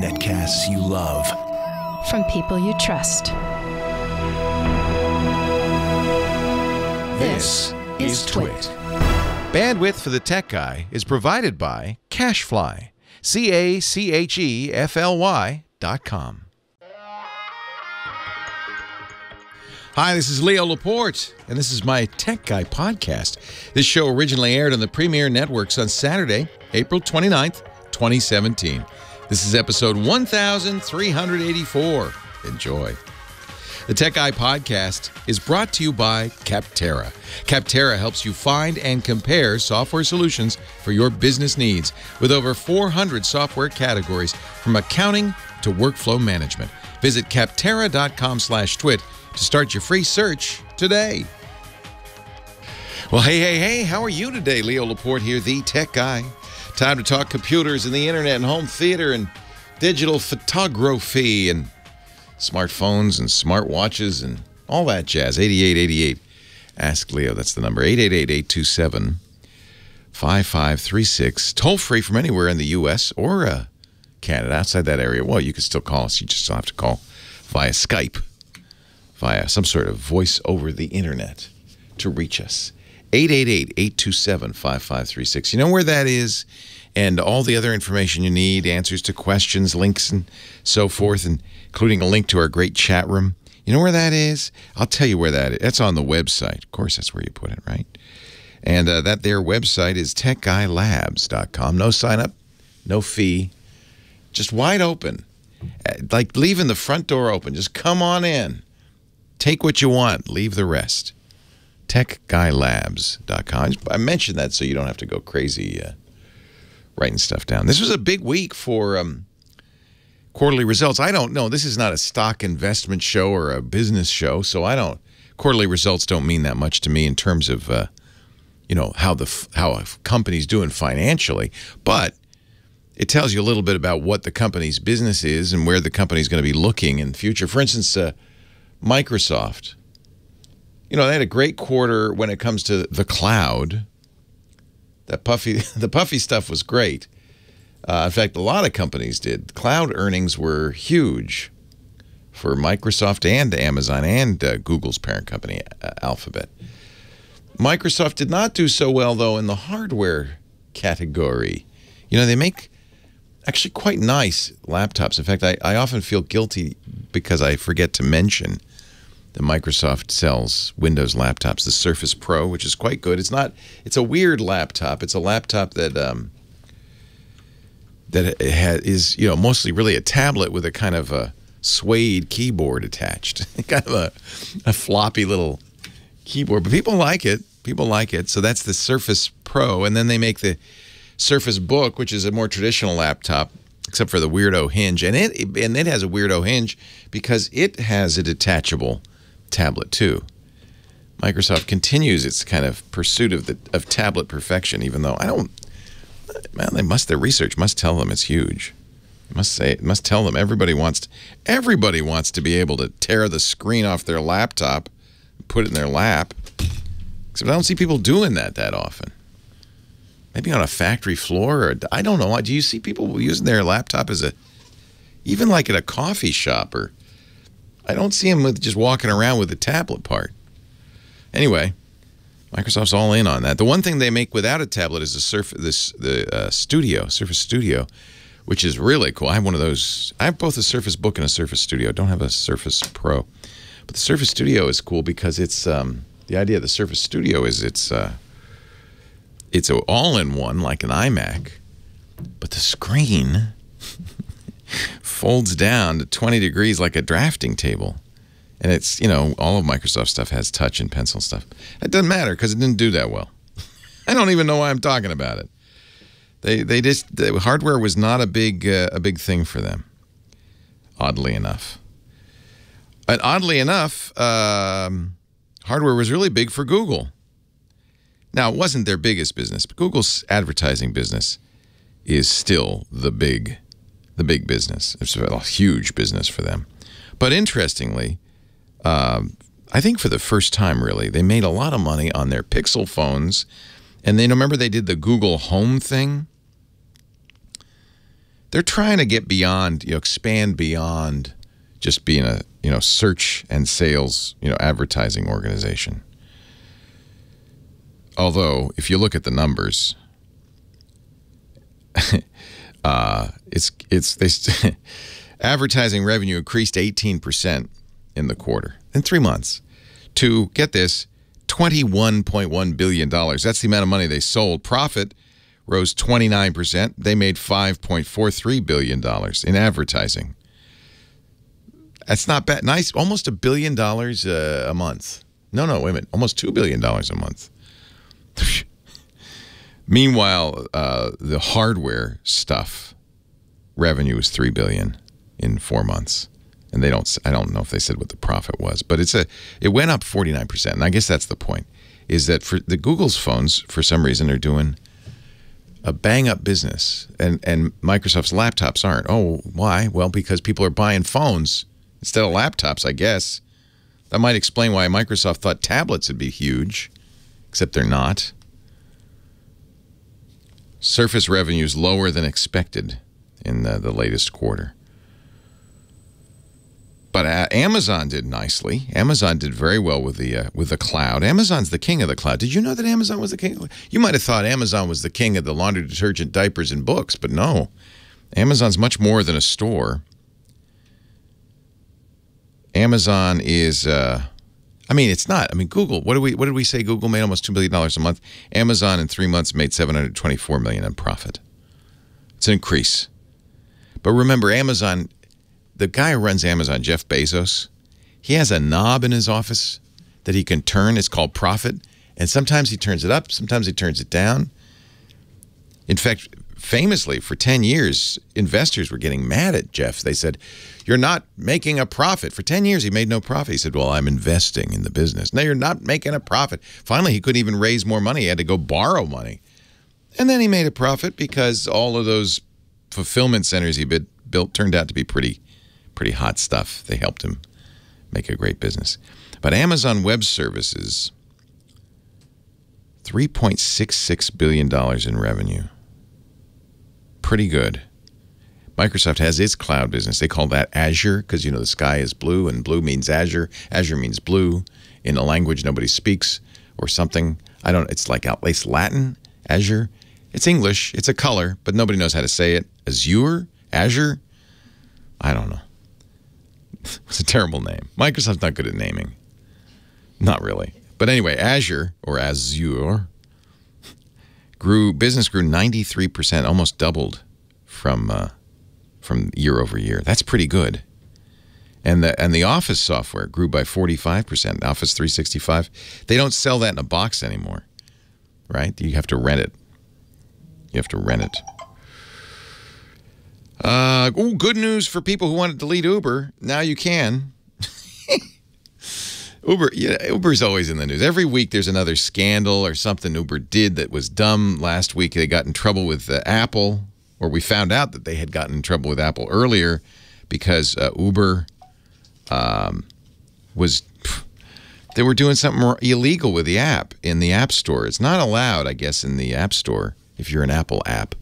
Netcasts you love. From people you trust. This is Twit. Bandwidth for the Tech Guy is provided by Cachefly. CACHEFLY.com. Hi, this is Leo Laporte, and this is my Tech Guy podcast. This show originally aired on the Premier Networks on Saturday, April 29th, 2017. This is episode 1384. Enjoy. The Tech Guy podcast is brought to you by Capterra. Capterra helps you find and compare software solutions for your business needs with over 400 software categories from accounting to workflow management. Visit capterra.com/twit to start your free search today. Well, hey, how are you today? Leo Laporte here, the Tech Guy. Time to talk computers and the internet and home theater and digital photography and smartphones and smartwatches and all that jazz. 8888. Ask Leo. That's the number. 888-827-5536. Toll free from anywhere in the U.S. or Canada. Outside that area, well, you can still call us. You just have to call via Skype, via some sort of voice over the internet to reach us. 888-827-5536. You know where that is? And all the other information you need, answers to questions, links, and so forth, and including a link to our great chat room. You know where that is? I'll tell you where that is. That's on the website. Of course, that's where you put it, right? And that their website is techguylabs.com. No sign-up, no fee, just wide open. Like leaving the front door open. Just come on in. Take what you want. Leave the rest. techguylabs.com. I mentioned that so you don't have to go crazy writing stuff down. This was a big week for quarterly results. I don't know. This is not a stock investment show or a business show, so I don't. Quarterly results don't mean that much to me in terms of how a company's doing financially, but it tells you a little bit about what the company's business is and where the company's going to be looking in the future. For instance, Microsoft. They had a great quarter when it comes to the cloud. The puffy stuff was great. In fact, a lot of companies did. Cloud earnings were huge for Microsoft and Amazon and Google's parent company, Alphabet. Microsoft did not do so well, though, in the hardware category. They make actually quite nice laptops. In fact, I often feel guilty because I forget to mention that Microsoft sells Windows laptops, the Surface Pro, which is quite good. It's a weird laptop. It's a laptop that is mostly really a tablet with a kind of a suede keyboard attached. Kind of a floppy little keyboard. But people like it. People like it. So that's the Surface Pro. And then they make the Surface Book, which is a more traditional laptop, except for the weirdo hinge. And it has a weirdo hinge because it has a detachable tablet too. Microsoft continues its kind of pursuit of tablet perfection, even though I don't. Man, their research must tell them it's huge. It must tell them everybody wants to be able to tear the screen off their laptop, put it in their lap. Except I don't see people doing that often. Maybe on a factory floor, or I don't know. Do you see people using their laptop even like at a coffee shop? Or I don't see them just walking around with the tablet part. Anyway, Microsoft's all in on that. The one thing they make without a tablet is the Surface Studio, which is really cool. I have one of those. I have both a Surface Book and a Surface Studio. Don't have a Surface Pro, but the Surface Studio is cool because it's the idea of the Surface Studio is it's all-in-one like an iMac, but the screen folds down to 20 degrees like a drafting table. And it's, all of Microsoft stuff has touch and pencil stuff. It doesn't matter because it didn't do that well. I don't even know why I'm talking about it. The hardware was not a big thing for them, oddly enough. And oddly enough, hardware was really big for Google. Now, it wasn't their biggest business, but Google's advertising business is still the big business. It's a huge business for them. But interestingly, I think for the first time, really, they made a lot of money on their Pixel phones. And then remember they did the Google Home thing? they're trying to get beyond, expand beyond just being a, search and sales, advertising organization. Although, if you look at the numbers, advertising revenue increased 18% in the quarter in 3 months to, get this, $21.1 billion. That's the amount of money they sold. Profit rose 29%. They made $5.43 billion in advertising. That's not bad. Nice. Almost $1 billion a month. No, wait a minute. Almost $2 billion a month. Meanwhile, the hardware stuff revenue was $3 billion in 4 months. And I don't know if they said what the profit was, but it went up 49%. And I guess that's the point, is that for the Google's phones, for some reason, are doing a bang-up business, and Microsoft's laptops aren't. Oh, why? Well, because people are buying phones instead of laptops, I guess. That might explain why Microsoft thought tablets would be huge, except they're not. Surface revenue is lower than expected in the latest quarter. But Amazon did nicely. Amazon did very well with the cloud. Amazon's the king of the cloud. Did you know that Amazon was the king? You might have thought Amazon was the king of the laundry detergent, diapers, and books, but no. Amazon's much more than a store. Amazon is, it's not. Google. What did we say? Google made almost $2 billion a month. Amazon in 3 months made $724 million in profit. It's an increase. But remember, Amazon. The guy who runs Amazon, Jeff Bezos, he has a knob in his office that he can turn. It's called profit. And sometimes he turns it up, sometimes he turns it down. In fact, famously, for 10 years, investors were getting mad at Jeff. They said, "You're not making a profit." For 10 years, he made no profit. He said, "Well, I'm investing in the business." "No, you're not making a profit." Finally, he couldn't even raise more money. He had to go borrow money. And then he made a profit because all of those fulfillment centers he built turned out to be pretty hot stuff. They helped him make a great business. But Amazon Web Services, $3.66 billion in revenue. Pretty good. Microsoft has its cloud business. They call that Azure because, the sky is blue and blue means Azure. Azure means blue in a language nobody speaks or something. It's like it's Latin, Azure. It's English. It's a color, but nobody knows how to say it. Azure? Azure? I don't know. It's a terrible name. Microsoft's not good at naming. Not really. But anyway, Azure, or Azure, business grew 93%, almost doubled from year over year. That's pretty good. And the Office software grew by 45%. Office 365. They don't sell that in a box anymore, right? You have to rent it. Good news for people who want to delete Uber. Now you can. Uber's always in the news. Every week there's another scandal or something Uber did that was dumb. Last week they got in trouble with Apple, or we found out that they had gotten in trouble with Apple earlier because Uber they were doing something more illegal with the app in the App Store. It's not allowed, I guess, in the App Store, if you're an Apple app,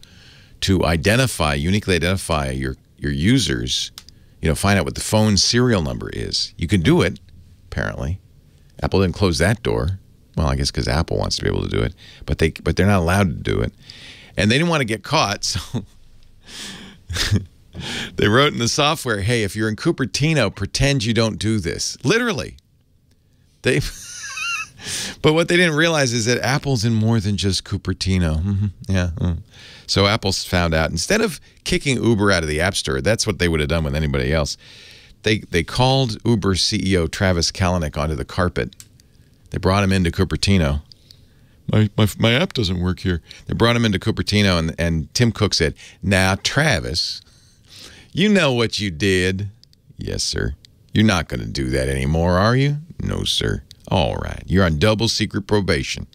to uniquely identify your users, find out what the phone serial number is. You can do it, apparently. Apple didn't close that door. Well, I guess because Apple wants to be able to do it, but they're not allowed to do it. And they didn't want to get caught, so they wrote in the software, "Hey, if you're in Cupertino, pretend you don't do this." Literally. But what they didn't realize is that Apple's in more than just Cupertino. Yeah. So Apple's found out. Instead of kicking Uber out of the App Store, that's what they would have done with anybody else. They called Uber CEO Travis Kalanick onto the carpet. They brought him into Cupertino. My app doesn't work here. They brought him into Cupertino, and Tim Cook said, "Now, Travis, you know what you did." "Yes, sir." "You're not going to do that anymore, are you?" "No, sir." "All right. You're on double secret probation."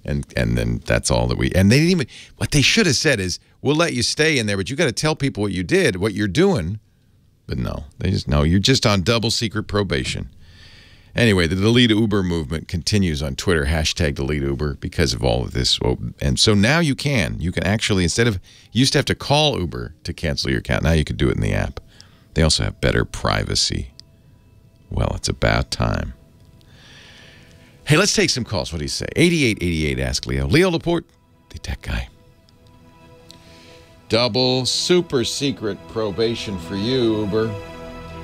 And then that's all that and they didn't even, what they should have said is, "We'll let you stay in there, but you got to tell people what you did, what you're doing." But no, no, you're just on double secret probation. Anyway, the delete Uber movement continues on Twitter, hashtag delete Uber, because of all of this. And so now you can actually, instead of, you used to have to call Uber to cancel your account. Now you can do it in the app. They also have better privacy. Well, it's about time. Hey, let's take some calls. What do you say? 8888, ask Leo. Leo Laporte, the tech guy. Double super secret probation for you, Uber.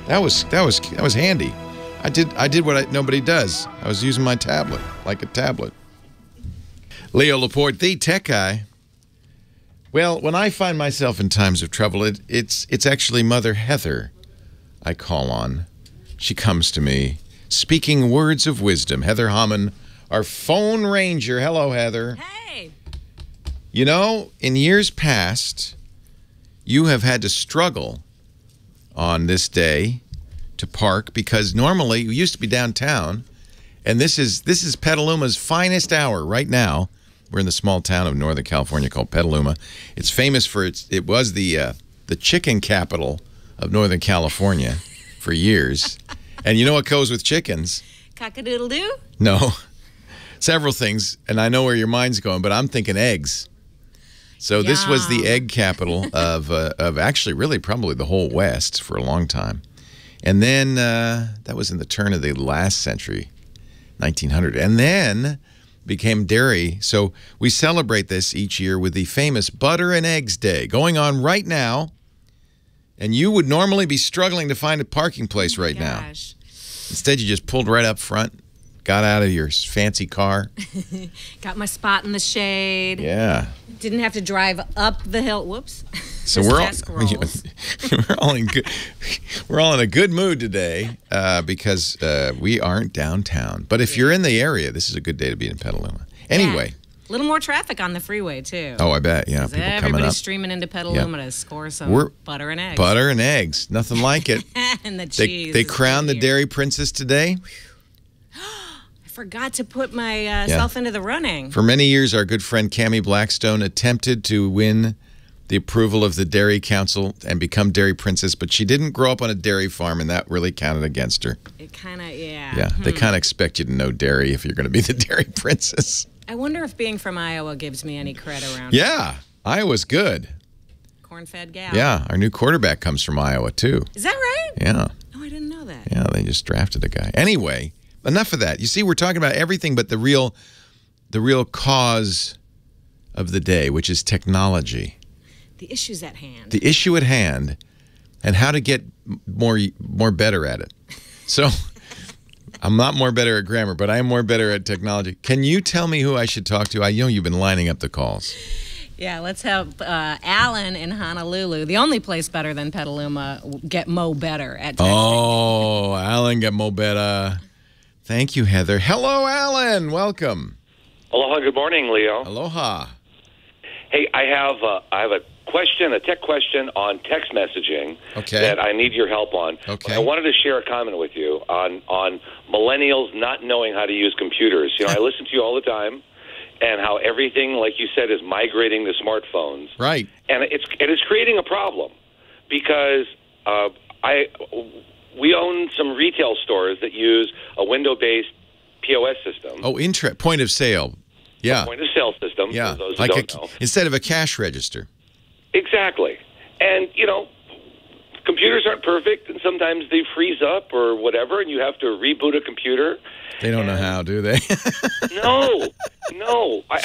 That was handy. I did what nobody does. I was using my tablet, like a tablet. Leo Laporte, the tech guy. Well, when I find myself in times of trouble, it's actually Mother Heather I call on. She comes to me, speaking words of wisdom. Heather Hammond, our phone ranger. Hello, Heather. Hey. You know, in years past, you have had to struggle on this day to park because normally you used to be downtown, and this is Petaluma's finest hour right now. We're in the small town of Northern California called Petaluma. It's famous for it was the chicken capital of Northern California for years. And you know what goes with chickens? Cock-a-doodle-doo? No. Several things, and I know where your mind's going, but I'm thinking eggs. So this was the egg capital of actually really probably the whole West for a long time. And then that was in the turn of the last century, 1900. And then became dairy. So we celebrate this each year with the famous Butter and Eggs Day going on right now. And you would normally be struggling to find a parking place right now. Instead, you just pulled right up front, got out of your fancy car. Got my spot in the shade. Yeah. Didn't have to drive up the hill. Whoops. So we're all in a good mood today because we aren't downtown. But if you're in the area, this is a good day to be in Petaluma. Anyway. A little more traffic on the freeway, too. Oh, I bet. Yeah, people coming up. Everybody's streaming into Petaluma to score some butter and eggs. Butter and eggs. Nothing like it. And the cheese. They crowned the dairy princess today. I forgot to put myself into the running. For many years, our good friend Cammie Blackstone attempted to win the approval of the Dairy Council and become Dairy Princess, but she didn't grow up on a dairy farm, and that really counted against her. It kind of, yeah. Yeah, they kind of expect you to know dairy if you're going to be the Dairy Princess. I wonder if being from Iowa gives me any credit around Yeah, Iowa's good. Corn-fed gal. Yeah, our new quarterback comes from Iowa, too. Is that right? Yeah. Oh, I didn't know that. Yeah, they just drafted a guy. Anyway, enough of that. You see, we're talking about everything but the real cause of the day, which is technology. The issues at hand. The issue at hand and how to get more better at it. So I'm not more better at grammar, but I am more better at technology. Can you tell me who I should talk to? I know you've been lining up the calls. Yeah, let's have Alan in Honolulu, the only place better than Petaluma, get mo better at texting. Oh, Alan get mo better. Thank you, Heather. Hello, Alan. Welcome. Aloha. Good morning, Leo. Aloha. Hey, I have a question, a tech question on text messaging that I need your help on. Okay. I wanted to share a comment with you on millennials not knowing how to use computers. You know, I listen to you all the time, and how everything, like you said, is migrating to smartphones. Right. And it's creating a problem because we own some retail stores that use a window-based POS system. Oh, point of sale. Yeah. A point of sale system. Yeah. For those who like don't know. Instead of a cash register. Exactly. And, you know, computers aren't perfect, and sometimes they freeze up or whatever, and you have to reboot a computer. They don't know how, do they? No. I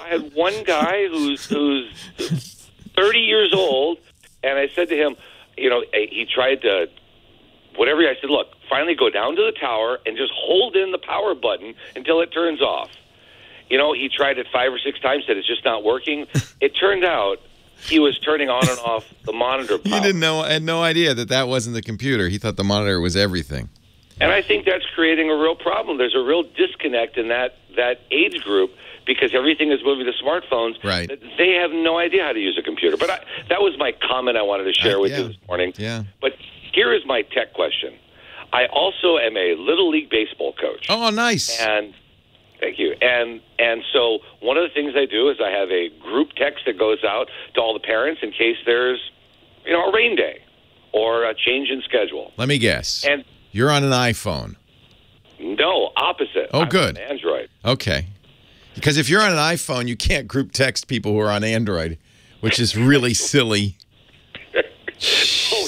had one guy who's 30 years old, and I said to him, you know, he tried to, whatever. I said, look, finally go down to the tower and just hold in the power button until it turns off. You know, he tried it 5 or 6 times, said it's just not working. It turned out he was turning on and off the monitor power. Had no idea that wasn't the computer. He thought the monitor was everything. And I think that's creating a real problem. There's a real disconnect in that age group because everything is moving to smartphones. Right. They have no idea how to use a computer. But that was my comment I wanted to share with you this morning. Yeah. But here is my tech question. I also am a Little League baseball coach. Oh, nice. And thank you. And so one of the things I do is I have a group text that goes out to all the parents in case there's, you know, a rain day or a change in schedule. Let me guess. And you're on an iPhone. No, opposite. Oh, I'm good. on Android. Okay. Because if you're on an iPhone, you can't group text people who are on Android, which is really silly. Oh,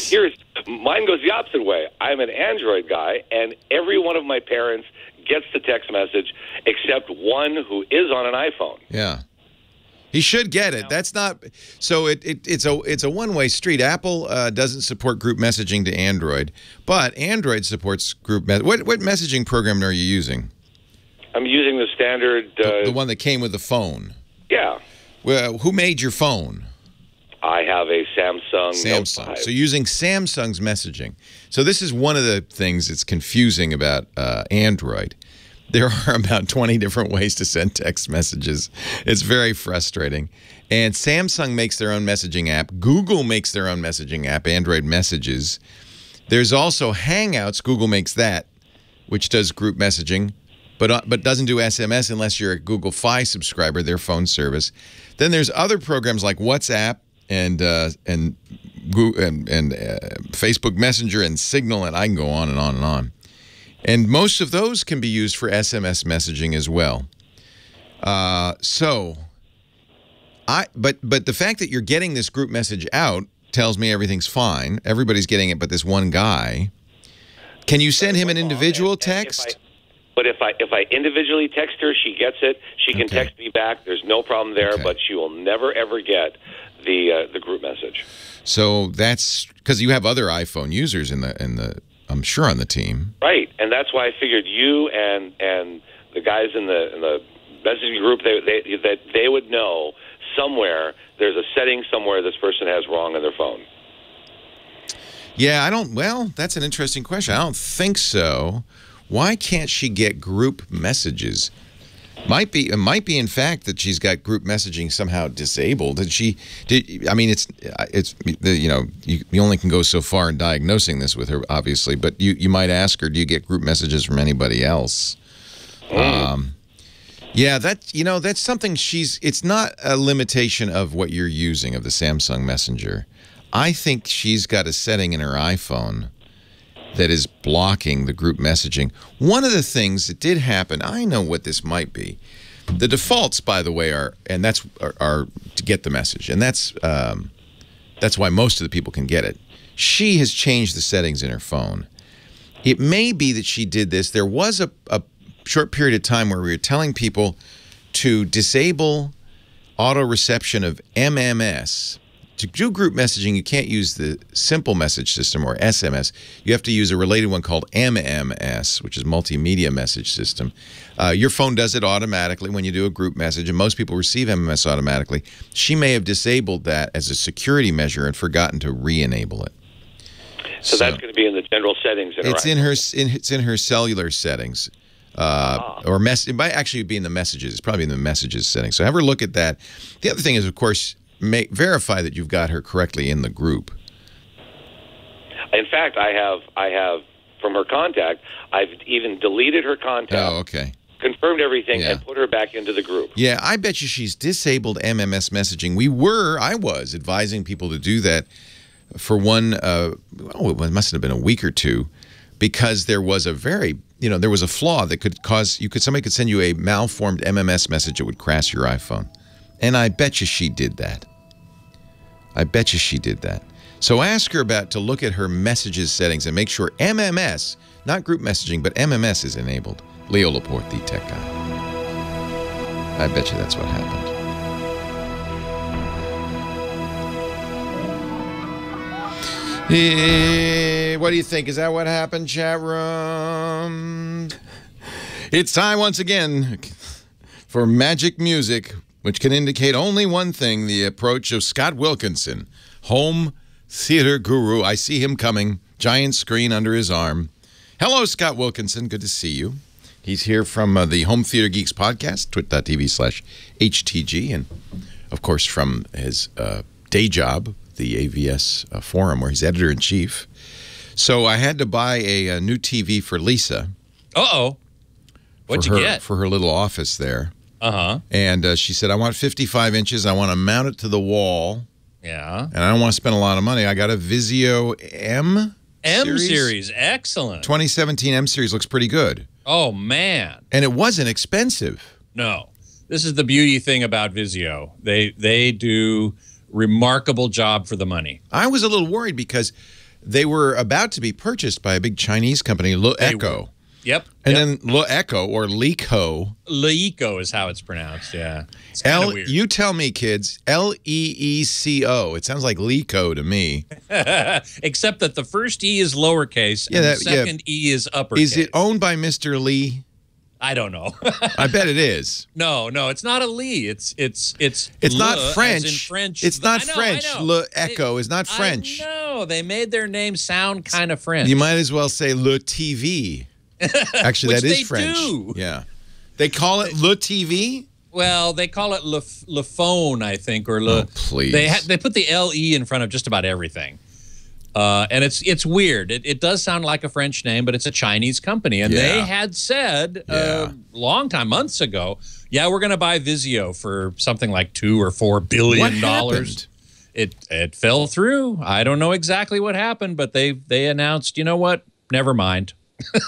mine goes the opposite way. I'm an Android guy, and every one of my parents gets the text message except one who is on an iPhone. Yeah. He should get it. That's not so. It's a one-way street. Apple doesn't support group messaging to Android, but Android supports group. What messaging program are you using? I'm using the standard. The one that came with the phone. Yeah. Well, who made your phone? I have a Samsung Note 5. So using Samsung's messaging. So this is one of the things that's confusing about Android. There are about 20 different ways to send text messages. It's very frustrating. And Samsung makes their own messaging app. Google makes their own messaging app, Android Messages. There's also Hangouts. Google makes that, which does group messaging, but doesn't do SMS unless you're a Google Fi subscriber, their phone service. Then there's other programs like WhatsApp and Facebook Messenger and Signal, and I can go on and on and on. And most of those can be used for SMS messaging as well. But the fact that you're getting this group message out tells me everything's fine. Everybody's getting it, but this one guy. Can you send him an individual text? But if I individually text her, she gets it. She can text me back. There's no problem there. But she will never ever get the group message. So that's because you have other iPhone users in the I'm sure on the team. Right, and that's why I figured you and the guys in the messaging group that they would know somewhere there's a setting somewhere this person has wrong on their phone. Yeah, well, that's an interesting question. I don't think so. Why can't she get group messages? It might be in fact that she's got group messaging somehow disabled. I mean, it's you know, you only can go so far in diagnosing this with her, obviously. But you might ask her, do you get group messages from anybody else? Yeah, that's something it's not a limitation of what you're using of the Samsung Messenger. I think she's got a setting in her iPhone that is blocking the group messaging. One of the things that did happen, I know what this might be. The defaults, by the way, are to get the message, and that's why most of the people can get it. She has changed the settings in her phone. It may be that she did this. There was a short period of time where we were telling people to disable auto reception of MMS. To do group messaging, you can't use the simple message system or SMS. You have to use a related one called MMS, which is multimedia message system. Your phone does it automatically when you do a group message, and most people receive MMS automatically. She may have disabled that as a security measure and forgotten to re-enable it. So that's going to be in the general settings. It's in her cellular settings. It might actually be in the messages. It's probably in the messages settings. So have her look at that. The other thing is, of course, verify that you've got her correctly in the group. In fact, I have from her contact, I've even deleted her contact. Oh, okay. Confirmed everything and put her back into the group. Yeah, I bet you she's disabled MMS messaging. I was advising people to do that for one, it must have been a week or two, because there was there was a flaw that could cause, somebody could send you a malformed MMS message that would crash your iPhone. And I bet you she did that. So ask her to look at her messages settings and make sure MMS, not group messaging, but MMS is enabled. Leo Laporte, the tech guy. I bet you that's what happened. What do you think? Is that what happened, chat room? It's time once again for magic music, which can indicate only one thing: the approach of Scott Wilkinson, home theater guru. I see him coming, giant screen under his arm. Hello, Scott Wilkinson. Good to see you. He's here from the Home Theater Geeks podcast, twit.tv/HTG, and, of course, from his day job, the AVS forum, where he's editor-in-chief. So I had to buy a new TV for Lisa. Uh-oh. What'd you get? For her little office there. Uh-huh. And she said, I want 55 inches. I want to mount it to the wall. Yeah. And I don't want to spend a lot of money. I got a Vizio M series. Excellent. 2017 M series looks pretty good. Oh, man. And it wasn't expensive. No. This is the beauty thing about Vizio. They do remarkable job for the money. I was a little worried because they were about to be purchased by a big Chinese company, Echo. Yep. And then Echo or Leco. Leco is how it's pronounced, yeah. It's kinda weird. You tell me, kids. Leeco. It sounds like Leco to me. Except that the first E is lowercase and the second E is uppercase. Is it owned by Mr. Lee? I don't know. I bet it is. No, it's not a Lee. It's not French. As in French. It's not French. I know. Echo is not French. No, they made their name sound kind of French. You might as well say Le TV. Actually, that is French. Do. Yeah. They call it Le TV? Well, they call it Le Phone, I think, or Le. Oh, please. They put the LE in front of just about everything. And it's weird. It does sound like a French name, but it's a Chinese company. And they had said a long time, months ago, yeah, we're going to buy Vizio for something like $2 or $4 billion. What happened? It fell through. I don't know exactly what happened, but they announced, you know what? Never mind.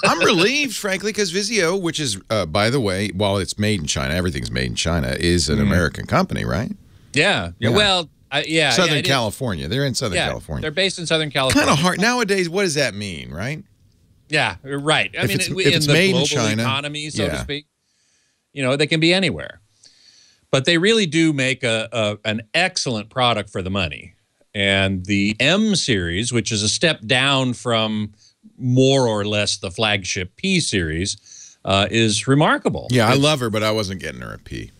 I'm relieved, frankly, because Vizio, which is, by the way, while it's made in China, everything's made in China, is an American company, right? Yeah. Well, Southern California. They're in Southern California. They're based in Southern California. Kind of hard. Nowadays, what does that mean, right? Yeah, right. I mean, if in it's the made global in China, economy, so to speak, you know, they can be anywhere. But they really do make an excellent product for the money. And the M series, which is a step down from more or less the flagship P series, is remarkable. Yeah, I love her, but I wasn't getting her a P.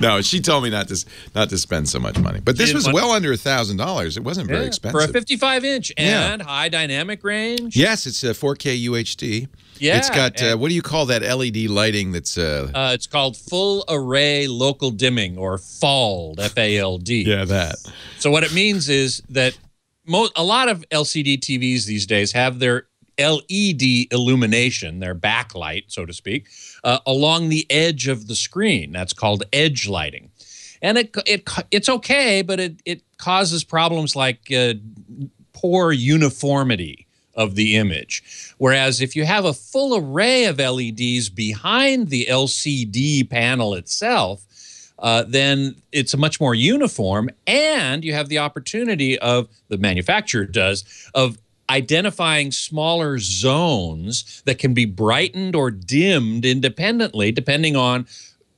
No, she told me not to spend so much money. But this was well under $1,000. It wasn't very expensive. For a 55-inch and high dynamic range. Yes, it's a 4K UHD. Yeah. It's got, what do you call that LED lighting that's... it's called Full Array Local Dimming, or FALD, F-A-L-D. Yeah, that. So what it means is that a lot of LCD TVs these days have their LED illumination, their backlight, so to speak, along the edge of the screen. That's called edge lighting. And it's okay, but it causes problems like poor uniformity of the image. Whereas if you have a full array of LEDs behind the LCD panel itself, then it's much more uniform, and you have the opportunity of, the manufacturer does, of identifying smaller zones that can be brightened or dimmed independently, depending on,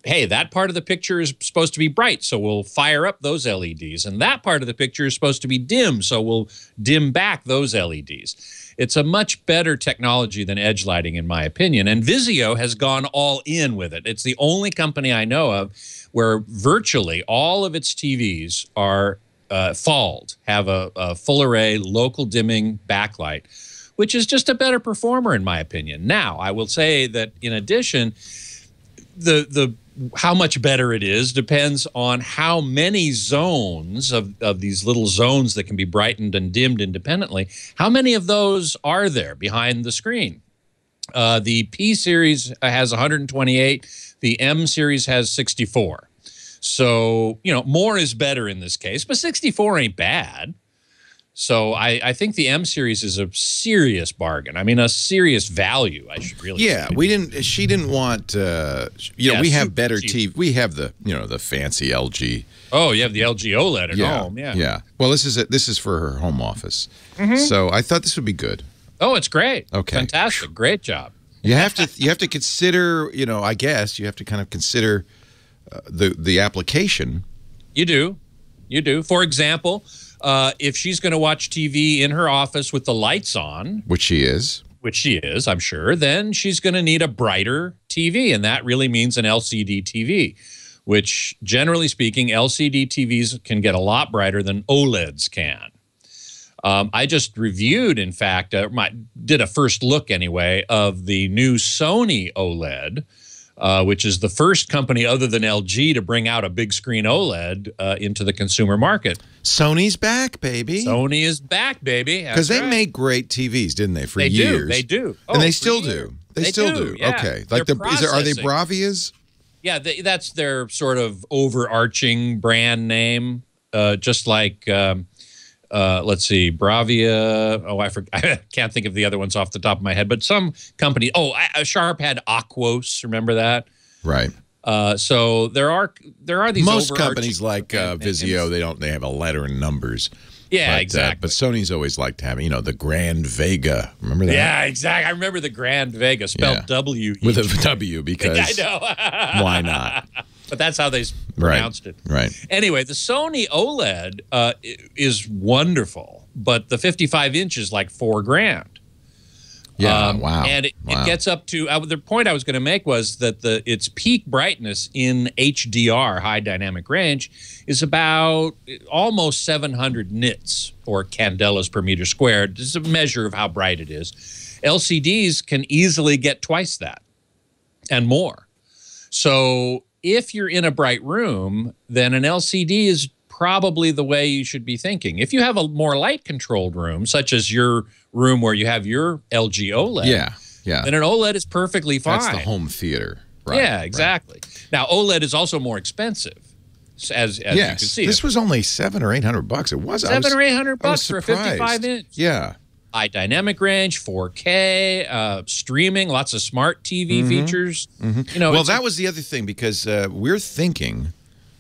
hey, that part of the picture is supposed to be bright, so we'll fire up those LEDs. And that part of the picture is supposed to be dim, so we'll dim back those LEDs. It's a much better technology than edge lighting, in my opinion. And Vizio has gone all in with it. It's the only company I know of where virtually all of its TVs are FALD, have a full array local dimming backlight, which is just a better performer in my opinion. Now, I will say that in addition, the how much better it is depends on how many zones of these little zones that can be brightened and dimmed independently, how many of those are there behind the screen? The P series has 128, the M series has 64. So, you know, more is better in this case, but 64 ain't bad. So I think the M series is a serious bargain. I mean, a serious value, I should really say. Yeah, she didn't want, you know, we have better TV. We have the, you know, the fancy LG. Oh, you have the LG OLED at home. Yeah. Yeah. Well, this is for her home office. So I thought this would be good. Oh, it's great. Okay. Fantastic. Great job. You have to consider, you know, I guess you have to kind of consider the application. You do. You do. For example, if she's going to watch TV in her office with the lights on, which she is, I'm sure, then she's going to need a brighter TV, and that really means an LCD TV, which, generally speaking, LCD TVs can get a lot brighter than OLEDs can. I just reviewed, in fact, did a first look anyway, of the new Sony OLED, which is the first company other than LG to bring out a big screen OLED into the consumer market. Sony's back, baby. Sony is back, baby. Because they make great TVs, didn't they, for years? They do. And they still do. They still do. Yeah. Okay. Like are they Bravias? Yeah, that's their sort of overarching brand name, just like let's see, Bravia. Oh, I can't think of the other ones off the top of my head, but some company. Oh, Sharp had Aquos. Remember that? Right. So there are these most companies like Vizio. They have a letter and numbers. Yeah, but, exactly. But Sony's always liked having, the Grand Vega. Remember that? Yeah, exactly. I remember the Grand Vega, spelled W. With a W, because I know. why not? But that's how they pronounced it. Right. Anyway, the Sony OLED is wonderful, but the 55-inch is like $4,000. Yeah, wow. And it gets up to the point I was going to make was that its peak brightness in HDR, high dynamic range, is about almost 700 nits, or candelas per meter squared. This is a measure of how bright it is. LCDs can easily get twice that and more. So if you're in a bright room, then an LCD is probably the way you should be thinking. If you have a more light-controlled room, such as your room where you have your LG OLED, then an OLED is perfectly fine. That's the home theater. Right, yeah, exactly. Right. Now, OLED is also more expensive, as you can see. This was only $700 or $800. It was $700 or $800 for a 55-inch. Yeah. High dynamic range, 4K, streaming, lots of smart TV features. Well, that was the other thing, because we're thinking,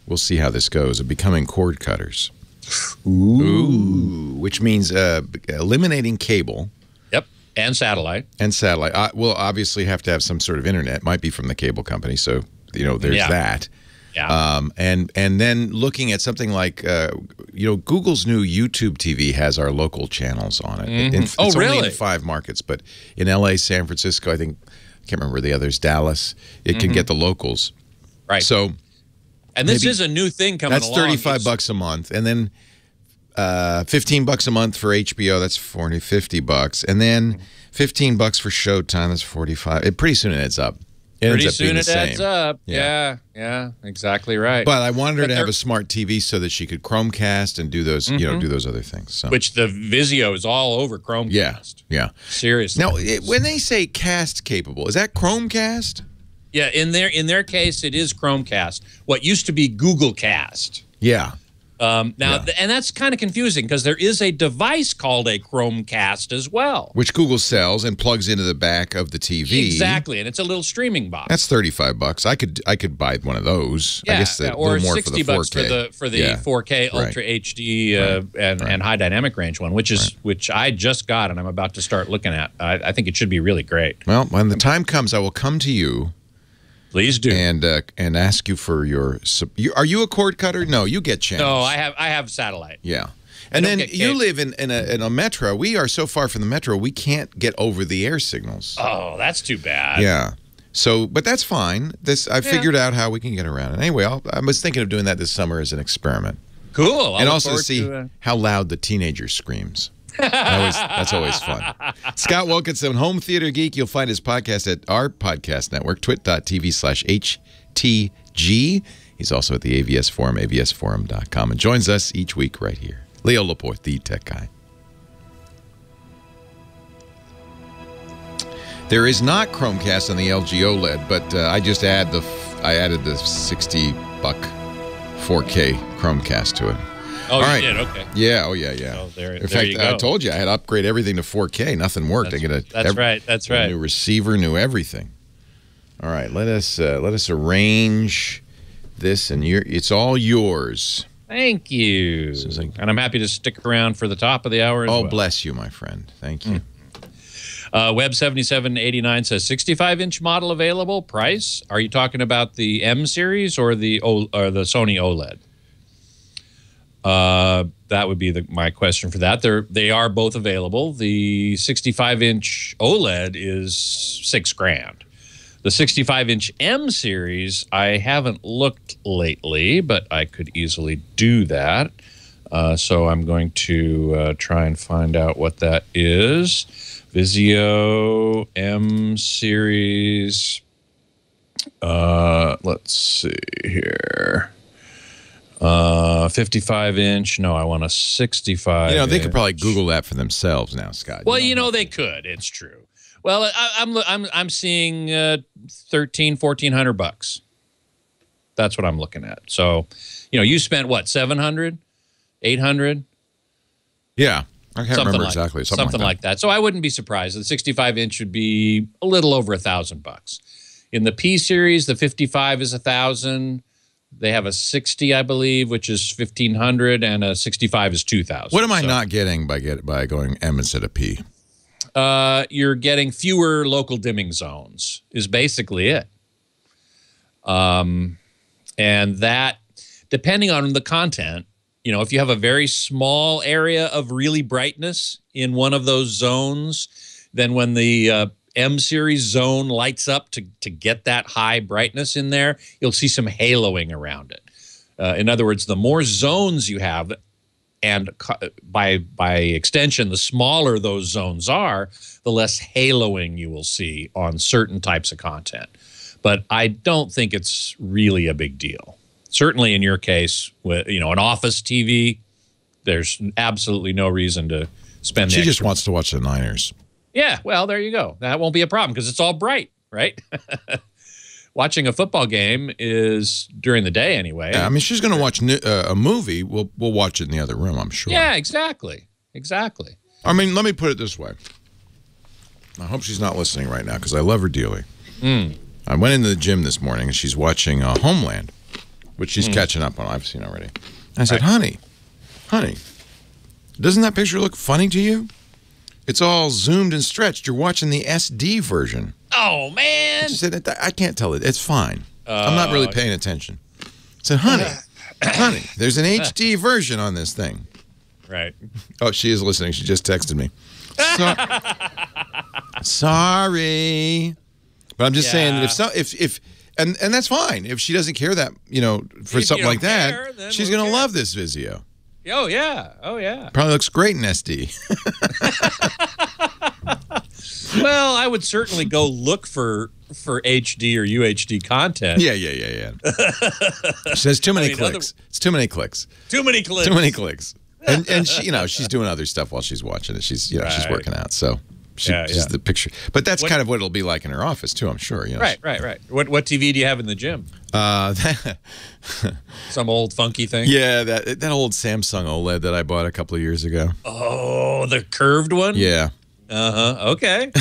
we'll see how this goes, of becoming cord cutters. Ooh. Which means eliminating cable. Yep, and satellite. We'll obviously have to have some sort of internet. Might be from the cable company, so there's that. Yeah. And then looking at something like Google's new YouTube TV has our local channels on it. It's really? only in 5 markets, but in LA, San Francisco, I can't remember the others, Dallas, it can get the locals. Right. So. And this is a new thing coming along. That's $35 a month, and then $15 a month for HBO. That's $50, and then $15 for Showtime. That's $45. Pretty soon it adds up. Pretty soon it adds up. Yeah, exactly right. But I wanted her to have a smart TV so that she could Chromecast and do those, do those other things. So. Which the Vizio is all over Chromecast. Yeah. Seriously. Now, when they say cast capable, is that Chromecast? Yeah, in their case, it is Chromecast. What used to be Google Cast. Yeah. And that's kind of confusing, because there is a device called a Chromecast as well, which Google sells and plugs into the back of the TV. Exactly, and it's a little streaming box. That's $35. I could buy one of those. Yeah, I guess or more $60 for the 4K Ultra HD and high dynamic range one, which I just got and I'm about to start looking at. I think it should be really great. Well, when the time comes, I will come to you. Please do. And ask you for your. Are you a cord cutter? No, you get channels. No, I have satellite. Yeah, and then you live in a metro. We are so far from the metro, we can't get over the air signals. Oh, that's too bad. Yeah. So, but that's fine. I figured out how we can get around it. Anyway, I was thinking of doing that this summer as an experiment. Cool. And also to see how loud the teenager screams. That's always fun. Scott Wilkinson, Home Theater Geek. You'll find his podcast at our podcast network, twit.tv/HTG. He's also at the AVS Forum, avsforum.com, and joins us each week right here. Leo Laporte, the tech guy. There is not Chromecast on the LG OLED, but I just added the $60 4K Chromecast to it. Oh, all right. You did? Okay. Yeah. Oh, yeah. So In fact, I told you I had to upgrade everything to 4K. Nothing worked. That's right. A new receiver, new everything. All right. Let us arrange this, and it's all yours. Thank you. And I'm happy to stick around for the top of the hour as well. Oh, bless you, my friend. Thank you. Web7789 says 65-inch model available. Price? Are you talking about the M series or the Sony OLED? That would be my question for that. They are both available. The 65-inch OLED is $6,000. The 65-inch M series, I haven't looked lately, but I could easily do that. So I'm going to try and find out what that is. Vizio M series. Let's see here. 55-inch. No, I want a 65. They could probably Google that for themselves now, Scott. Well, they could. It's true. Well, I'm seeing $1,400. That's what I'm looking at. So, you spent what, $700, $800? Yeah. I can't remember exactly. Something like that. So I wouldn't be surprised. The 65-inch would be a little over $1,000. In the P series, the 55 is $1,000. They have a 60, I believe, which is $1,500, and a 65 is $2,000. What am I not getting by going M instead of P? You're getting fewer local dimming zones is basically it. And that, depending on the content, you know, if you have a very small area of really brightness in one of those zones, then when the M series zone lights up to get that high brightness in there, you'll see some haloing around it. In other words, the more zones you have, and by extension, the smaller those zones are, the less haloing you will see on certain types of content. But I don't think it's really a big deal. Certainly in your case, with, you know, an office TV, there's absolutely no reason to spend. She just wants to watch the Niners. Yeah, well, there you go. That won't be a problem because it's all bright, right? Watching a football game is during the day anyway. Yeah, I mean, she's going to watch a movie. We'll watch it in the other room, I'm sure. Yeah, exactly. Exactly. I mean, let me put it this way. I hope she's not listening right now because I love her dearly. I went into the gym this morning and she's watching Homeland, which she's catching up on. I've seen already. I said, honey, doesn't that picture look funny to you? It's all zoomed and stretched. You're watching the SD version. Oh, man. She said, I can't tell it. It's fine. I'm not really paying attention. I said, honey, there's an HD version on this thing. Right. Oh, she is listening. She just texted me. Sorry. But I'm just saying that if and that's fine. If she doesn't care that, you know, for something like that, she's going to love this Vizio. Oh, yeah. Oh, yeah. Probably looks great in SD. Well, I would certainly go look for HD or UHD content. Yeah. She says too many clicks. It's too many clicks. Too many clicks. Too many clicks. And she, you know, she's doing other stuff while she's watching it. She's, you know, she's working out. So she's the picture. But that's kind of what it'll be like in her office too, I'm sure. You know? Right. What TV do you have in the gym? Some old funky thing? Yeah, that old Samsung OLED that I bought a couple of years ago. Oh, the curved one? Yeah. Okay.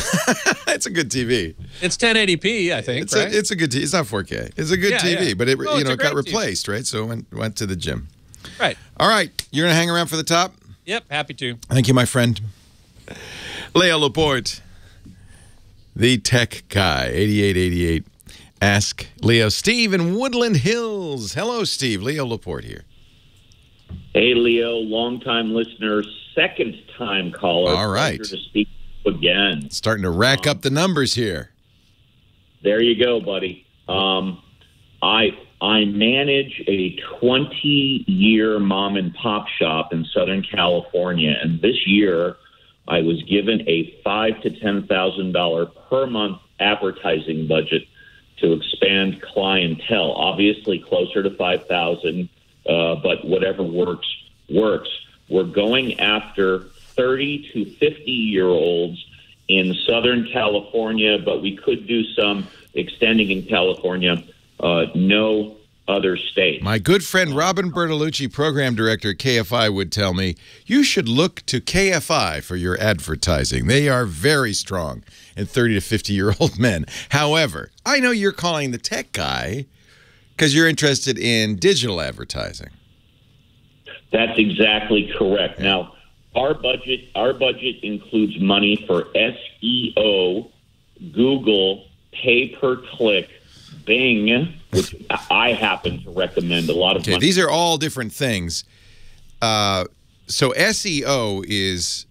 It's a good TV. It's 1080p, I think. It's a good TV. It's not 4K. It's a good TV, but it it got replaced, TV. right? So it went to the gym. Right. All right, you're gonna hang around for the top. Yep, happy to. Thank you, my friend. Leo Laporte, the tech guy, 8888. Ask Leo. Steve in Woodland Hills. Hello, Steve. Leo Laporte here. Hey, Leo, long-time listener, second-time caller. All right. Pleasure to speak again. Starting to rack up the numbers here. There you go, buddy. I manage a 20-year mom-and-pop shop in Southern California, and this year I was given a $5,000 to $10,000 per month advertising budget to expand clientele. Obviously, closer to 5,000. But whatever works. We're going after 30 to 50-year-olds in Southern California, but we could do some extending in California. No other state. My good friend Robin Bertolucci, program director at KFI, would tell me, you should look to KFI for your advertising. They are very strong in 30 to 50-year-old men. However, I know you're calling the tech guy because you're interested in digital advertising. That's exactly correct. Now, our budget includes money for SEO, Google, pay-per-click, Bing, which I happen to recommend a lot of money. These are all different things. So SEO is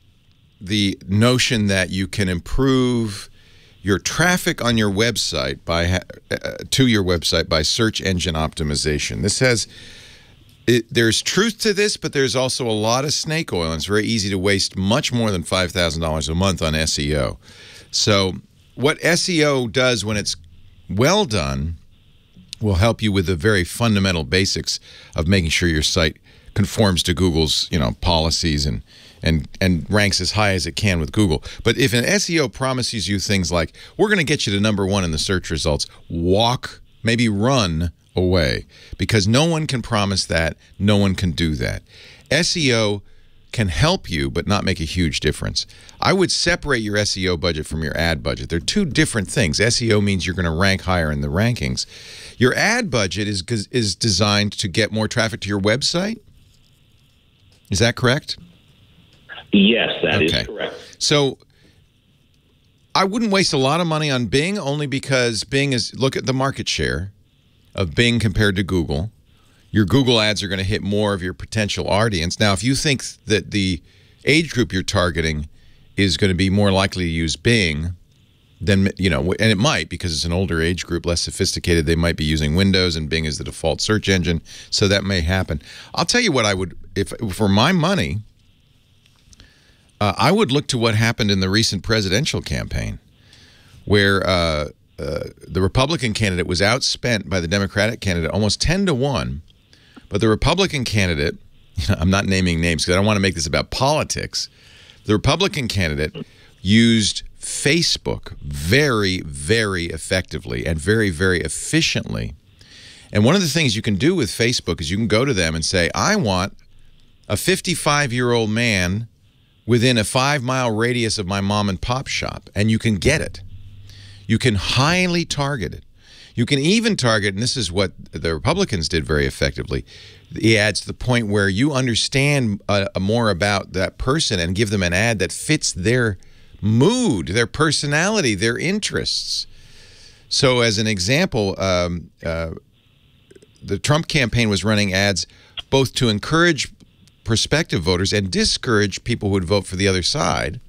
the notion that you can improve your traffic on your website to your website by search engine optimization. This has there's truth to this, but there's also a lot of snake oil, and it's very easy to waste much more than $5,000 a month on SEO. So what SEO does when it's well done will help you with the very fundamental basics of making sure your site conforms to Google's, policies and ranks as high as it can with Google. But if an SEO promises you things like, we're going to get you to #1 in the search results, walk, maybe run away, because no one can promise that. No one can do that. SEO can help you but not make a huge difference. I would separate your SEO budget from your ad budget. They're two different things. SEO means you're going to rank higher in the rankings. Your ad budget is designed to get more traffic to your website. Is that correct? Yes, that is correct. So I wouldn't waste a lot of money on Bing, only because Bing is, look at the market share of Bing compared to Google. Your Google ads are going to hit more of your potential audience. Now, if you think that the age group you're targeting is going to be more likely to use Bing, then, you know, and it might, because it's an older age group, less sophisticated, they might be using Windows and Bing is the default search engine, so that may happen. I'll tell you what I would, if for my money, I would look to what happened in the recent presidential campaign, where the Republican candidate was outspent by the Democratic candidate almost 10-1, but the Republican candidate, I'm not naming names because I don't want to make this about politics, the Republican candidate used Facebook very, very effectively and very, very efficiently. And one of the things you can do with Facebook is you can go to them and say, I want a 55-year-old man within a 5-mile radius of my mom and pop shop, and you can get it. You can highly target it. You can even target, and this is what the Republicans did very effectively, the ads to the point where you understand more about that person and give them an ad that fits their mood, their personality, their interests. So as an example, the Trump campaign was running ads both to encourage prospective voters and discourage people who would vote for the other side.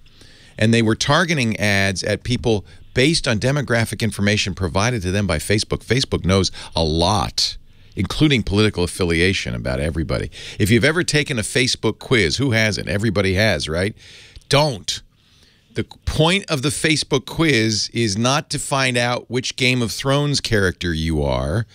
And they were targeting ads at people based on demographic information provided to them by Facebook. Facebook knows a lot, including political affiliation, about everybody. If you've ever taken a Facebook quiz, who hasn't? Everybody has, right? Don't. The point of the Facebook quiz is not to find out which Game of Thrones character you are.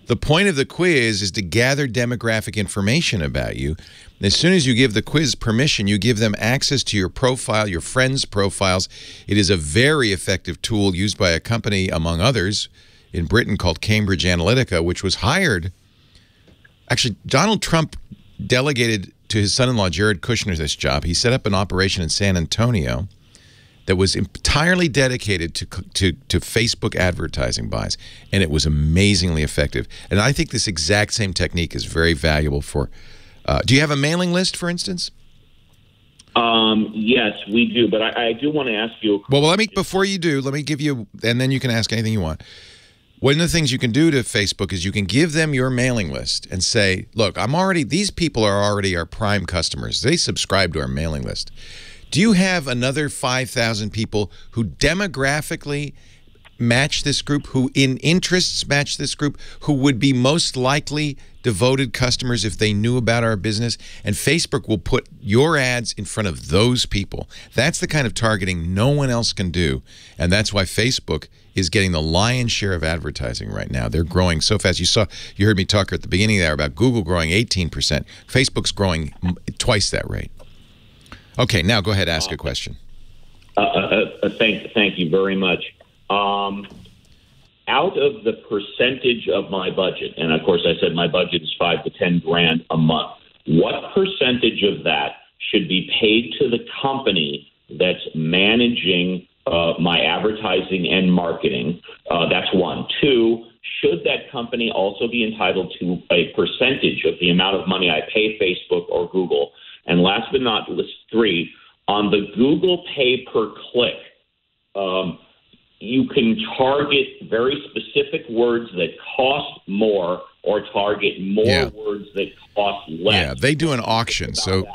The point of the quiz is to gather demographic information about you. And as soon as you give the quiz permission, you give them access to your profile, your friends' profiles. It is a very effective tool used by a company, among others, in Britain called Cambridge Analytica, which was hired. Actually, Donald Trump delegated to his son-in-law, Jared Kushner, this job. He set up an operation in San Antonio that was entirely dedicated to Facebook advertising buys, and it was amazingly effective. And I think this exact same technique is very valuable for. Do you have a mailing list, for instance? Yes, we do. But I do want to ask you. Well, let me before you do, let me give you, and then you can ask anything you want. One of the things you can do to Facebook is you can give them your mailing list and say, look, these people are already our prime customers. They subscribe to our mailing list. Do you have another 5,000 people who demographically match this group, who in interests match this group, who would be most likely devoted customers if they knew about our business? And Facebook will put your ads in front of those people. That's the kind of targeting no one else can do. And that's why Facebook is getting the lion's share of advertising right now. They're growing so fast. You heard me talk at the beginning there about Google growing 18%. Facebook's growing twice that rate. Okay, now go ahead, ask a question. Thank you very much. Out of the percentage of my budget, and of course I said my budget is $5 to $10 grand a month, what percentage of that should be paid to the company that's managing my advertising and marketing? That's one. Two, should that company also be entitled to a percentage of the amount of money I pay Facebook or Google? And last but not least, three, on the Google pay per click, you can target very specific words that cost more or target more words that cost less. Yeah, they do an auction. So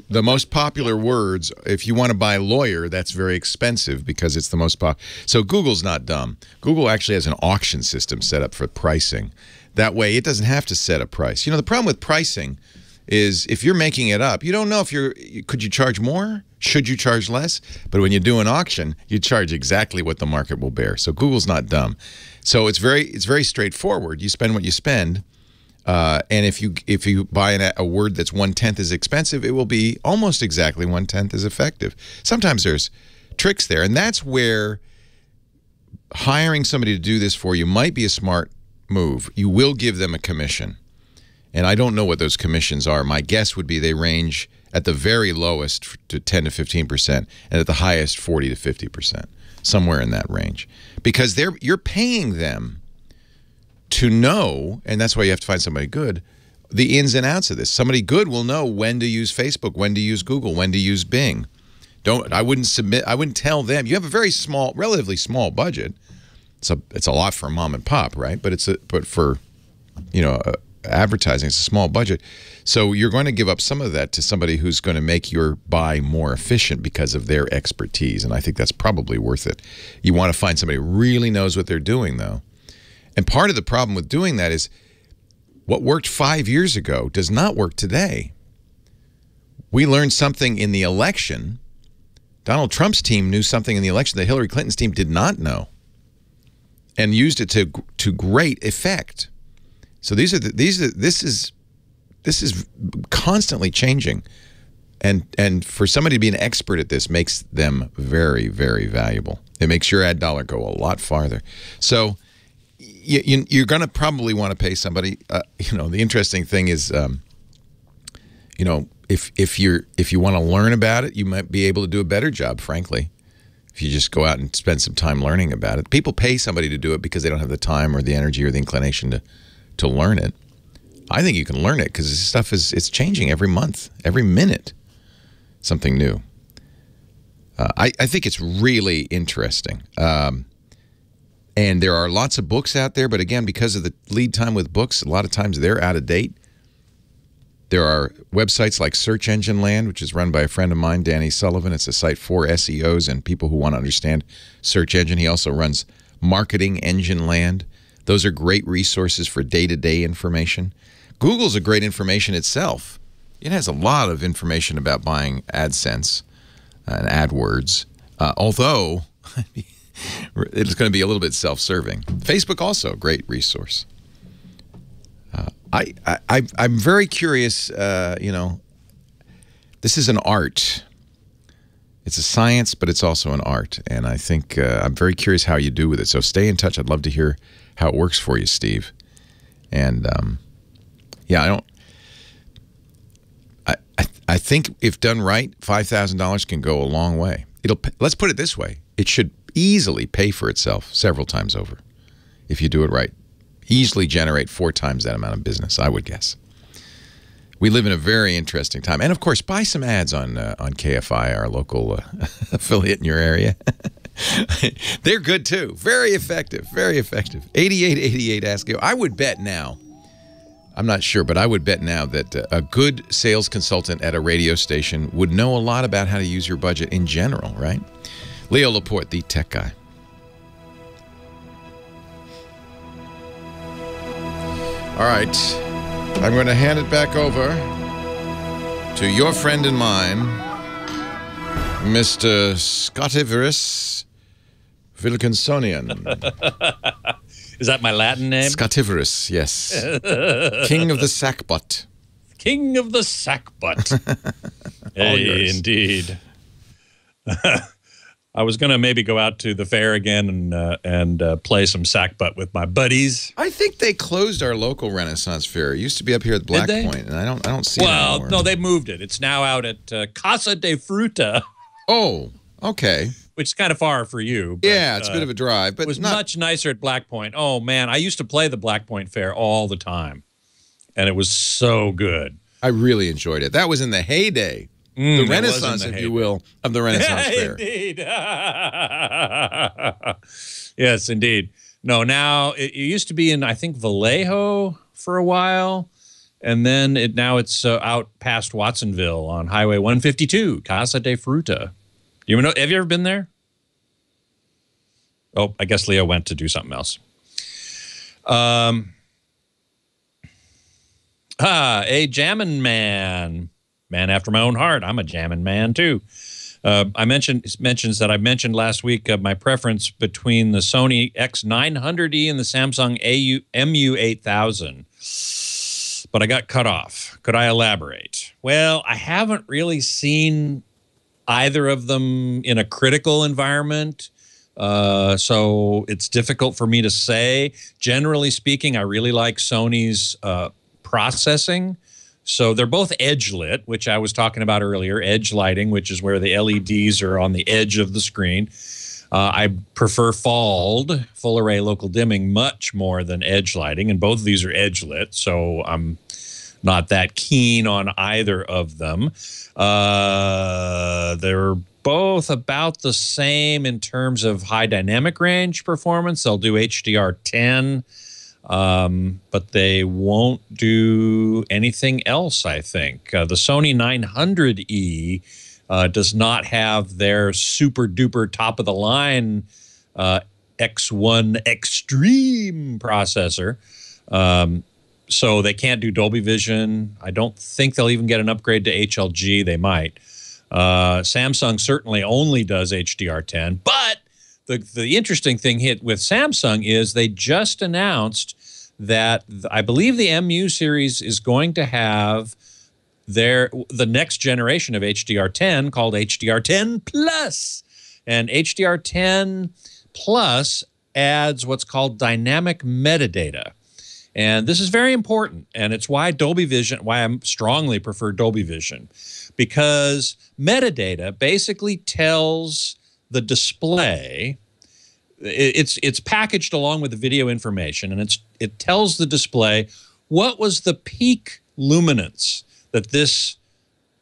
the most popular words, if you want to buy lawyer, that's very expensive because it's the most popular. So Google's not dumb. Google actually has an auction system set up for pricing. That way it doesn't have to set a price. You know, the problem with pricing is if you're making it up, you don't know if could you charge more? Should you charge less? But when you do an auction, you charge exactly what the market will bear. So Google's not dumb. So it's very straightforward. You spend what you spend, and if you buy a word that's 1/10 as expensive, it will be almost exactly 1/10 as effective. Sometimes there's tricks there, and that's where hiring somebody to do this for you might be a smart move. You will give them a commission. And I don't know what those commissions are. My guess would be they range at the very lowest to 10 to 15%, and at the highest 40 to 50%, somewhere in that range. Because you're paying them to know, and that's why you have to find somebody good, the ins and outs of this. Somebody good will know when to use Facebook, when to use Google, when to use Bing. I wouldn't tell them. You have a very small, relatively small budget. It's a lot for mom and pop, right? But for, advertising, it's a small budget. So you're going to give up some of that to somebody who's going to make your buy more efficient because of their expertise. And I think that's probably worth it. You want to find somebody who really knows what they're doing, though. And part of the problem with doing that is what worked 5 years ago does not work today. We learned something in the election. Donald Trump's team knew something in the election that Hillary Clinton's team did not know, and used it to great effect. So this is constantly changing, and for somebody to be an expert at this makes them very, very valuable. It makes your ad dollar go a lot farther. So you're going to probably want to pay somebody. The interesting thing is, if you want to learn about it, you might be able to do a better job, frankly, if you just go out and spend some time learning about it. People pay somebody to do it because they don't have the time or the energy or the inclination to learn it. I think you can learn it because this stuff it's changing every month, every minute, something new. I think it's really interesting. And there are lots of books out there, but again, because of the lead time with books, a lot of times they're out of date. There are websites like Search Engine Land, which is run by a friend of mine, Danny Sullivan. It's a site for SEOs and people who want to understand search engine. He also runs Marketing Engine Land. Those are great resources for day-to-day information. Google's a great information itself. It has a lot of information about buying AdSense and AdWords, although it's going to be a little bit self-serving. Facebook also a great resource. I'm very curious. This is an art. It's a science, but it's also an art, and I think I'm very curious how you do with it. So stay in touch. I'd love to hear how it works for you, Steve. And I think if done right, $5,000 can go a long way. Let's put it this way: it should easily pay for itself several times over if you do it right. Easily generate 4 times that amount of business, I would guess. We live in a very interesting time. And, of course, buy some ads on KFI, our local affiliate in your area. They're good, too. Very effective, very effective. 8888 Ask You. I would bet now, I'm not sure, but I would bet now that a good sales consultant at a radio station would know a lot about how to use your budget in general, right? Leo Laporte, the tech guy. All right, I'm going to hand it back over to your friend and mine, Mr. Scottivorous Wilkinsonian. Is that my Latin name? Scottivorous, yes. King of the sackbutt. King of the sackbutt. Hey, indeed. I was going to maybe go out to the fair again and play some sackbutt with my buddies. I think they closed our local Renaissance Fair. It used to be up here at Black Point, and I don't see it anymore. Well, no, they moved it. It's now out at Casa de Fruta. Oh, okay. Which is kind of far for you. But, yeah, it's a bit of a drive. But it was much nicer at Black Point. Oh, man, I used to play the Black Point Fair all the time, and it was so good. I really enjoyed it. That was in the heyday. The Renaissance, if you will, of the Renaissance Fair. Indeed. Yes, indeed. No, now it used to be in, I think, Vallejo for a while, and then it's out past Watsonville on Highway 152, Casa de Fruta. Have you ever been there? Oh, I guess Leo went to do something else. A jammin' man. Man after my own heart. I'm a jammin' man, too. Mentions that I mentioned last week my preference between the Sony X900E and the Samsung MU8000. But I got cut off. Could I elaborate? Well, I haven't really seen either of them in a critical environment. So it's difficult for me to say. Generally speaking, I really like Sony's processing. So they're both edge lit, which I was talking about earlier, edge lighting, which is where the LEDs are on the edge of the screen. I prefer full array local dimming much more than edge lighting, and both of these are edge lit, so I'm not that keen on either of them. They're both about the same in terms of high dynamic range performance. They'll do HDR10. But they won't do anything else, I think. The Sony 900E does not have their super duper top of the line X1 Extreme processor. So they can't do Dolby Vision. I don't think they'll even get an upgrade to HLG. They might. Samsung certainly only does HDR10, but the interesting thing with Samsung is they just announced that I believe the MU series is going to have the next generation of HDR10 called HDR10 Plus. And HDR10 Plus adds what's called dynamic metadata. And this is very important, and it's why I strongly prefer Dolby Vision, because metadata basically tells the display, it's packaged along with the video information, and it tells the display what was the peak luminance that this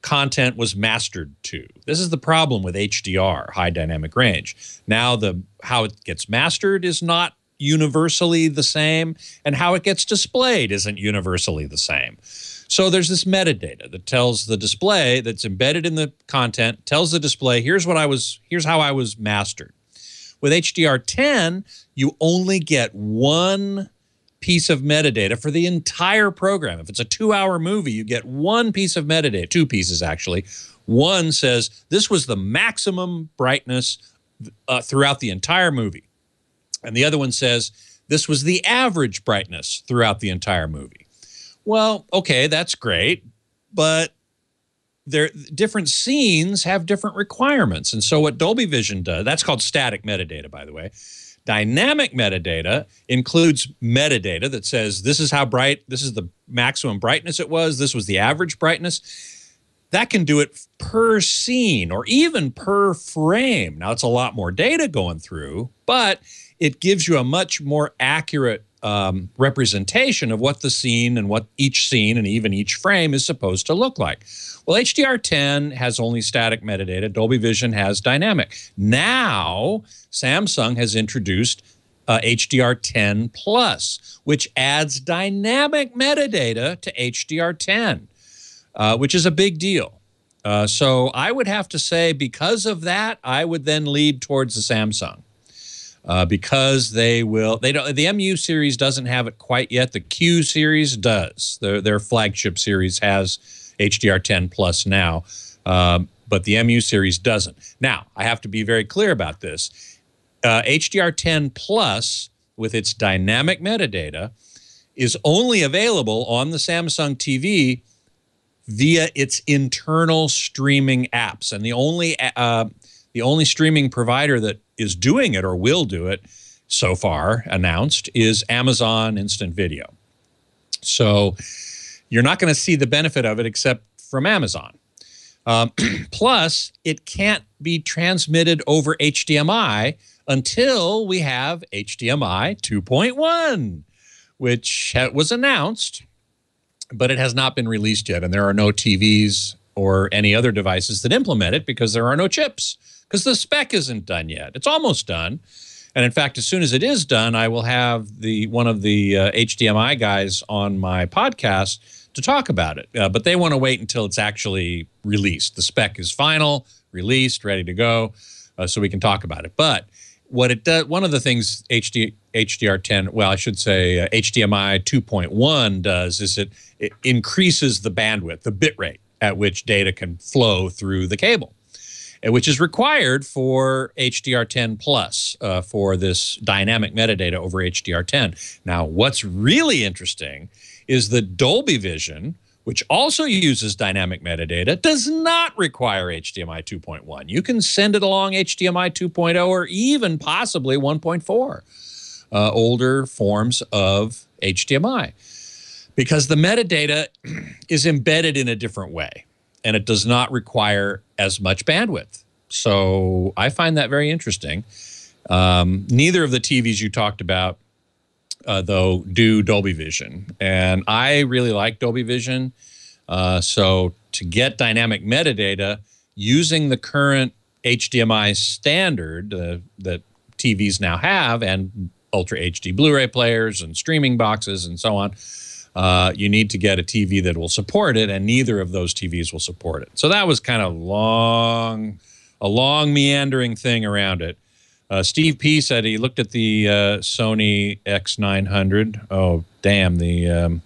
content was mastered to. This is the problem with HDR, high dynamic range. Now how it gets mastered is not universally the same, and how it gets displayed isn't universally the same. So there's this metadata that tells the display, that's embedded in the content, tells the display, here's how I was mastered. With HDR10, you only get one piece of metadata for the entire program. If it's a 2-hour movie, you get one piece of metadata, 2 pieces actually. One says this was the maximum brightness throughout the entire movie. And the other one says this was the average brightness throughout the entire movie. Well, okay, that's great, but different scenes have different requirements. And so what Dolby Vision does, that's called static metadata, by the way. Dynamic metadata includes metadata that says this is how bright, this is the maximum brightness it was, this was the average brightness. That can do it per scene or even per frame. Now, it's a lot more data going through, but it gives you a much more accurate representation of what the scene and what each scene and even each frame is supposed to look like. Well, HDR10 has only static metadata. Dolby Vision has dynamic. Now, Samsung has introduced HDR10 Plus, which adds dynamic metadata to HDR10, which is a big deal. So I would have to say, because of that, I would then lead towards the Samsung. Because the MU series doesn't have it quite yet. The Q series does. Their flagship series has HDR10 Plus now, but the MU series doesn't. Now, I have to be very clear about this. HDR10 Plus, with its dynamic metadata, is only available on the Samsung TV via its internal streaming apps, and the only streaming provider that is doing it or will do it so far announced is Amazon Instant Video. So you're not going to see the benefit of it except from Amazon. Plus, it can't be transmitted over HDMI until we have HDMI 2.1, which was announced, but it has not been released yet. And there are no TVs or any other devices that implement it because there are no chips, because the spec isn't done yet. It's almost done. And in fact, as soon as it is done, I will have one of the HDMI guys on my podcast to talk about it. But they want to wait until it's actually released. The spec is final, released, ready to go, so we can talk about it. But what it does, one of the things HDR10, well, I should say HDMI 2.1 does is it increases the bandwidth, the bit rate at which data can flow through the cable, which is required for HDR10 Plus, for this dynamic metadata over HDR10. Now, what's really interesting is that Dolby Vision, which also uses dynamic metadata, does not require HDMI 2.1. You can send it along HDMI 2.0 or even possibly 1.4, older forms of HDMI. because the metadata is embedded in a different way, and it does not require as much bandwidth. So I find that very interesting. Neither of the TVs you talked about, though, do Dolby Vision, and I really like Dolby Vision. So to get dynamic metadata using the current HDMI standard that TVs now have, and Ultra HD Blu-ray players and streaming boxes and so on, you need to get a TV that will support it, and neither of those TVs will support it. So that was kind of a long meandering thing around it. Steve P. said he looked at the Sony X900. Oh, damn, the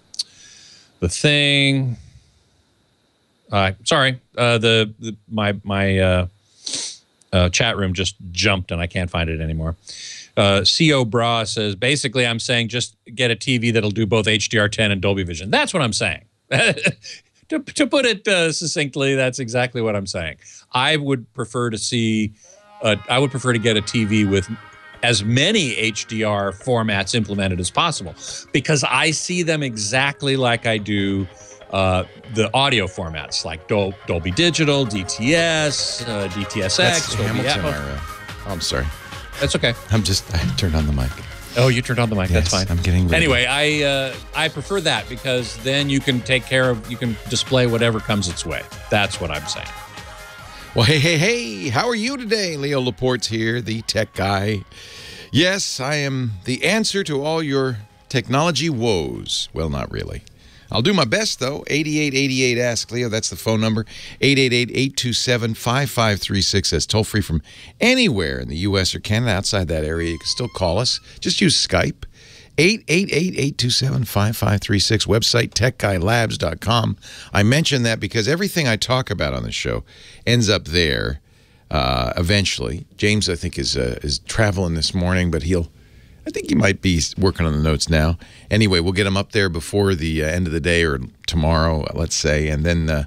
thing. Sorry, my chat room just jumped and I can't find it anymore. CO Bra says, basically, I'm saying just get a TV that'll do both HDR10 and Dolby Vision. That's what I'm saying. To put it succinctly, that's exactly what I'm saying. I would prefer to see, I would prefer to get a TV with as many HDR formats implemented as possible, because I see them exactly like I do the audio formats, like Dolby Digital, DTS, DTSX, That's Dolby Hamilton. Atmos. I'm sorry. That's okay. I turned on the mic. Oh, you turned on the mic. Yes, That's fine. I'm getting ready. Anyway, I prefer that, because then you can you can display whatever comes its way. That's what I'm saying. Well, hey, how are you today? Leo Laporte's here, the tech guy. Yes, I am the answer to all your technology woes. Well, not really. I'll do my best, though. 8888 Ask Leo. That's the phone number. 888-827-5536. That's toll-free from anywhere in the U.S. or Canada. Outside that area, you can still call us. Just use Skype. 888-827-5536. Website, techguylabs.com. I mention that because everything I talk about on the show ends up there eventually. James, I think, is traveling this morning, but I think he might be working on the notes now. Anyway, we'll get him up there before the end of the day or tomorrow, let's say, and then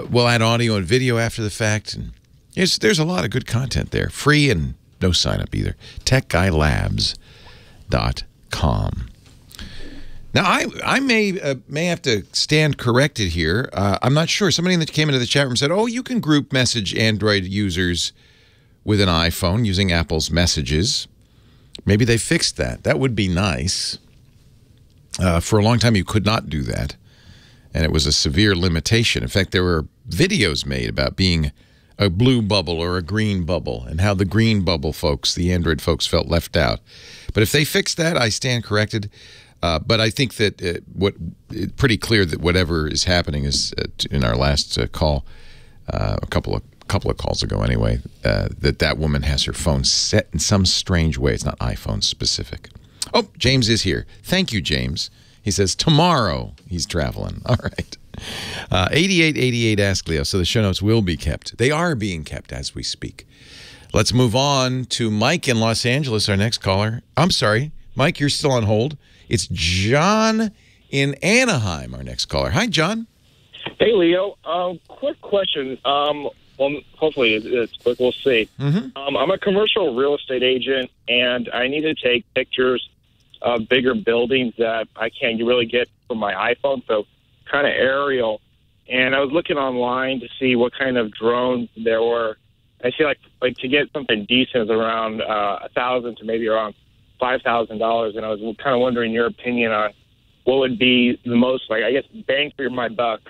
we'll add audio and video after the fact. And there's a lot of good content there, free and no sign-up either. techguylabs.com. Now, I may have to stand corrected here. I'm not sure. Somebody that came into the chat room said, oh, you can group message Android users with an iPhone using Apple's messages. Maybe they fixed that. That would be nice. For a long time, you could not do that, and it was a severe limitation. In fact, there were videos made about being a blue bubble or a green bubble and how the green bubble folks, the Android folks, felt left out. But if they fixed that, I stand corrected. But I think that it's pretty clear that whatever is happening is, in our last call, a couple of calls ago anyway, that woman has her phone set in some strange way. It's not iPhone specific. Oh, James is here. Thank you, James. He says tomorrow he's traveling. All right. 8888 Ask Leo. So the show notes will be kept. They are being kept as we speak. Let's move on to Mike in Los Angeles, our next caller. I'm sorry, Mike, you're still on hold. It's John in Anaheim, our next caller. Hi, John. Hey, Leo. Quick question. Well, hopefully it's quick. We'll see. Mm-hmm. I'm a commercial real estate agent, and I need to take pictures of bigger buildings that I can't really get from my iPhone, so kind of aerial. And I was looking online to see what kind of drones there were. I see like to get something decent is around $1,000 to maybe around $5,000, and I was kind of wondering your opinion on what would be the most, like, I guess, bang for my buck.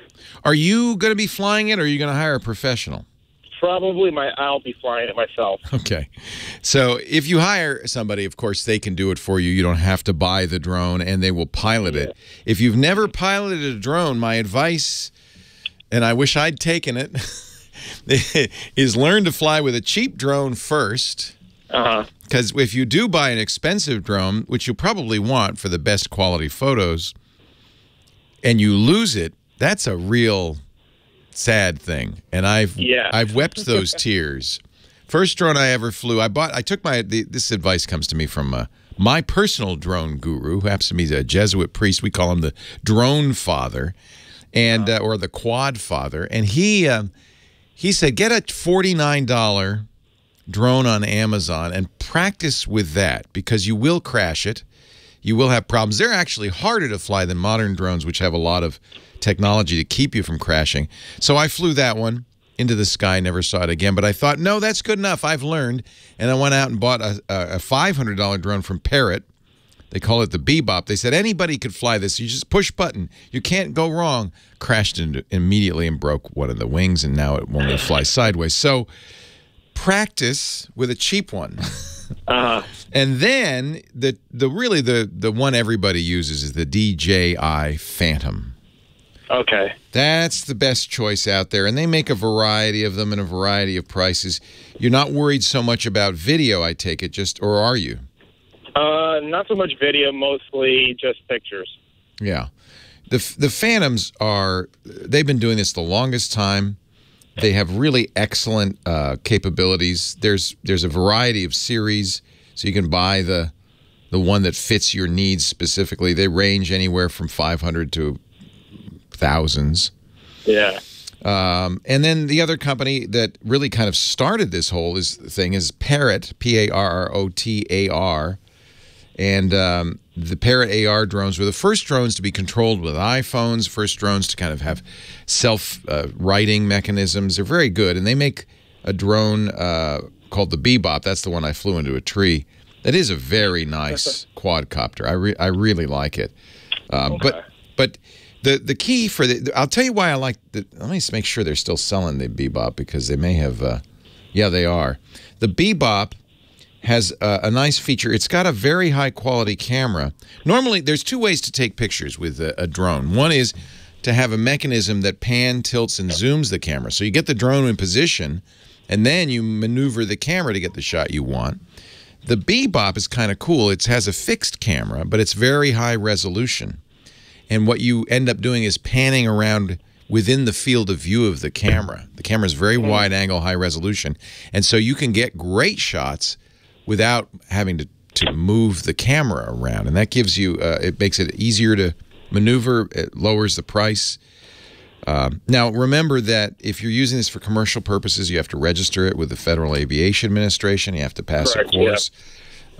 Are you going to be flying it, or are you going to hire a professional? Probably I'll be flying it myself. Okay. So if you hire somebody, of course, they can do it for you. You don't have to buy the drone, and they will pilot it. If you've never piloted a drone, my advice, and I wish I'd taken it, is learn to fly with a cheap drone first. Because if you do buy an expensive drone, which you'll probably want for the best quality photos, and you lose it, that's a real sad thing. And I've wept those tears. First drone I ever flew, this advice comes to me from my personal drone guru, who happens to be a Jesuit priest. We call him the drone father, and or the quad father. And he said, get a $49 drone on Amazon and practice with that, because you will crash it. you will have problems. They're actually harder to fly than modern drones, which have a lot of technology to keep you from crashing. So I flew that one into the sky, never saw it again. But I thought, no, that's good enough. I've learned. And I went out and bought a $500 drone from Parrot. They call it the Bebop. They said anybody could fly this. You just push button. You can't go wrong. Crashed into immediately and broke one of the wings, and now it won't even fly sideways. So practice with a cheap one. And then the one everybody uses is the DJI Phantom. Okay. That's the best choice out there, and they make a variety of them in a variety of prices. You're not worried so much about video, I take it, or are you? Not so much video, mostly just pictures. Yeah. The Phantoms they've been doing this the longest time. They have really excellent capabilities. There's a variety of series, so you can buy the one that fits your needs specifically. They range anywhere from 500 to thousands. Yeah. And then the other company that really kind of started this whole thing is Parrot, Parrotar. And the Parrot AR drones were the first drones to be controlled with iPhones, first drones to kind of have self-righting mechanisms. They're very good. And they make a drone called the Bebop. That's the one I flew into a tree. That is a very nice quadcopter. I really like it. Okay. But the key for I'll tell you why I like let me just make sure they're still selling the Bebop, because they may have, yeah, they are. The Bebop has a nice feature. It's got a very high-quality camera. Normally, there's two ways to take pictures with a drone. One is to have a mechanism that pan, tilts, and zooms the camera. So you get the drone in position, and then you maneuver the camera to get the shot you want. The Bebop is kind of cool. It has a fixed camera, but it's very high resolution. And what you end up doing is panning around within the field of view of the camera. The camera is very wide angle, high resolution. And so you can get great shots without having to move the camera around. And that gives you, it makes it easier to maneuver. It lowers the price. Now, remember that if you're using this for commercial purposes, you have to register it with the Federal Aviation Administration. You have to pass a course.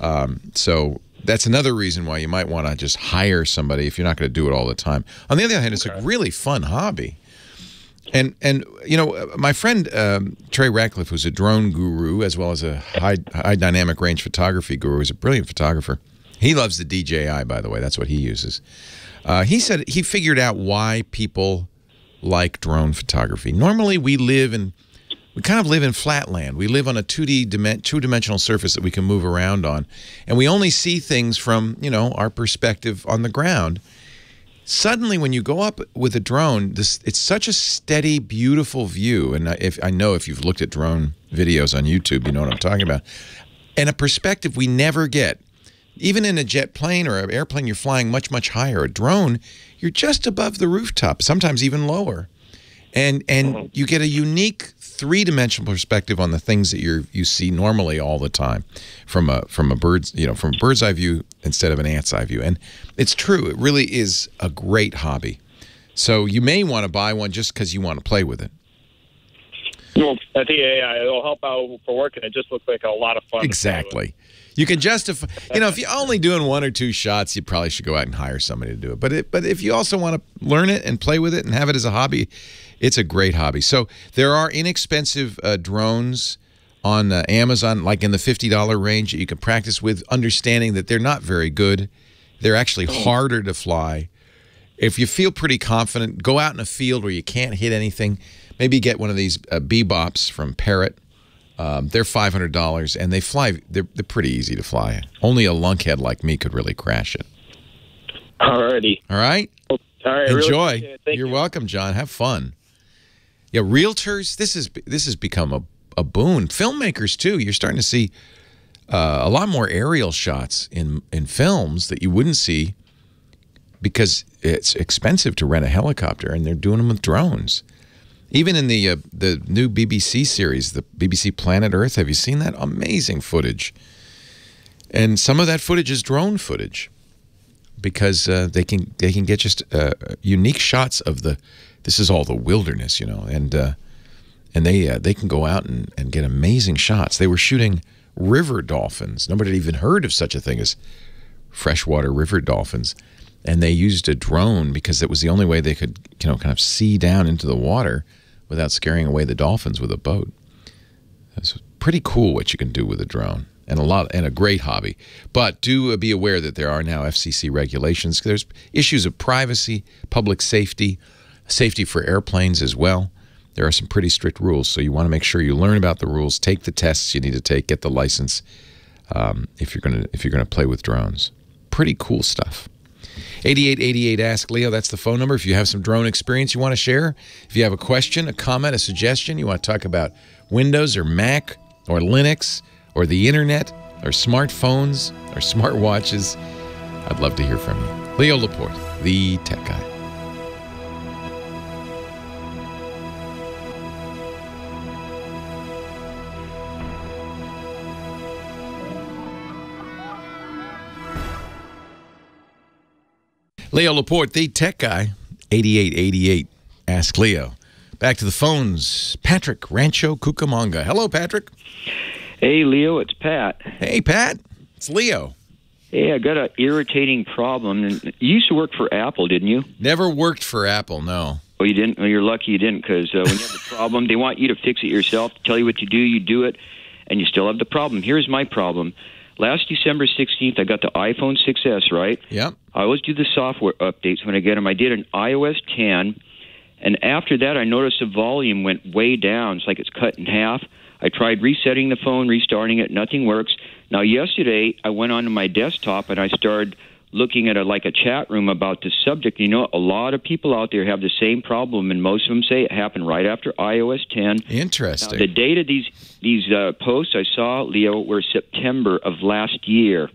Yeah. So that's another reason why you might want to just hire somebody if you're not going to do it all the time. On the other hand, it's a really fun hobby. And you know, my friend Trey Ratcliffe, who's a drone guru as well as a high dynamic range photography guru, is a brilliant photographer. He loves the DJI, by the way. That's what he uses. He said he figured out why people like drone photography. Normally, we kind of live in flatland. We live on a two-dimensional surface that we can move around on, and we only see things from, you know, our perspective on the ground. Suddenly, when you go up with a drone, it's such a steady, beautiful view. And I know if you've looked at drone videos on YouTube, you know what I'm talking about. And a perspective we never get. Even in a jet plane or an airplane, you're flying much, much higher. A drone, you're just above the rooftop, sometimes even lower. And you get a unique three-dimensional perspective on the things that you see normally all the time from a bird's eye view instead of an ant's eye view. And it's true, it really is a great hobby. So you may want to buy one just because you want to play with it. Well, I think it'll help out for work, and it just looks like a lot of fun. Exactly. You can justify, you know, if you're only doing one or two shots, you probably should go out and hire somebody to do it. But if you also want to learn it and play with it and have it as a hobby, it's a great hobby. So there are inexpensive drones on Amazon, like in the $50 range that you can practice with, understanding that they're not very good. They're actually harder to fly. If you feel pretty confident, go out in a field where you can't hit anything. Maybe get one of these Bebops from Parrot. They're $500, and they fly. They're pretty easy to fly. Only a lunkhead like me could really crash it. Alrighty. All right? All right. Enjoy. Really You're welcome, John. Have fun. Yeah, realtors, this has become a boon. Filmmakers, too. You're starting to see a lot more aerial shots in films that you wouldn't see because it's expensive to rent a helicopter, and they're doing them with drones. Even in the new BBC series, the BBC Planet Earth, have you seen that? Amazing footage. And some of that footage is drone footage because they can get just unique shots of this is all the wilderness, you know, and they can go out and get amazing shots. They were shooting river dolphins. Nobody had even heard of such a thing as freshwater river dolphins, and they used a drone because it was the only way they could, kind of see down into the water without scaring away the dolphins with a boat. It's pretty cool what you can do with a drone, and a great hobby. But do be aware that there are now FCC regulations. There's issues of privacy, public safety, safety for airplanes as well. There are some pretty strict rules, so you want to make sure you learn about the rules, take the tests you need to take, get the license if you're gonna play with drones. Pretty cool stuff. 8888 Ask Leo, that's the phone number. If you have some drone experience you want to share, if you have a question, a comment, a suggestion, you want to talk about Windows or Mac or Linux or the internet or smartphones or smartwatches, I'd love to hear from you. Leo Laporte, the tech guy. Leo Laporte, the tech guy, 8888 Ask Leo. Back to the phones. Patrick, Rancho Cucamonga. Hello, Patrick. Hey, Leo, it's Pat. Hey, Pat. It's Leo. Hey, I got an irritating problem. You used to work for Apple, didn't you? Never worked for Apple, no. Oh, you didn't? Well, you're lucky you didn't, because when you have a problem, they want you to fix it yourself, tell you what to do, you do it, and you still have the problem. Here's my problem. Last December 16th, I got the iPhone 6S, right? Yep. I always do the software updates when I get them. I did an iOS 10, and after that, I noticed the volume went way down. It's like it's cut in half. I tried resetting the phone, restarting it. Nothing works. Now, yesterday, I went onto my desktop, and I started looking at a chat room about this subject. You know, a lot of people out there have the same problem, and most of them say it happened right after iOS 10. Interesting. Now, the date of these posts I saw, Leo, were September of last year.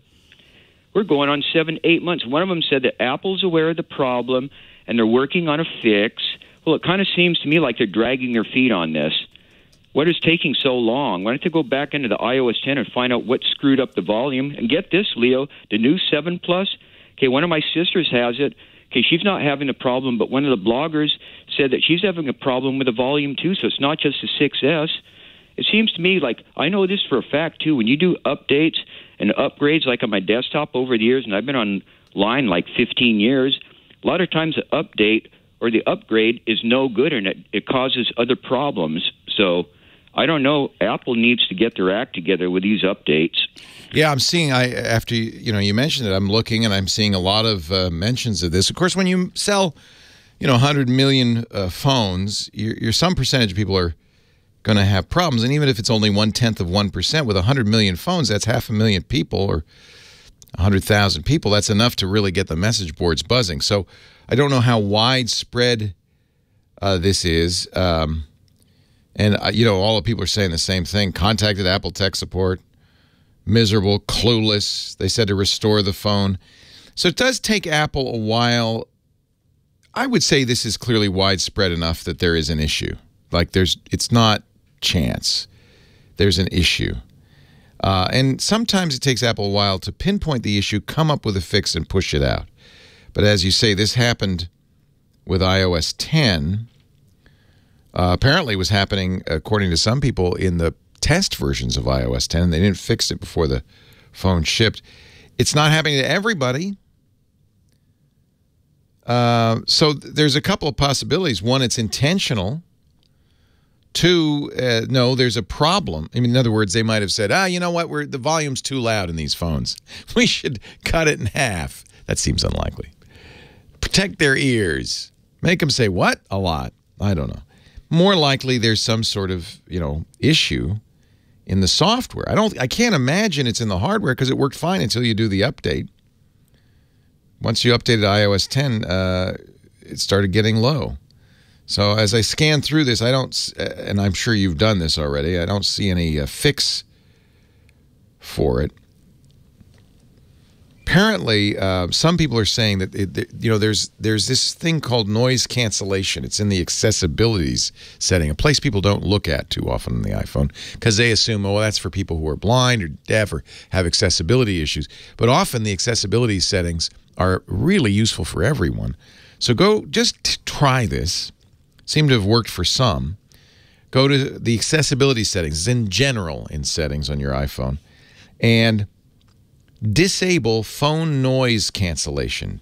We're going on 7-8 months. One of them said that Apple's aware of the problem, and they're working on a fix. Well, it kind of seems to me like they're dragging their feet on this. What is taking so long? Why don't they go back into the iOS 10 and find out what screwed up the volume? And get this, Leo, the new 7 Plus. Okay, one of my sisters has it. Okay, she's not having a problem, but one of the bloggers said that she's having a problem with the volume too, so it's not just the 6S. It seems to me like, I know this for a fact too, when you do updates and upgrades like on my desktop over the years, and I've been online like 15 years, a lot of times the update or the upgrade is no good and it causes other problems. So I don't know. Apple needs to get their act together with these updates. Yeah, I'm seeing, after you mentioned it, I'm looking and I'm seeing a lot of mentions of this. Of course, when you sell, 100 million phones, some percentage of people are going to have problems. And even if it's only 1/10 of 1%, with 100 million phones, that's 500,000 people or 100,000 people. That's enough to really get the message boards buzzing. So I don't know how widespread this is. And, all the people are saying the same thing. Contacted Apple tech support. Miserable, clueless. They said to restore the phone. So it does take Apple a while. I would say this is clearly widespread enough that there is an issue. Like it's not chance. There's an issue. And sometimes it takes Apple a while to pinpoint the issue, come up with a fix, and push it out. But as you say, this happened with iOS 10. Apparently it was happening, according to some people, in the test versions of iOS 10. They didn't fix it before the phone shipped. It's not happening to everybody. So there's a couple of possibilities. One, it's intentional. Two, no, there's a problem. I mean, in other words, they might have said, you know what, the volume's too loud in these phones. We should cut it in half. That seems unlikely. Protect their ears. Make them say, what? A lot. I don't know. More likely there's some sort of, issue in the software. I can't imagine it's in the hardware because it worked fine until you do the update. Once you updated iOS 10, it started getting low. So as I scan through this, I don't, and I'm sure you've done this already, I don't see any fix for it. Apparently, some people are saying that there's this thing called noise cancellation. It's in the accessibilities setting, a place people don't look at too often on the iPhone because they assume, well, that's for people who are blind or deaf or have accessibility issues. But often the accessibility settings are really useful for everyone. So just try this. Seem to have worked for some. Go to the accessibility settings in general in settings on your iPhone and disable phone noise cancellation.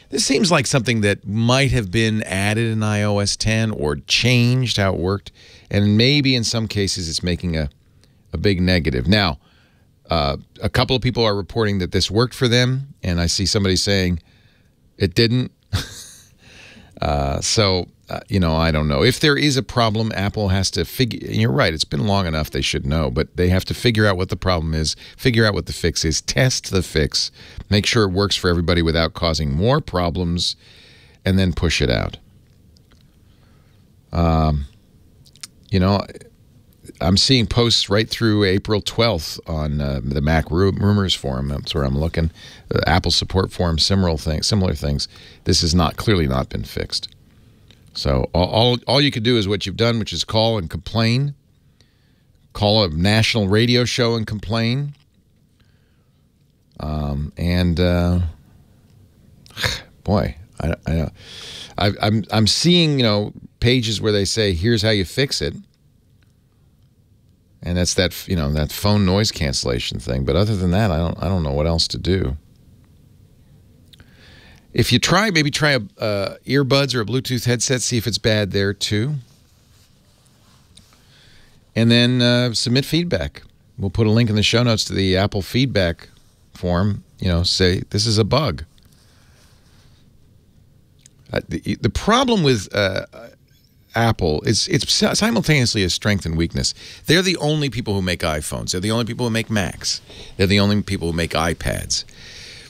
This seems like something that might have been added in iOS 10 or changed how it worked, and maybe in some cases it's making a big negative. Now, a couple of people are reporting that this worked for them, and I see somebody saying it didn't. I don't know. If there is a problem, Apple has to figure, and you're right, it's been long enough, they should know, but they have to figure out what the problem is, figure out what the fix is, test the fix, make sure it works for everybody without causing more problems, and then push it out. I'm seeing posts right through April 12th on the Mac Rumors Forum. That's where I'm looking. The Apple Support Forum, similar things. This has clearly not been fixed. So all you could do is what you've done, which is call and complain. Call a national radio show and complain. Boy, I'm seeing pages where they say here's how you fix it. And that's that phone noise cancellation thing. But other than that, I don't know what else to do. If you maybe try a earbuds or a Bluetooth headset, see if it's bad there too. And then submit feedback. We'll put a link in the show notes to the Apple feedback form. Say this is a bug. The problem with Apple is it's simultaneously a strength and weakness. They're the only people who make iPhones. They're the only people who make Macs. They're the only people who make iPads.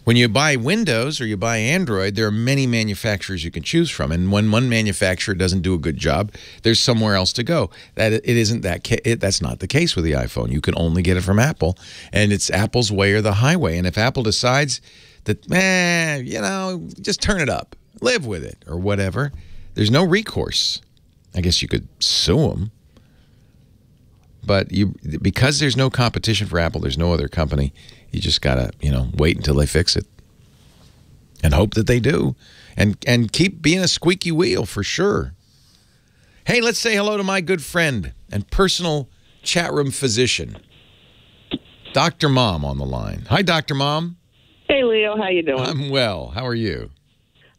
When you buy Windows or you buy Android, there are many manufacturers you can choose from. And when one manufacturer doesn't do a good job, there's somewhere else to go. That's not the case with the iPhone. You can only get it from Apple, and it's Apple's way or the highway. And if Apple decides that, just turn it up, live with it, or whatever, there's no recourse. I guess you could sue them. But because there's no competition for Apple, there's no other company, you just got to, wait until they fix it. And hope that they do. And keep being a squeaky wheel for sure. Hey, let's say hello to my good friend and personal chat room physician, Dr. Mom on the line. Hi, Dr. Mom. Hey, Leo. How you doing? I'm well. How are you?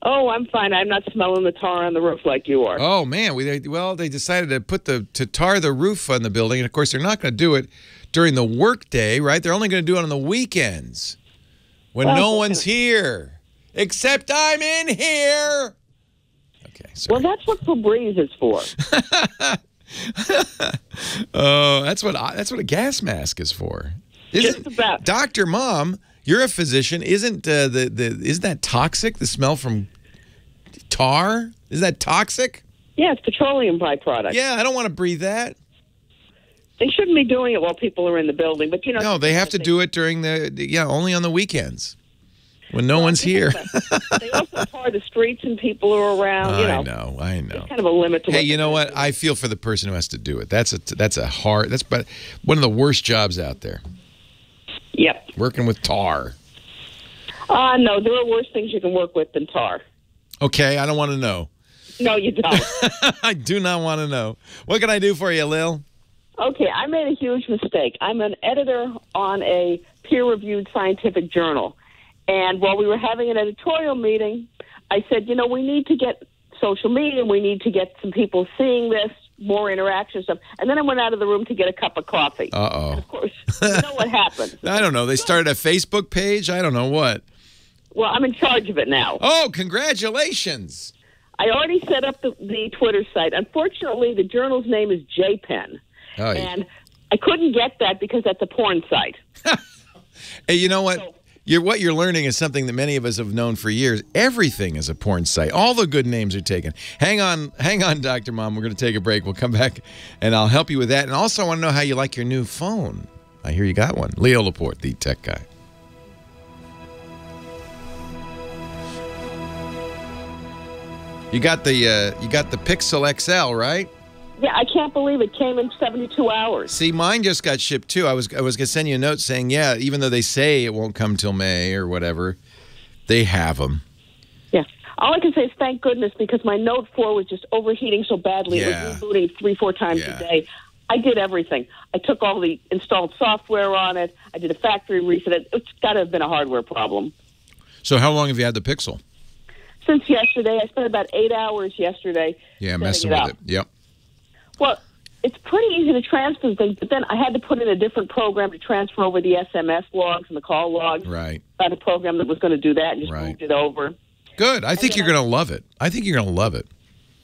Oh, I'm fine. I'm not smelling the tar on the roof like you are. Oh, man. They decided to tar the roof on the building. And, of course, they're not going to do it during the workday, right? They're only going to do it on the weekends when no one's here. Except I'm in here. Okay, sorry. Well, that's what Febreze is for. Oh, that's what a gas mask is for. Just about. Dr. Mom, you're a physician. Isn't isn't that toxic? The smell from tar? Is that toxic? Yeah, it's petroleum byproduct. Yeah, I don't want to breathe that. They shouldn't be doing it while people are in the building, but No, they have to do it during only on the weekends when no one's here. They also tar the streets and people are around. I know. There's kind of a limit to. Hey, you know what? I feel for the person who has to do it. That's one of the worst jobs out there. Yep. Working with tar. No, there are worse things you can work with than tar. Okay, I don't want to know. No, you don't. I do not want to know. What can I do for you, Lil? Okay, I made a huge mistake. I'm an editor on a peer-reviewed scientific journal. And while we were having an editorial meeting, I said, we need to get social media. We need to get some people seeing this, more interaction stuff. And then I went out of the room to get a cup of coffee. Uh-oh. And of course, you know what happened. I don't know. They started a Facebook page? I don't know what. Well, I'm in charge of it now. Oh, congratulations. I already set up the Twitter site. Unfortunately, the journal's name is JPen. Oh, yeah. And I couldn't get that because that's a porn site. Hey, you know what? What you're learning is something that many of us have known for years. Everything is a porn site. All the good names are taken. Hang on, Dr. Mom. We're going to take a break. We'll come back, and I'll help you with that. And also, I want to know how you like your new phone. I hear you got one. Leo Laporte, the tech guy. You got the Pixel XL, right? Yeah, I can't believe it came in 72 hours. See, mine just got shipped too. I was going to send you a note saying, yeah, even though they say it won't come till May or whatever, they have them. Yeah. All I can say is thank goodness because my Note 4 was just overheating so badly. Yeah. It was rebooting 3-4 times a day. I did everything. I took all the installed software on it. I did a factory reset. It's got to have been a hardware problem. So how long have you had the Pixel? Since yesterday. I spent about 8 hours yesterday. Yeah, messing with it. Yep. Well, it's pretty easy to transfer things, but then I had to put in a different program to transfer over the SMS logs and the call logs. Right. I had a program that was going to do that and just moved it over. Good. I think you're going to love it. I think you're going to love it.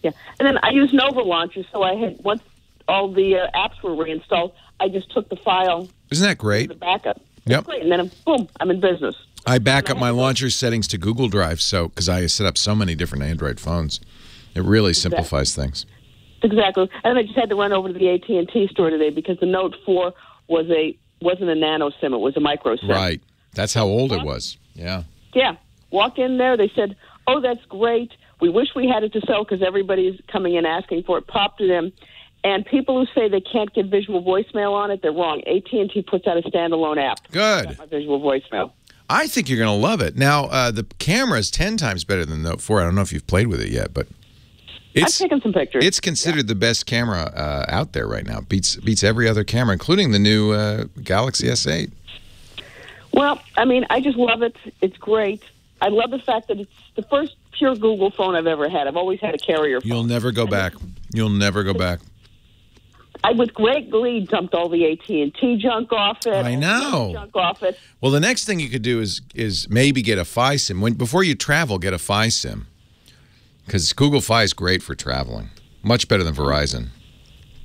Yeah. And then I used Nova Launcher, so I had, once all the apps were reinstalled, I just took the file. Isn't that great? The backup. Yep. Great. And then, boom, I'm in business. I back up my launcher settings to Google Drive, so because I set up so many different Android phones. It really simplifies things. Exactly. And I just had to run over to the AT&T store today because the Note 4 wasn't a nano SIM. It was a micro SIM. Right. That's how old it was. Yeah. Yeah. Walk in there. They said, oh, that's great. We wish we had it to sell because everybody's coming in asking for it. Popped it in. And people who say they can't get visual voicemail on it, they're wrong. AT&T puts out a standalone app. Good. My visual voicemail. I think you're going to love it. Now, the camera is 10 times better than the Note 4. I don't know if you've played with it yet, but I've taken some pictures. It's considered the best camera out there right now. Beats every other camera, including the new Galaxy S8. Well, I mean, I just love it. It's great. I love the fact that it's the first pure Google phone I've ever had. I've always had a carrier phone. You'll never go back. You'll never go back. I, with great glee, dumped all the AT&T junk off it. I know. Junk off it. Well, the next thing you could do is maybe get a Fi SIM. Before you travel, get a Fi SIM. Because Google Fi is great for traveling. Much better than Verizon.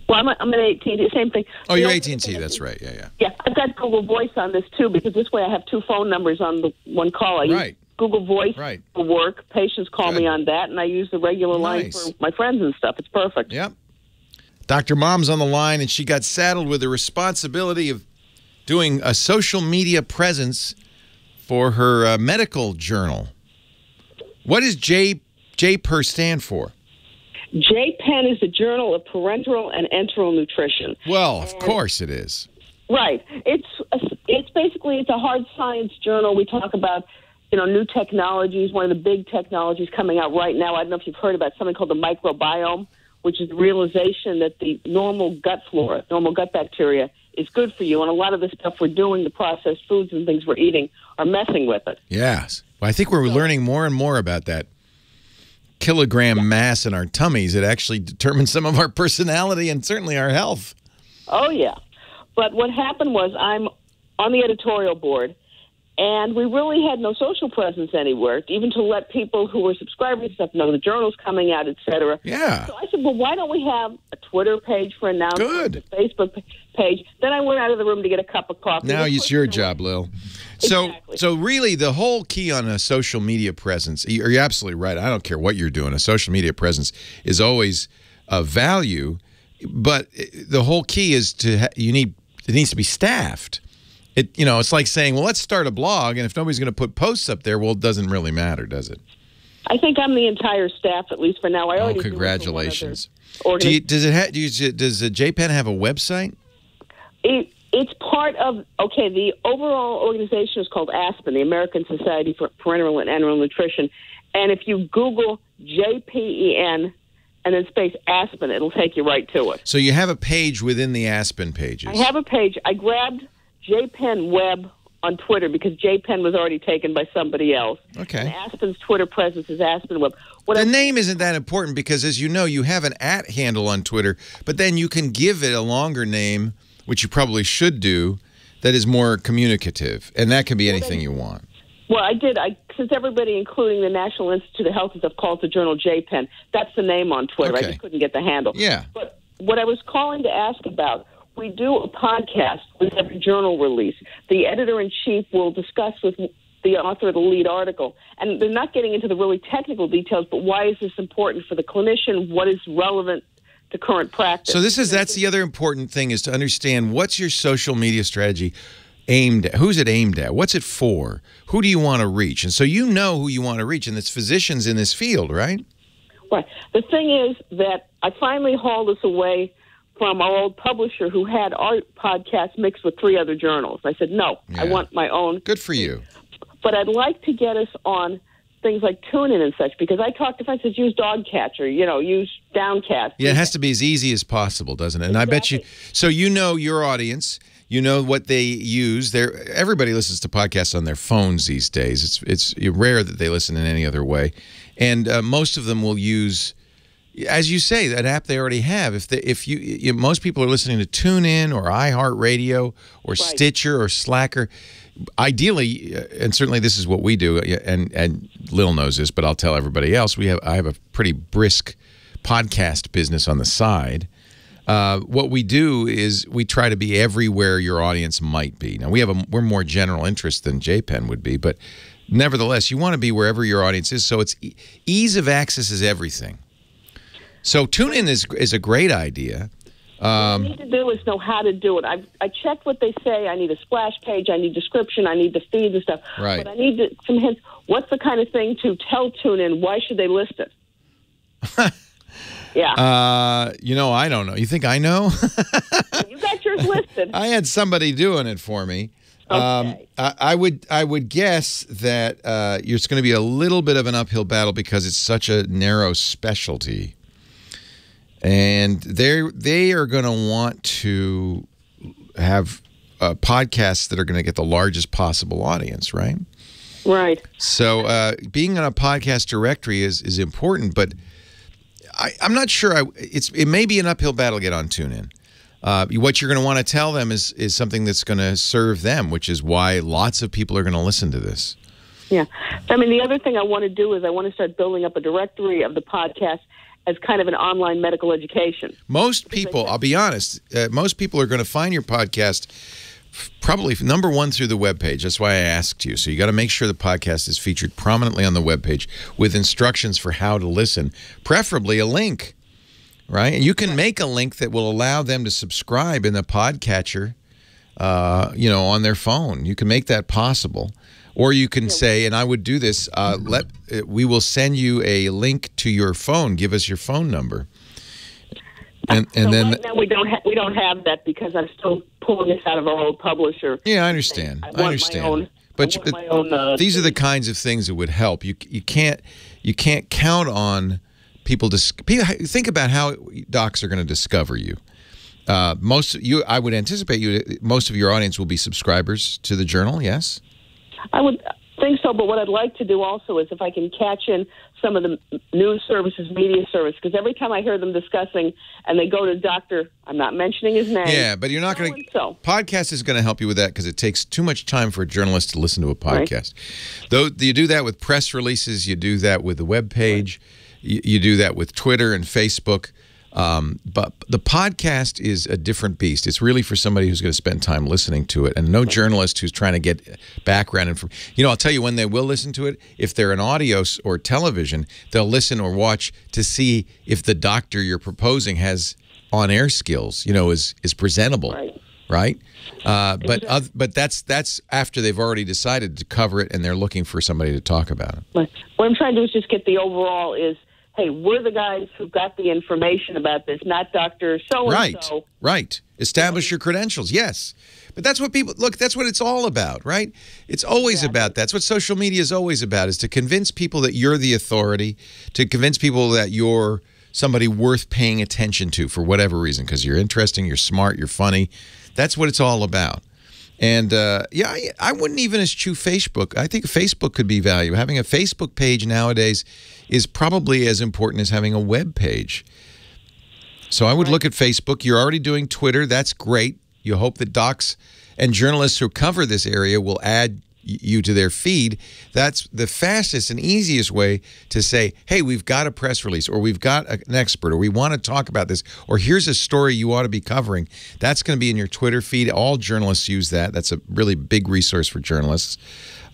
Well, I'm an AT&T, same thing. Oh, you're AT&T, that's right. Yeah. Yeah, I've got Google Voice on this, too, because this way I have two phone numbers on the one call. I use Google Voice for work. Patients call me on that, and I use the regular line for my friends and stuff. It's perfect. Yep. Dr. Mom's on the line, and she got saddled with the responsibility of doing a social media presence for her medical journal. What does JPER stand for? JPEN is the Journal of Parenteral and Enteral Nutrition. Well, of course it is. Right. It's basically a hard science journal. We talk about, new technologies. One of the big technologies coming out right now, I don't know if you've heard about something called the microbiome, which is the realization that the normal gut flora, normal gut bacteria, is good for you. And a lot of the stuff we're doing, the processed foods and things we're eating, are messing with it. Yes. Well, I think we're learning more and more about that kilogram mass in our tummies. It actually determines some of our personality and certainly our health. Oh, yeah. But what happened was I'm on the editorial board, and we really had no social presence anywhere, even to let people who were subscribers and stuff know the journal's coming out, et cetera. Yeah. So I said, well, why don't we have a Twitter page for announcements, a Facebook page? Then I went out of the room to get a cup of coffee. Now it's your job, Lil. So really, the whole key on a social media presence, you're absolutely right. I don't care what you're doing. A social media presence is always of value, but the whole key is it needs to be staffed. It's like saying, well, let's start a blog, and if nobody's going to put posts up there, well, it doesn't really matter, does it? I think I'm the entire staff, at least for now. I already congratulations. Does JPEN have a website? It's part of, the overall organization is called ASPEN, the American Society for Parenteral and Enteral Nutrition. And if you Google JPEN and then space ASPEN, it'll take you right to it. So you have a page within the ASPEN pages. I have a page. I grabbed JPEN Web on Twitter because JPEN was already taken by somebody else. Okay. And Aspen's Twitter presence is Aspen Web. The name isn't that important because, as you know, you have an @ handle on Twitter, but then you can give it a longer name, which you probably should do, that is more communicative, and that can be anything you want. Well, I did. Since everybody, including the National Institute of Health and stuff, calls the journal JPEN, that's the name on Twitter. Okay. I just couldn't get the handle. Yeah. But what I was calling to ask about, we do a podcast with every journal release. The editor-in-chief will discuss with the author of the lead article. And they're not getting into the really technical details, but why is this important for the clinician? What is relevant to current practice? So that's the other important thing is to understand what's your social media strategy aimed at. Who's it aimed at? What's it for? Who do you want to reach? And so you know who you want to reach, and it's physicians in this field, right? Right. The thing is that I finally hauled this away from our old publisher who had our podcast mixed with 3 other journals. I said, no, I want my own. Good for you. But I'd like to get us on things like TuneIn and such, because I talk to friends that use Dogcatcher, use Downcast. Yeah, it has to be as easy as possible, doesn't it? And I bet you, so you know your audience, you know what they use. Everybody listens to podcasts on their phones these days. It's rare that they listen in any other way. And most of them will use, as you say, that app they already have. Most people are listening to TuneIn or iHeartRadio or Stitcher or Slacker. Ideally, and certainly this is what we do, and Lil knows this, but I'll tell everybody else. I have a pretty brisk podcast business on the side. What we do is we try to be everywhere your audience might be. Now we're more general interest than JPen would be, but nevertheless, you want to be wherever your audience is. So it's ease of access is everything. So TuneIn is a great idea. What I need to do is know how to do it. I checked what they say. I need a splash page. I need description. I need the feeds and stuff. Right. But I need some hints. What's the kind of thing to tell TuneIn? Why should they list it? Yeah. I don't know. You think I know? You got yours listed. I had somebody doing it for me. Okay. I would guess that it's going to be a little bit of an uphill battle because it's such a narrow specialty. And they are going to want to have podcasts that are going to get the largest possible audience, right? Right. So being on a podcast directory is important, but I'm not sure. It may be an uphill battle to get on TuneIn. What you're going to want to tell them is something that's going to serve them, which is why lots of people are going to listen to this. Yeah. I mean, the other thing I want to do is I want to start building up a directory of the podcast as kind of an online medical education. Most people, I'll be honest, most people are going to find your podcast probably number one through the webpage. That's why I asked you. So you got to make sure the podcast is featured prominently on the webpage with instructions for how to listen, preferably a link, right? And you can make a link that will allow them to subscribe in the podcatcher, on their phone. You can make that possible. Or you can say, and I would do this, we will send you a link to your phone. Give us your phone number. And then right now we don't have that because I'm still pulling this out of our old publisher. Yeah, I understand. I understand. But these are the kinds of things that would help. You can't count on people to think about how docs are going to discover you. I would anticipate most of your audience will be subscribers to the journal. Yes. I would think so, but what I'd like to do also is if I can catch in some of the news services, media service, because every time I hear them discussing and they go to doctor, I'm not mentioning his name. Yeah, but you're not going to. Podcast is going to help you with that because it takes too much time for a journalist to listen to a podcast. Right. Though you do that with press releases, you do that with the web page, you do that with Twitter and Facebook. But the podcast is a different beast. It's really for somebody who's going to spend time listening to it, and no journalist who's trying to get background information. I'll tell you when they will listen to it. If they're in audio or television, they'll listen or watch to see if the doctor you're proposing has on-air skills. Is presentable, right? But that's after they've already decided to cover it, and they're looking for somebody to talk about it. What I'm trying to do is just get the overall is. Hey, we're the guys who got the information about this, not Dr. So-and-so. Right. Establish your credentials, yes. But that's what that's what it's all about, right? It's always about that. That's what social media is always about, is to convince people that you're the authority, to convince people that you're somebody worth paying attention to for whatever reason, because you're interesting, you're smart, you're funny. That's what it's all about. And, I wouldn't even eschew Facebook. I think Facebook could be valuable. Having a Facebook page nowadays is probably as important as having a web page. So I would look at Facebook. You're already doing Twitter. That's great. You hope that docs and journalists who cover this area will add you to their feed. That's the fastest and easiest way to say, hey, we've got a press release, or we've got an expert, or we want to talk about this, or here's a story you ought to be covering. That's going to be in your Twitter feed. All journalists use that. That's a really big resource for journalists.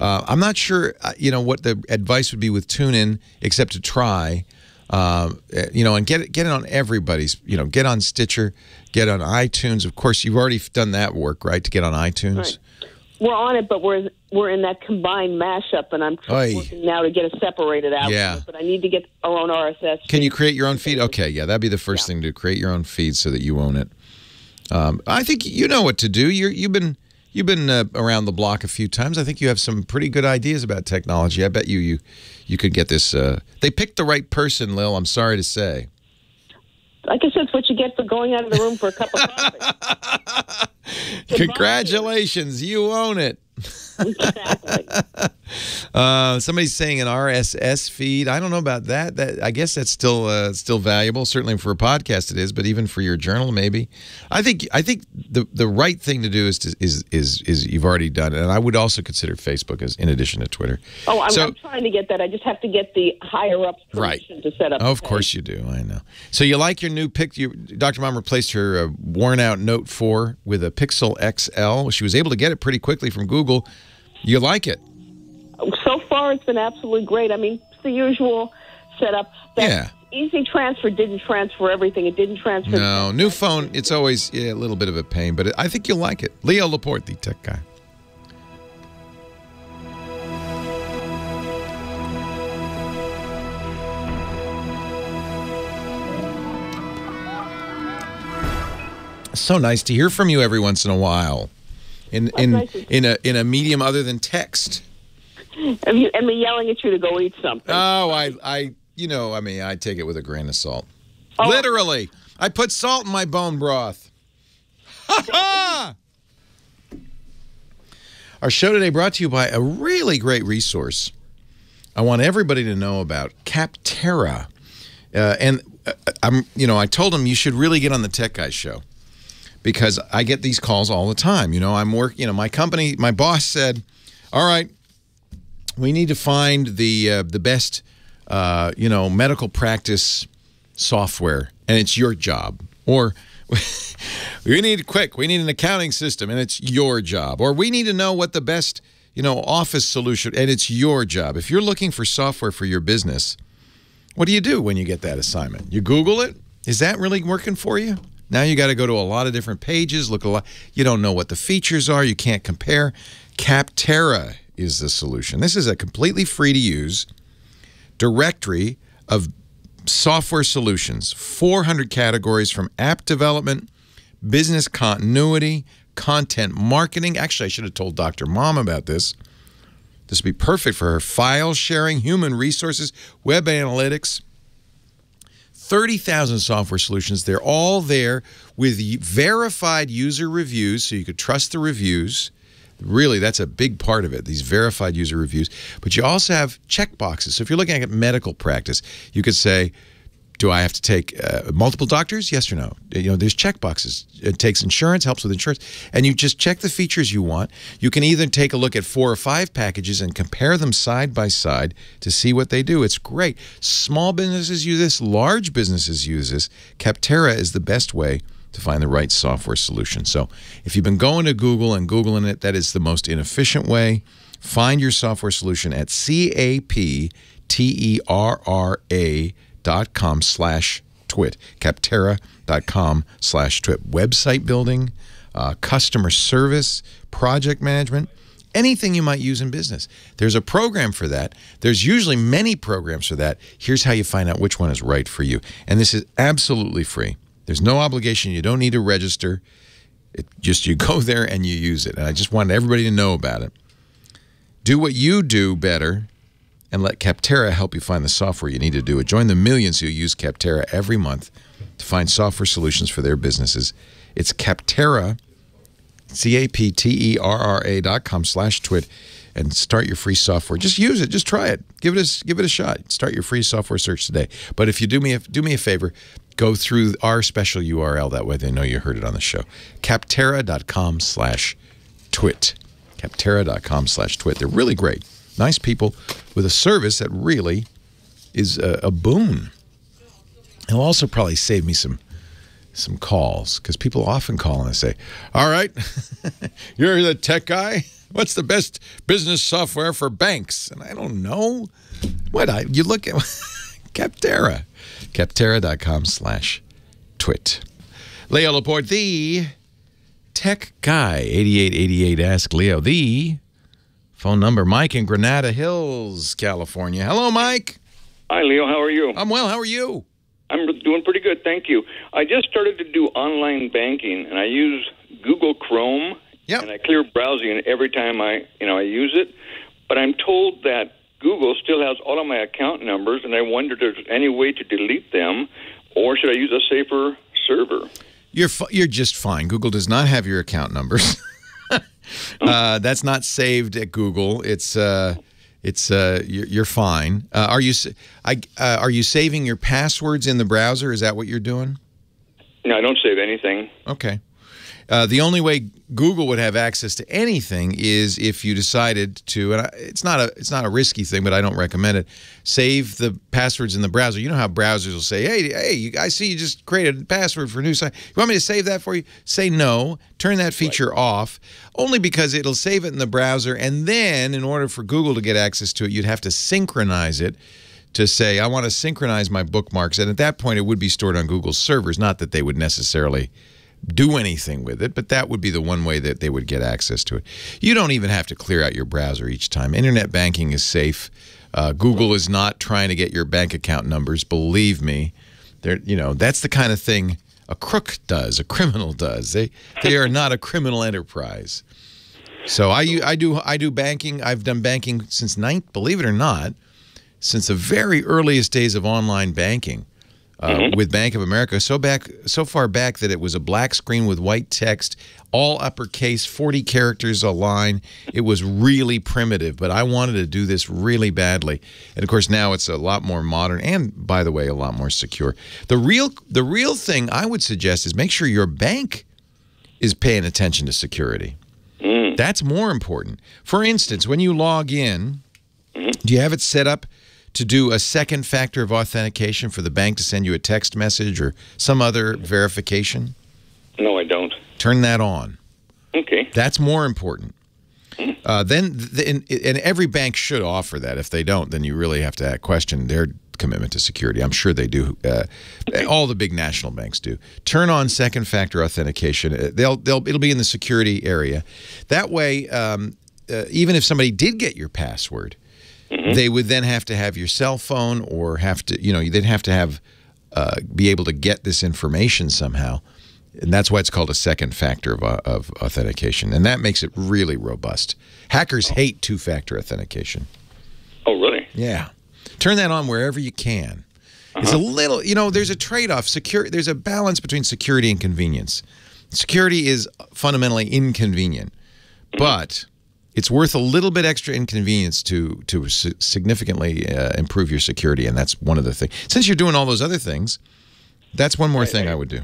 I'm not sure, what the advice would be with TuneIn, except to try, and get it on everybody's, get on Stitcher, get on iTunes. Of course, you've already done that work, right, to get on iTunes? Right. We're on it, but we're in that combined mashup, and I'm working now to get it separated out. Yeah. But I need to get our own RSS. Can you create your own feed? Okay, yeah, that'd be the first thing to do. Create your own feed so that you own it. I think you know what to do. You've been you've been around the block a few times. I think you have some pretty good ideas about technology. I bet you could get this. They picked the right person, Lil. I'm sorry to say. I guess that's what you get for going out of the room for a cup of coffee. Congratulations, you own it. Exactly. Somebody's saying an RSS feed. I don't know about that. I guess that's still valuable. Certainly for a podcast it is, but even for your journal, maybe. I think the right thing to do is you've already done it, and I would also consider Facebook as in addition to Twitter. Oh, I'm trying to get that. I just have to get the higher up permission to set up. Of course you do. I know. So you like your new Dr. Mom replaced her worn out Note 4 with a Pixel XL. She was able to get it pretty quickly from Google. You like it? So far, it's been absolutely great. I mean, it's the usual setup. That Easy Transfer didn't transfer everything. It didn't transfer. No, new phone, it's always a little bit of a pain, but I think you'll like it. Leo Laporte, the tech guy. So nice to hear from you every once in a while. In a medium other than text. And me yelling at you to go eat something. Oh, I take it with a grain of salt. Oh. Literally, I put salt in my bone broth. Ha ha! Our show today brought to you by a really great resource I want everybody to know about, Capterra. I told them you should really get on the Tech Guy show. Because I get these calls all the time. My company, my boss said, all right, we need to find the best, medical practice software, and it's your job. Or we need an accounting system, and it's your job. Or we need to know what the best, office solution, and it's your job. If you're looking for software for your business, what do you do when you get that assignment? You Google it? Is that really working for you? Now you got to go to a lot of different pages, look a lot. You don't know what the features are. You can't compare. Capterra is the solution. This is a completely free to use directory of software solutions, 400 categories from app development, business continuity, content marketing. Actually, I should have told Dr. Mom about this. This would be perfect for her. File sharing, human resources, web analytics. 30,000 software solutions. They're all there with verified user reviews, so you could trust the reviews. Really, that's a big part of it, these verified user reviews. But you also have checkboxes. So if you're looking at medical practice, you could say, do I have to take multiple doctors? Yes or no? There's checkboxes. It takes insurance, helps with insurance. And you just check the features you want. You can either take a look at 4 or 5 packages and compare them side by side to see what they do. It's great. Small businesses use this. Large businesses use this. Capterra is the best way to find the right software solution. So if you've been going to Google and Googling it, that is the most inefficient way. Find your software solution at Capterra.com/twit. Capterra.com/twit. Website building, customer service, project management, anything you might use in business. There's a program for that. There's usually many programs for that. Here's how you find out which one is right for you. And this is absolutely free. There's no obligation. You don't need to register. You go there and you use it. And I just wanted everybody to know about it. Do what you do better and let Capterra help you find the software you need to do it. Join the millions who use Capterra every month to find software solutions for their businesses. It's Capterra, Capterra.com/twit, and start your free software. Just use it. Just try it. Give it a shot. Start your free software search today. But if you do me a favor, go through our special URL. That way they know you heard it on the show. Capterra.com/twit. Capterra.com/twit. They're really great. Nice people with a service that really is a boon. It'll also probably save me some calls, because people often call and say, all right, you're the tech guy. What's the best business software for banks? And I don't know. You look at Capterra. Capterra.com/twit. Leo Laporte, the tech guy. 8888 Ask Leo. The phone number, Mike in Granada Hills, California. Hello, Mike. Hi, Leo. How are you? I'm well. How are you? I'm doing pretty good, thank you. I just started to do online banking, and I use Google Chrome Yep. And I clear browsing every time I use it. But I'm told that Google still has all of my account numbers, and I wonder if there's any way to delete them, or should I use a safer server? You're just fine. Google does not have your account numbers. That's not saved at Google. You're fine. Are you saving your passwords in the browser? Is that what you're doing? No, I don't save anything. Okay. The only way Google would have access to anything is if you decided to, and it's not a risky thing, but I don't recommend it. Save the passwords in the browser. You know how browsers will say, "Hey, I see you just created a password for a new site. You want me to save that for you?" Say no. Turn that feature off, only because it'll save it in the browser, and then in order for Google to get access to it, you'd have to synchronize it to say, "I want to synchronize my bookmarks," and at that point, it would be stored on Google's servers. Not that they would necessarily do anything with it, but that would be the one way that they would get access to it. You don't even have to clear out your browser each time. Internet banking is safe. Google is not trying to get your bank account numbers. Believe me, that's the kind of thing a crook does, a criminal does. They are not a criminal enterprise. So I do banking. I've done banking since believe it or not, since the very earliest days of online banking. With Bank of America, so far back that it was a black screen with white text, all uppercase, 40 characters a line. It was really primitive, but I wanted to do this really badly. And of course now it's a lot more modern and, by the way, a lot more secure. The real thing I would suggest is make sure your bank is paying attention to security. That's more important. For instance, when you log in, do you have it set up to do a second factor of authentication for the bank to send you a text message or some other verification? No, I don't. Turn that on. Okay. That's more important. And every bank should offer that. If they don't, then you really have to question their commitment to security. I'm sure they do. All the big national banks do. Turn on second factor authentication. It'll be in the security area. That way, even if somebody did get your password, they would then have to have your cell phone or they'd have to be able to get this information somehow. And that's why it's called a second factor of authentication. And that makes it really robust. Hackers hate two-factor authentication. Oh, really? Yeah. Turn that on wherever you can. It's a little, there's a trade-off. There's a balance between security and convenience. Security is fundamentally inconvenient, but it's worth a little bit extra inconvenience to significantly improve your security, and that's one of the things. Since you're doing all those other things, that's one more thing I would do.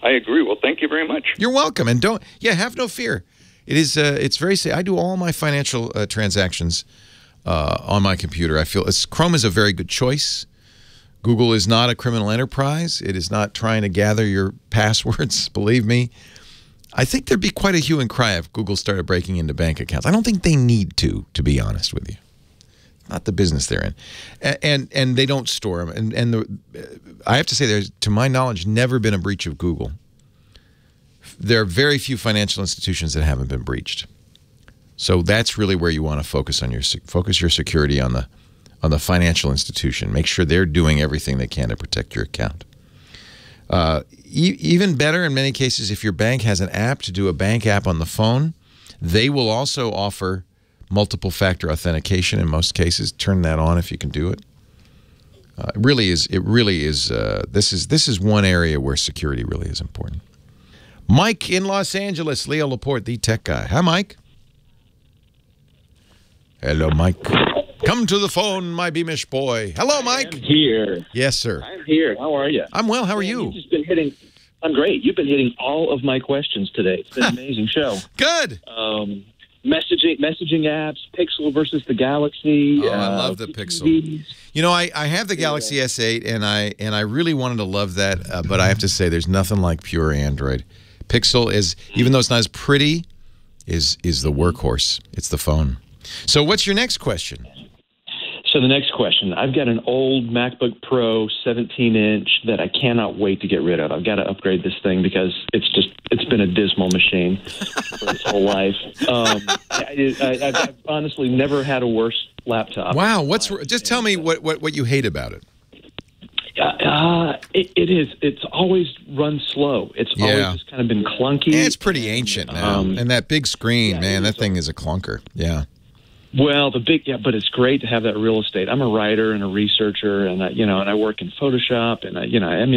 I agree. Well, thank you very much. You're welcome, and have no fear. It's very safe. I do all my financial transactions on my computer. I feel Chrome is a very good choice. Google is not a criminal enterprise. It is not trying to gather your passwords, believe me. I think there'd be quite a hue and cry if Google started breaking into bank accounts. I don't think they need to be honest with you. Not the business they're in. And they don't store them. And I have to say, there's, to my knowledge, never been a breach of Google. There are very few financial institutions that haven't been breached. So that's really where you want to focus your security on the financial institution. Make sure they're doing everything they can to protect your account. Even better in many cases, if your bank has an app to do a bank app on the phone, they will also offer multiple factor authentication in most cases. Turn that on if you can do it. It really is. This is one area where security really is important. Mike in Los Angeles, Leo Laporte, the tech guy. Hi, Mike. Hello, Mike. Come to the phone, my Beamish boy. Hello, Mike. I'm here. Yes, sir. I'm here. How are you? I'm well. How are you? You've just been hitting. I'm great. You've been hitting all of my questions today. It's been an amazing show. Good. Messaging apps, Pixel versus the Galaxy. Oh, I love the Pixel. You know, I have the Galaxy S8, and I really wanted to love that, but I have to say, there's nothing like pure Android. Pixel is, even though it's not as pretty, is the workhorse. It's the phone. So what's your next question? So the next question, I've got an old MacBook Pro 17-inch that I cannot wait to get rid of. I've got to upgrade this thing because it's been a dismal machine for its whole life. I've honestly never had a worse laptop. Wow, just tell me what you hate about it. It is. It's always run slow. It's always just kind of been clunky. Yeah, it's pretty ancient now. And that big screen, man, that thing is a clunker. Yeah. Well, but it's great to have that real estate. I'm a writer and a researcher, and I work in Photoshop, and I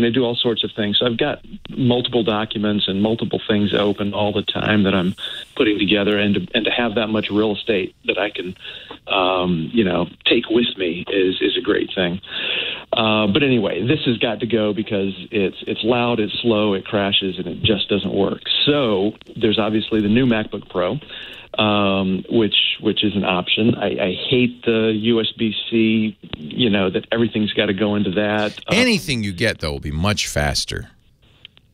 do all sorts of things. So I've got multiple documents and multiple things open all the time that I'm putting together, and to have that much real estate that I can, take with me is a great thing. But anyway, this has got to go because it's loud, it's slow, it crashes, and it just doesn't work. So there's obviously the new MacBook Pro. Which is an option. I hate the USB-C, that everything's got to go into that. Anything you get, though, will be much faster,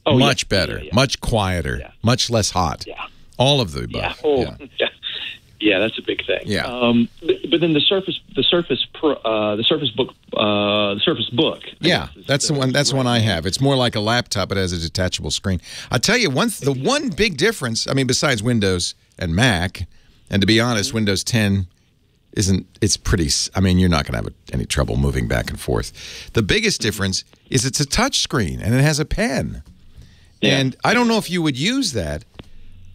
much better, much quieter, much less hot. Yeah. All of the above. Yeah, that's a big thing. Yeah. But then the Surface Book. Yeah, that's the one. That's the one I have. It's more like a laptop. It has a detachable screen. I'll tell you the one big difference. I mean, besides Windows and Mac, and to be honest, Windows 10 it's pretty, you're not going to have any trouble moving back and forth. The biggest difference is it's a touch screen and it has a pen. Yeah. And I don't know if you would use that.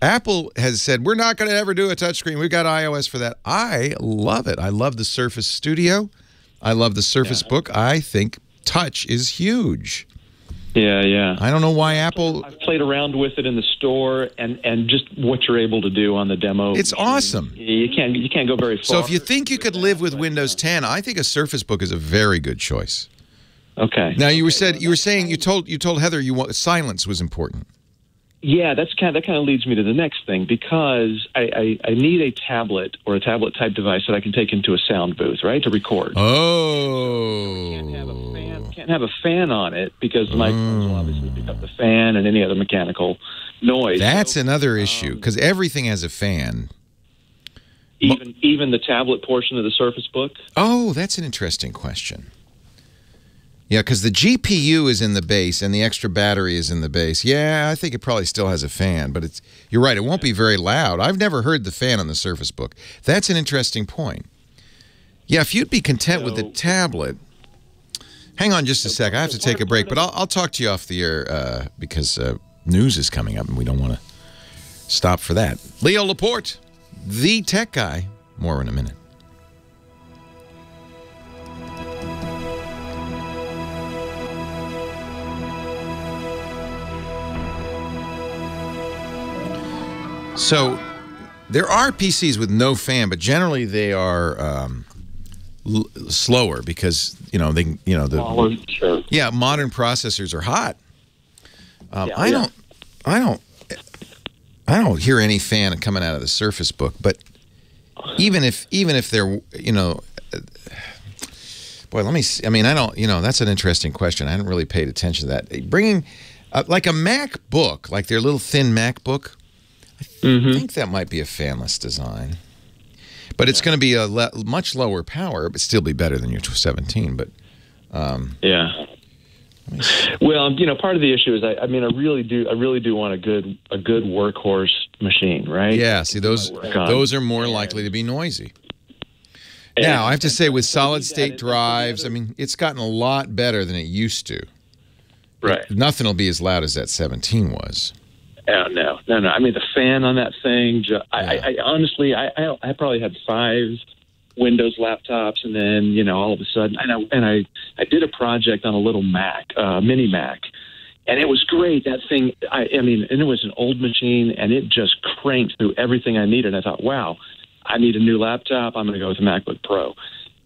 Apple has said, we're not going to ever do a touch screen. We've got iOS for that. I love it. I love the Surface Studio. I love the Surface Book. I think touch is huge. Yeah. I don't know why Apple... I've played around with it in the store, and just what you're able to do on the demo. It's awesome. You can't go very far. So if you think you could live with Windows 10, I think a Surface Book is a very good choice. Okay. Now you told Heather silence was important. Yeah, that kind of leads me to the next thing, because I need a tablet or a tablet type device that I can take into a sound booth, right, to record. Oh. Can't have a fan on it because the microphones will obviously pick up the fan and any other mechanical noise. That's another issue, because everything has a fan. Even the tablet portion of the Surface Book? Oh, that's an interesting question. Yeah, because the GPU is in the base and the extra battery is in the base. Yeah, I think it probably still has a fan, but you're right, it won't be very loud. I've never heard the fan on the Surface Book. That's an interesting point. Yeah, if you'd be content with the tablet... Hang on just a sec. I have to take a break, but I'll talk to you off the air because news is coming up and we don't want to stop for that. Leo Laporte, the tech guy. More in a minute. So there are PCs with no fan, but generally they are slower because modern processors are hot. I don't hear any fan coming out of the Surface Book, but even if they're boy, let me see. That's an interesting question. I hadn't really paid attention to that. Bringing like a MacBook, like their little thin MacBook. I think that might be a fanless design. But it's going to be a much lower power, but still be better than your 17. But yeah. Well, part of the issue is I really do want a good workhorse machine, right? Yeah. See, those are more likely to be noisy. Now, I have to say, with solid state drives, it's gotten a lot better than it used to. Right. Nothing will be as loud as that 17 was. No. The fan on that thing. I honestly, I probably had 5 Windows laptops, and then all of a sudden, I did a project on a little Mac, mini Mac, and it was great. That thing, and it was an old machine, and it just cranked through everything I needed. I thought, wow, I need a new laptop. I'm going to go with the MacBook Pro.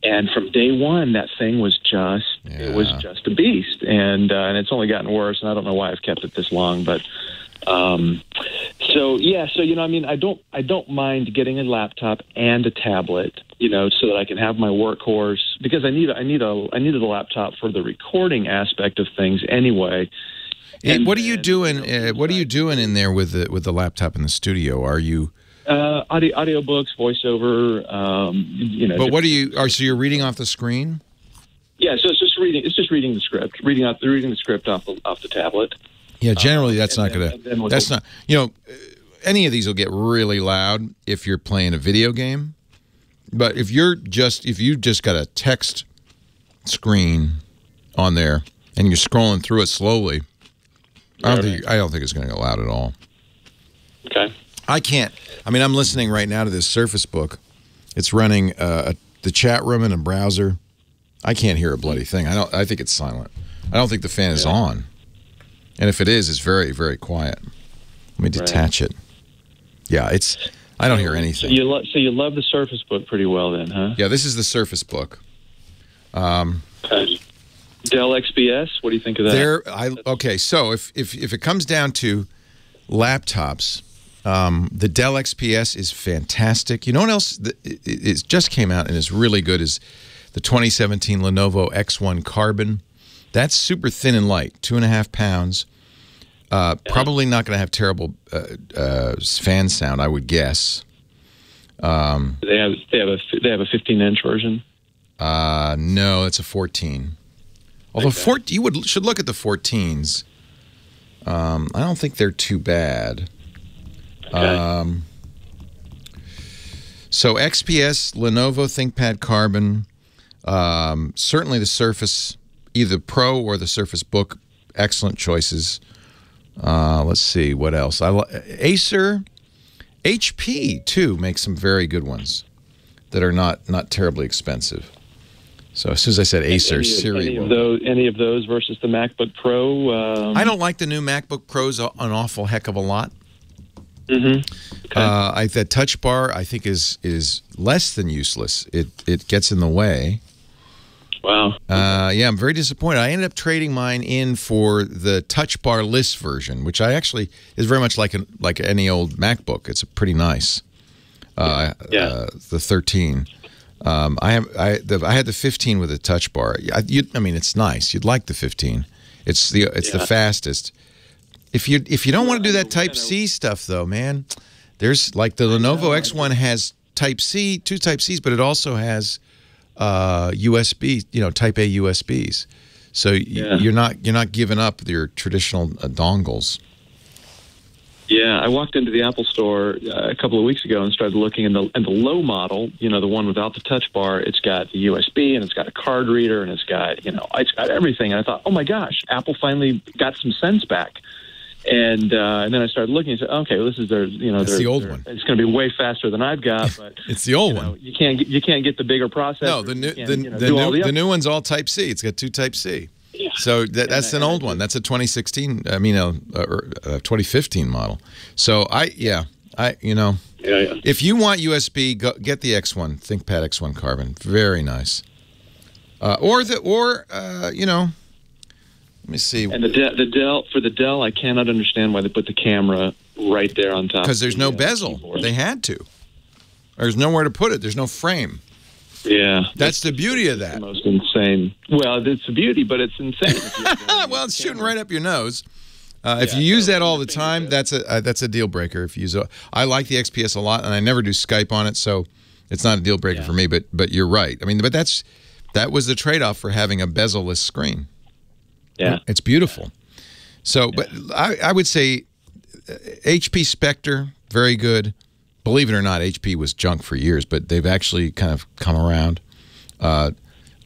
And from day one, that thing was it was just a beast, and it's only gotten worse. And I don't know why I've kept it this long, but. I don't mind getting a laptop and a tablet, so that I can have my workhorse, because I needed a laptop for the recording aspect of things anyway. And what are you doing? What are you doing in there with the laptop in the studio? Are you audiobooks, voiceover? But what are you? So you're reading off the screen? Yeah, so it's just reading. It's just reading the script, reading the script off the tablet. Yeah, generally that's not going to. That's not. Any of these will get really loud if you're playing a video game, but if you just got a text screen on there, and you're scrolling through it slowly, I don't think it's going to go loud at all. Okay. I can't. I mean, I'm listening right now to this Surface Book. It's running the chat room in a browser. I can't hear a bloody thing. I think it's silent. I don't think the fan is on. And if it is, it's very, very quiet. Let me detach it. Yeah, I don't hear anything. So you love the Surface Book pretty well then, huh? Yeah, this is the Surface Book. Okay. Dell XPS, what do you think of that? Okay, so if it comes down to laptops, the Dell XPS is fantastic. You know what else it just came out and is really good is the 2017 Lenovo X1 Carbon. That's super thin and light, 2.5 pounds. Probably not going to have terrible fan sound, I would guess. They have a 15-inch version. No, it's a 14. Although should look at the 14s. I don't think they're too bad. Okay. So XPS, Lenovo ThinkPad Carbon, certainly the Surface, either Pro or the Surface Book, excellent choices. Let's see what else. Acer, HP too makes some very good ones that are not terribly expensive. So as soon as I said Acer, Siri. Any of those versus the MacBook Pro? I don't like the new MacBook Pros an awful heck of a lot. Mm-hmm. Okay. That Touch Bar I think is less than useless. It gets in the way. Wow. Yeah, I'm very disappointed. I ended up trading mine in for the Touch Bar list version, which I actually is very much like any old MacBook. It's pretty nice. The 13. I had the 15 with a Touch Bar. I mean, it's nice. You'd like the 15. It's the fastest. If you don't want to do that Type C stuff though, man, there's like the Lenovo X1 has Type C, 2 Type Cs, but it also has USB, Type A USBs. So you're not giving up your traditional dongles. Yeah, I walked into the Apple store a couple of weeks ago and started looking in the low model, the one without the Touch Bar. It's got the USB and it's got a card reader and it's got everything. And I thought, oh my gosh, Apple finally got some sense back. And then I started looking and said, okay, well, this is their, it's the old one. It's going to be way faster than I've got, but it's the old one. You can't get the bigger processor. No, the new one's all Type C. It's got 2 Type C. Yeah. So that's an old one. That's a 2016. 2015 model. So if you want USB, get the X1 ThinkPad X1 Carbon. Very nice. Let me see. And the Dell, I cannot understand why they put the camera right there on top. Because there's no bezel. Keyboard. They had to. There's nowhere to put it. There's no frame. Yeah. That's the beauty of that. The most insane. Well, it's the beauty, but it's insane. Well, it's shooting right up your nose. If you use that all the time, that's a deal breaker. If you use I like the XPS a lot, and I never do Skype on it, so it's not a deal breaker for me. But you're right. I mean, but that was the trade-off for having a bezel-less screen. Yeah, it's beautiful. So, but I would say HP Spectre, very good. Believe it or not, HP was junk for years, but they've actually kind of come around. I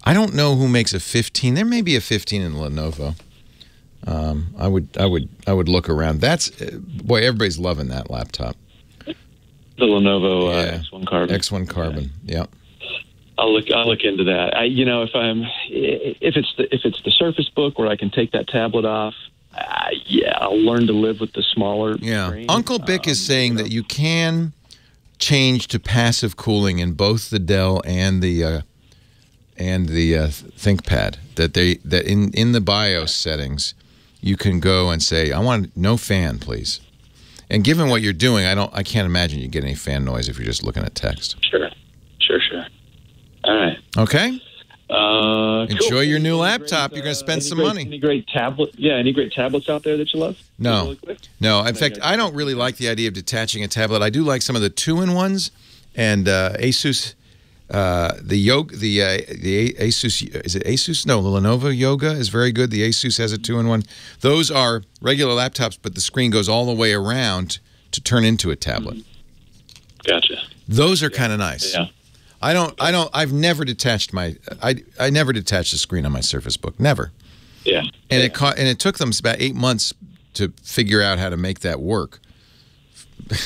don't know who makes a 15. There may be a 15 in Lenovo. I would look around. Boy, everybody's loving that laptop. The Lenovo X1 Carbon. X1 Carbon. Yeah. I'll look into that. If it's the Surface Book where I can take that tablet off, I'll learn to live with the smaller screen. Uncle Bick is saying that you can change to passive cooling in both the Dell and the ThinkPad. That in the BIOS settings, you can go and say, I want no fan, please. And given what you're doing, I can't imagine you get any fan noise if you're just looking at text. Sure. All right. Okay. Enjoy cool. your new laptop. You're going to spend some money. Any great tablet? Yeah. Any great tablets out there that you love? No. No. In fact, I don't really like the idea of detaching a tablet. I do like some of the 2-in-1s, and Asus. The Asus, is it Asus? No, the Lenovo Yoga is very good. The Asus has a 2-in-1. Those are regular laptops, but the screen goes all the way around to turn into a tablet. Gotcha. Those are kind of nice. Yeah. I've never detached I never detached the screen on my Surface Book. Never. Yeah. And it took them about 8 months to figure out how to make that work.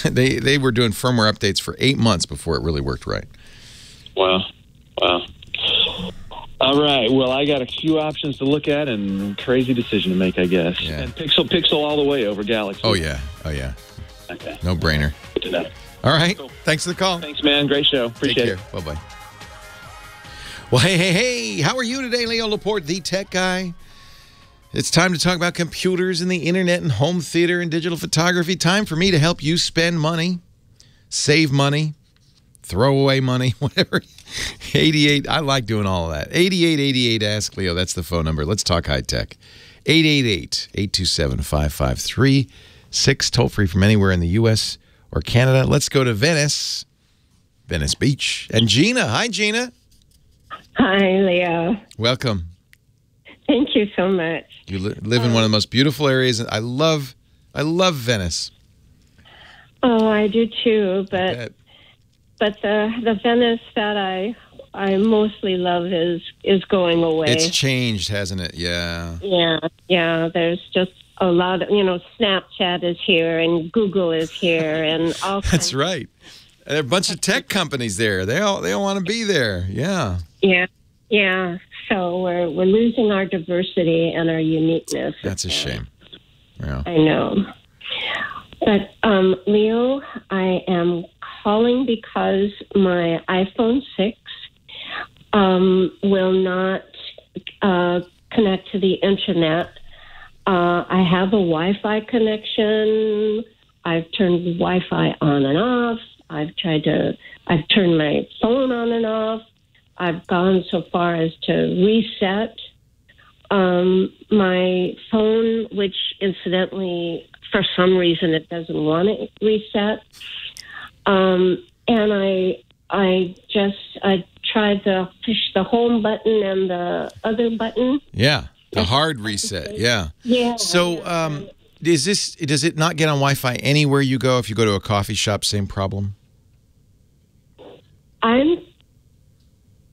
They were doing firmware updates for 8 months before it really worked right. Wow. All right. Well, I got a few options to look at and crazy decision to make, I guess. Yeah. And Pixel all the way over Galaxy. Oh yeah. Okay. No brainer. Good to know. All right. Cool. Thanks for the call. Thanks, man. Great show. Appreciate it. Bye bye. Well, hey! How are you today, Leo Laporte, the tech guy? It's time to talk about computers and the internet and home theater and digital photography. Time for me to help you spend money, save money, throw away money, whatever. 88, I like doing all of that. 8888 Ask Leo, that's the phone number. Let's talk high tech. 888-827-5536, toll free from anywhere in the U.S. or Canada. Let's go to Venice Beach. And Gina. Hi, Gina. Hi, Leo. Welcome. Thank you so much. You live in one of the most beautiful areas. I love Venice. Oh, I do too. But the Venice that I mostly love is going away. It's changed, hasn't it? Yeah. Yeah. There's just a lot of Snapchat is here and Google is here and all. That's right. There are a bunch of tech companies there. They all want to be there. Yeah. Yeah. So we're losing our diversity and our uniqueness. That's a shame. Yeah. I know. But Leo, I am calling because my iPhone 6 will not connect to the internet. I have a Wi-Fi connection. I've turned Wi-Fi on and off. I've turned my phone on and off. I've gone so far as to reset my phone, which incidentally, for some reason, it doesn't want to reset. And I tried to push the home button and the other button. Yeah, the hard reset. Yeah. Yeah. So, does it not get on Wi-Fi anywhere you go? If you go to a coffee shop, same problem? I'm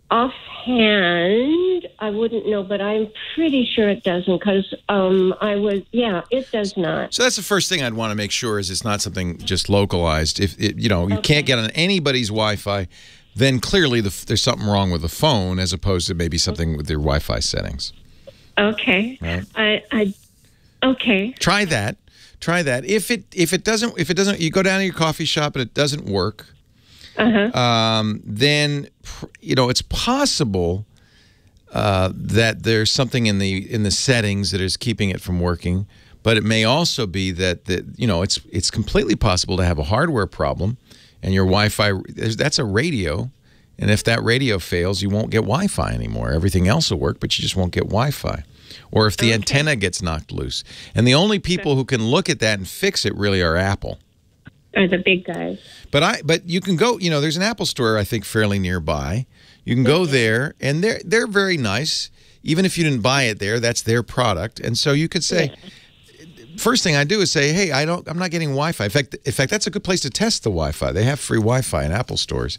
offhand, I wouldn't know, but I'm pretty sure it doesn't because it does not. So that's the first thing I'd want to make sure is it's not something just localized. If you can't get on anybody's Wi-Fi, then clearly there's something wrong with the phone as opposed to maybe something with their Wi-Fi settings. Okay. Right. Okay. Try that. If it doesn't, you go down to your coffee shop and it doesn't work. Then it's possible that there's something in the settings that is keeping it from working, but it may also be that it's completely possible to have a hardware problem, and your Wi-Fi, that's a radio, and if that radio fails, you won't get Wi-Fi anymore. Everything else will work, but you just won't get Wi-Fi. Or if the antenna gets knocked loose, and the only people who can look at that and fix it really are Apple. Are the big guys. But you can go, there's an Apple store, I think, fairly nearby. You can go there, and they're very nice. Even if you didn't buy it there, that's their product. And so you could say, first thing I do is say, hey, I'm not getting Wi-Fi. In fact, that's a good place to test the Wi-Fi. They have free Wi-Fi in Apple stores.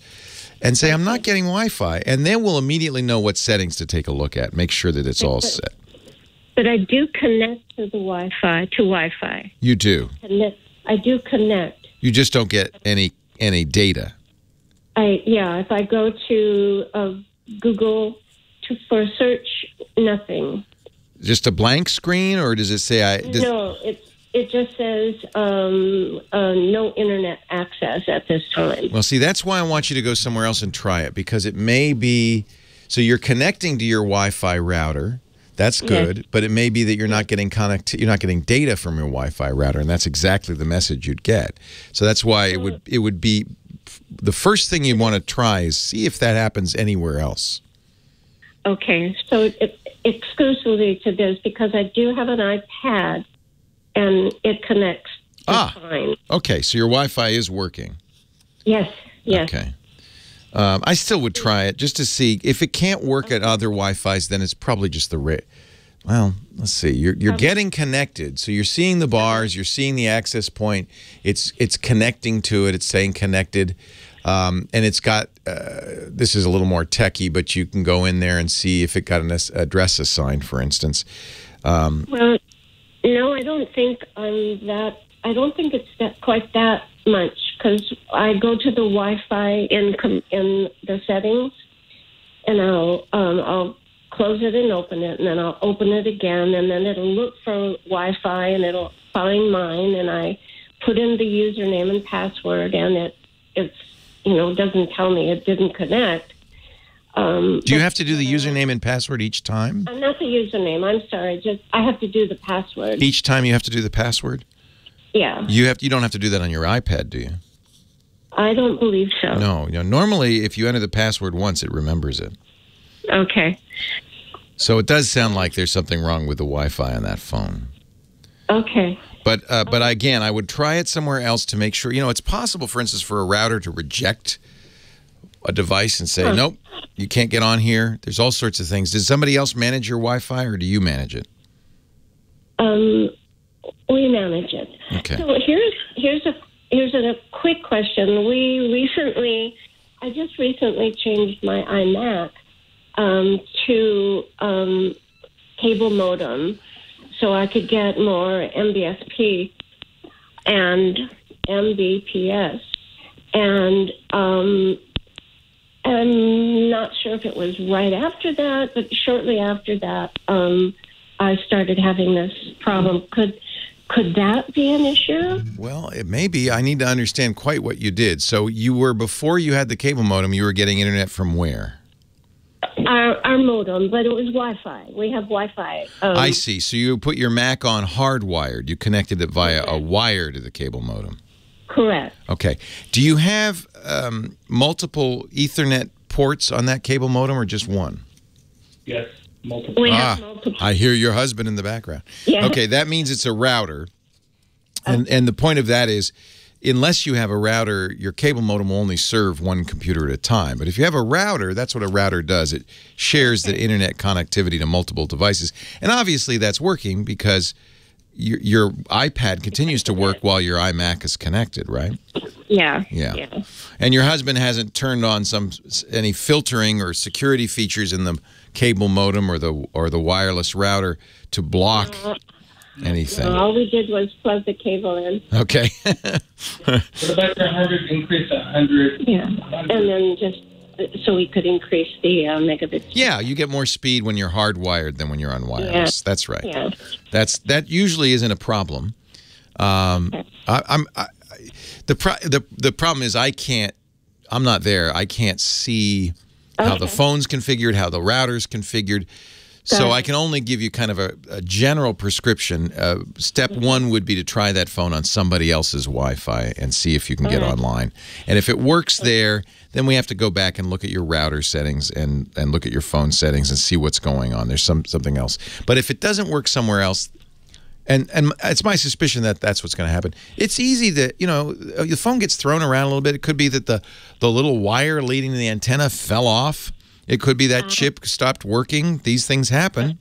And say, I'm not getting Wi-Fi. And then we'll immediately know what settings to take a look at. Make sure that it's all set. But I do connect to the Wi-Fi. You do? I do connect. You just don't get any data. If I go to Google for a search, nothing. Just a blank screen, or does it say No, it just says no internet access at this time. Well, see, that's why I want you to go somewhere else and try it, because it may be so you're connecting to your Wi-Fi router. That's good, but it may be that you're not getting data from your Wi-Fi router, and that's exactly the message you'd get. So that's why it would be the first thing you want to try is see if that happens anywhere else. Okay, so exclusively to this, because I do have an iPad and it connects fine. Okay, so your Wi-Fi is working. Yes. Okay. I still would try it just to see if it can't work at other Wi-Fis. Then it's probably just well, let's see. You're getting connected, so you're seeing the bars, you're seeing the access point. It's connecting to it. It's saying connected, and it's got. This is a little more techie, but you can go in there and see if it got an address assigned, for instance. Well, no, I don't think I'm that. I don't think it's quite that much because I go to the Wi-Fi in the settings, and I'll close it and open it, and then I'll open it again, and then it'll look for Wi-Fi, and it'll find mine, and I put in the username and password, and it's doesn't tell me it didn't connect. Do you have to do the username and password each time? Not the username. I'm sorry. Just I have to do the password. Each time you have to do the password? Yeah. You don't have to do that on your iPad, do you? I don't believe so. No. Normally, if you enter the password once, it remembers it. Okay. So it does sound like there's something wrong with the Wi-Fi on that phone. Okay. But again, I would try it somewhere else to make sure. It's possible, for instance, for a router to reject a device and say, nope, you can't get on here. There's all sorts of things. Does somebody else manage your Wi-Fi, or do you manage it? We manage it. Okay. So here's a quick question. I just recently changed my iMac to cable modem, so I could get more MBSP and MBPS, and I'm not sure if it was right after that, but shortly after that, I started having this problem. Could that be an issue? Well, it may be. I need to understand quite what you did. So before you had the cable modem, you were getting internet from where? Our modem, but it was Wi-Fi. We have Wi-Fi. I see. So you put your Mac on hardwired. You connected it via a wire to the cable modem. Correct. Okay. Do you have multiple Ethernet ports on that cable modem, or just one? Yes, multiple. We have multiple. I hear your husband in the background. Yeah. Okay, that means it's a router. And the point of that is, unless you have a router, your cable modem will only serve one computer at a time. But if you have a router, that's what a router does. It shares the internet connectivity to multiple devices. And obviously that's working because your iPad continues to work while your iMac is connected, right? Yeah. Yeah. And your husband hasn't turned on any filtering or security features in the cable modem or the wireless router to block anything. All we did was plug the cable in. Okay. What about the 100? Increase 100. Yeah. And then just so we could increase the megabits. Yeah, you get more speed when you're hardwired than when you're on wireless. Yeah. That's right. Yeah. That usually isn't a problem. The problem is I'm not there. I can't see how the phone's configured, how the router's configured. So I can only give you kind of a general prescription. Step one would be to try that phone on somebody else's Wi-Fi and see if you can get online. And if it works there, then we have to go back and look at your router settings and look at your phone settings and see what's going on. There's something else. But if it doesn't work somewhere else, and it's my suspicion that that's what's going to happen. It's easy that, the phone gets thrown around a little bit. It could be that the little wire leading to the antenna fell off. It could be that chip stopped working. These things happen.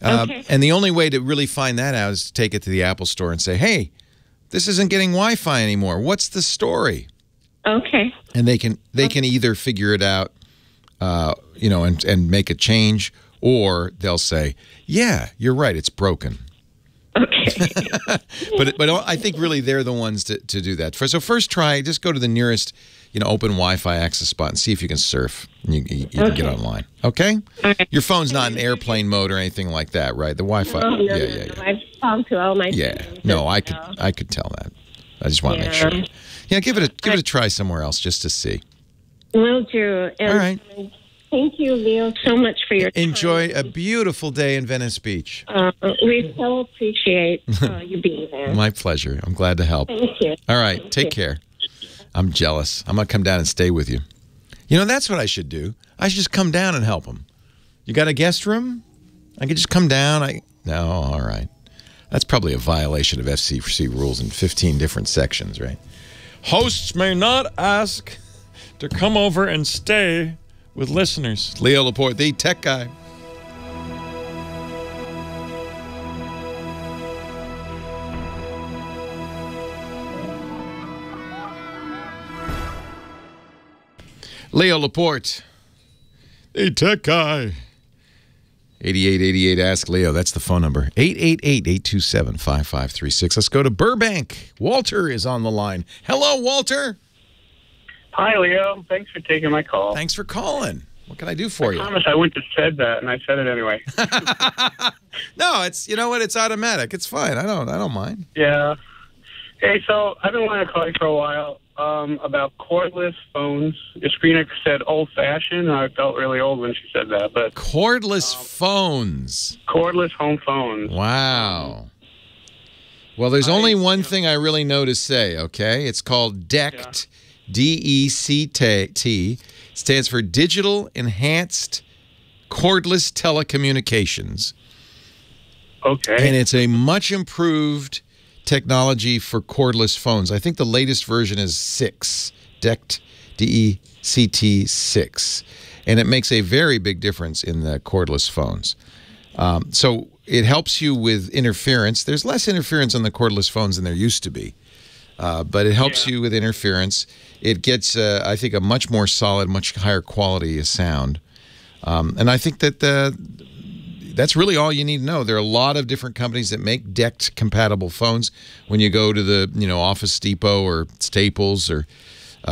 And the only way to really find that out is to take it to the Apple Store and say, hey, this isn't getting Wi-Fi anymore. What's the story? Okay. And they can either figure it out, and make a change, or they'll say, yeah, you're right, it's broken. Okay. But I think really they're the ones to do that. So first just go to the nearest open Wi-Fi access spot and see if you can surf and you can get online. Okay? Right. Your phone's not in airplane mode or anything like that, right? The Wi-Fi. No. Yeah. I've talked to all my friends. No, I could tell that. I just want to make sure. Yeah, give it a try somewhere else just to see. Will do. And all right. Thank you, Leo, so much for your time. Enjoy a beautiful day in Venice Beach. We so appreciate you being there. My pleasure. I'm glad to help. Thank you. All right. Take care. I'm jealous. I'm going to come down and stay with you. That's what I should do. I should just come down and help them. You got a guest room? I could just come down. No, all right. That's probably a violation of FCC rules in 15 different sections, right? Hosts may not ask to come over and stay with listeners. Leo Laporte, the tech guy. Leo Laporte, the tech guy. 8888 Ask Leo. That's the phone number. 888-827-5536. Let's go to Burbank. Walter is on the line. Hello, Walter. Hi, Leo. Thanks for taking my call. Thanks for calling. What can I do for you? I promise I wouldn't have said that, and I said it anyway. No, it's, you know what? It's automatic. It's fine. I don't mind. Yeah. Hey, so I've been wanting to call you for a while about cordless phones. Your screener said old-fashioned, and I felt really old when she said that. But cordless phones. Cordless home phones. Wow. Well, there's only one thing I really know to say, okay? It's called DECT, D-E-C-T. It stands for Digital Enhanced Cordless Telecommunications. Okay. And it's a much improved technology for cordless phones. I think the latest version is 6, DECT, D-E-C-T 6. And it makes a very big difference in the cordless phones. So it helps you with interference. There's less interference on the cordless phones than there used to be. But it helps you with interference. It gets, I think, a much more solid, much higher quality of sound. And I think that that's really all you need to know. There are a lot of different companies that make DECT-compatible phones. When you go to the Office Depot or Staples or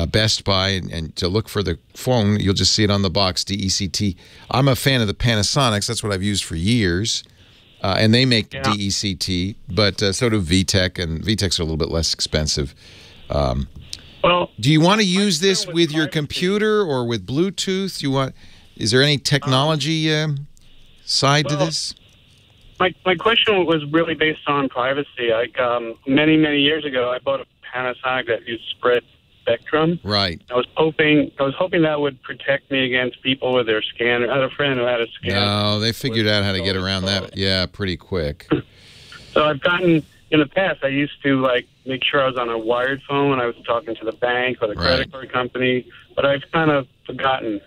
Best Buy and to look for the phone, you'll just see it on the box, DECT. I'm a fan of the Panasonics. That's what I've used for years. And they make DECT, but so do VTech, and VTech's are a little bit less expensive. Well, do you want to use this with your computer or with Bluetooth? Is there any technology side to this? My question was really based on privacy. Like many years ago, I bought a Panasonic that used spread spectrum. Right. I was hoping that would protect me against people with their scanner. I had a friend who had a scanner. No, they figured out how to get around that. Yeah, pretty quick. So I've gotten, in the past, I used to make sure I was on a wired phone when I was talking to the bank or the credit card company, but I've kind of forgotten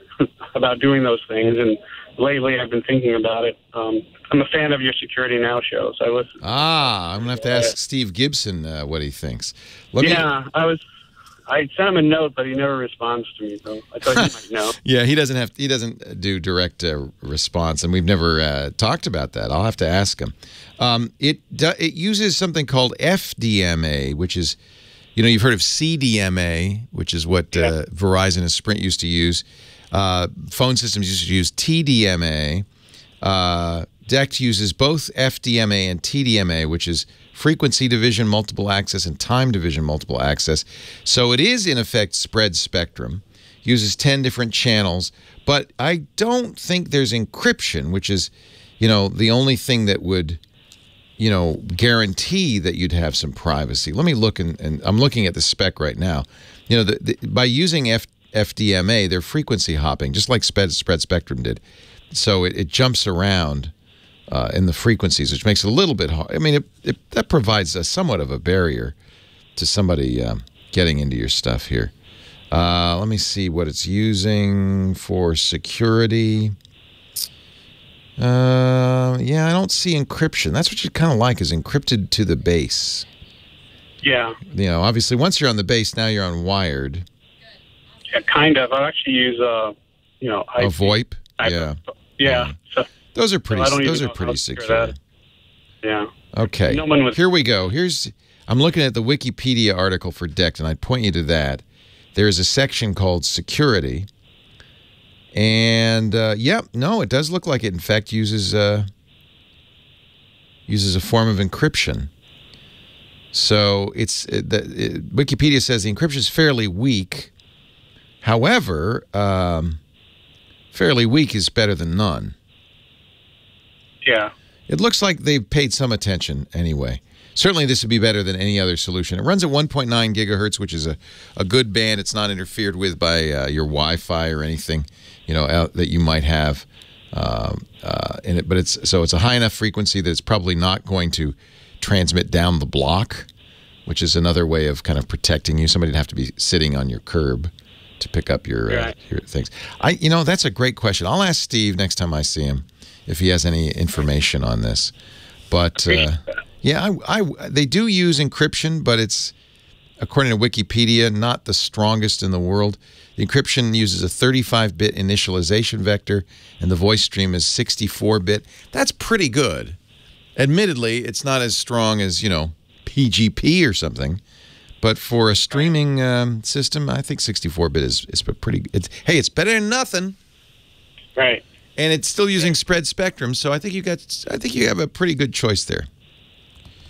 about doing those things, and lately I've been thinking about it. I'm a fan of your Security Now show, so I listen. I'm going to have to ask Steve Gibson what he thinks. I sent him a note, but he never responds to me, so I thought you might know. Yeah, he doesn't do direct response, and we've never talked about that. I'll have to ask him. It uses something called FDMA, which is, you've heard of CDMA, which is what Verizon and Sprint used to use. Phone systems used to use TDMA. DECT uses both FDMA and TDMA, which is frequency division multiple access and time division multiple access. So it is, in effect, spread spectrum. Uses 10 different channels. But I don't think there's encryption, which is, the only thing that would, guarantee that you'd have some privacy. Let me look, and I'm looking at the spec right now. By using FDMA, they're frequency hopping, just like spread spectrum did. So it jumps around in the frequencies, which makes it a little bit hard. I mean, that provides somewhat of a barrier to somebody getting into your stuff here. Let me see what it's using for security. Yeah, I don't see encryption. That's what you kind of like, is encrypted to the base. Yeah. Obviously, once you're on the base, now you're on wired. Yeah, kind of. I actually use, a VoIP? Yeah. So, those are pretty. Those are pretty secure. Yeah. Okay. Here we go. I'm looking at the Wikipedia article for DECT, and I'd point you to that. There is a section called Security, and it does look like it. In fact, uses a form of encryption. So Wikipedia says the encryption is fairly weak. However, fairly weak is better than none. Yeah. It looks like they've paid some attention anyway. Certainly this would be better than any other solution. It runs at 1.9 gigahertz, which is a good band. It's not interfered with by your Wi-Fi or anything, that you might have in it. But it's a high enough frequency that it's probably not going to transmit down the block, which is another way of kind of protecting you. Somebody'd have to be sitting on your curb to pick up your things. That's a great question. I'll ask Steve next time I see him if he has any information on this. But they do use encryption, but it's according to Wikipedia, not the strongest in the world. The encryption uses a 35-bit initialization vector, and the voice stream is 64-bit. That's pretty good. Admittedly, it's not as strong as, you know, PGP or something. But for a streaming system, I think 64-bit is pretty. Hey, it's better than nothing. Right. And it's still using spread spectrum, so I think you have a pretty good choice there.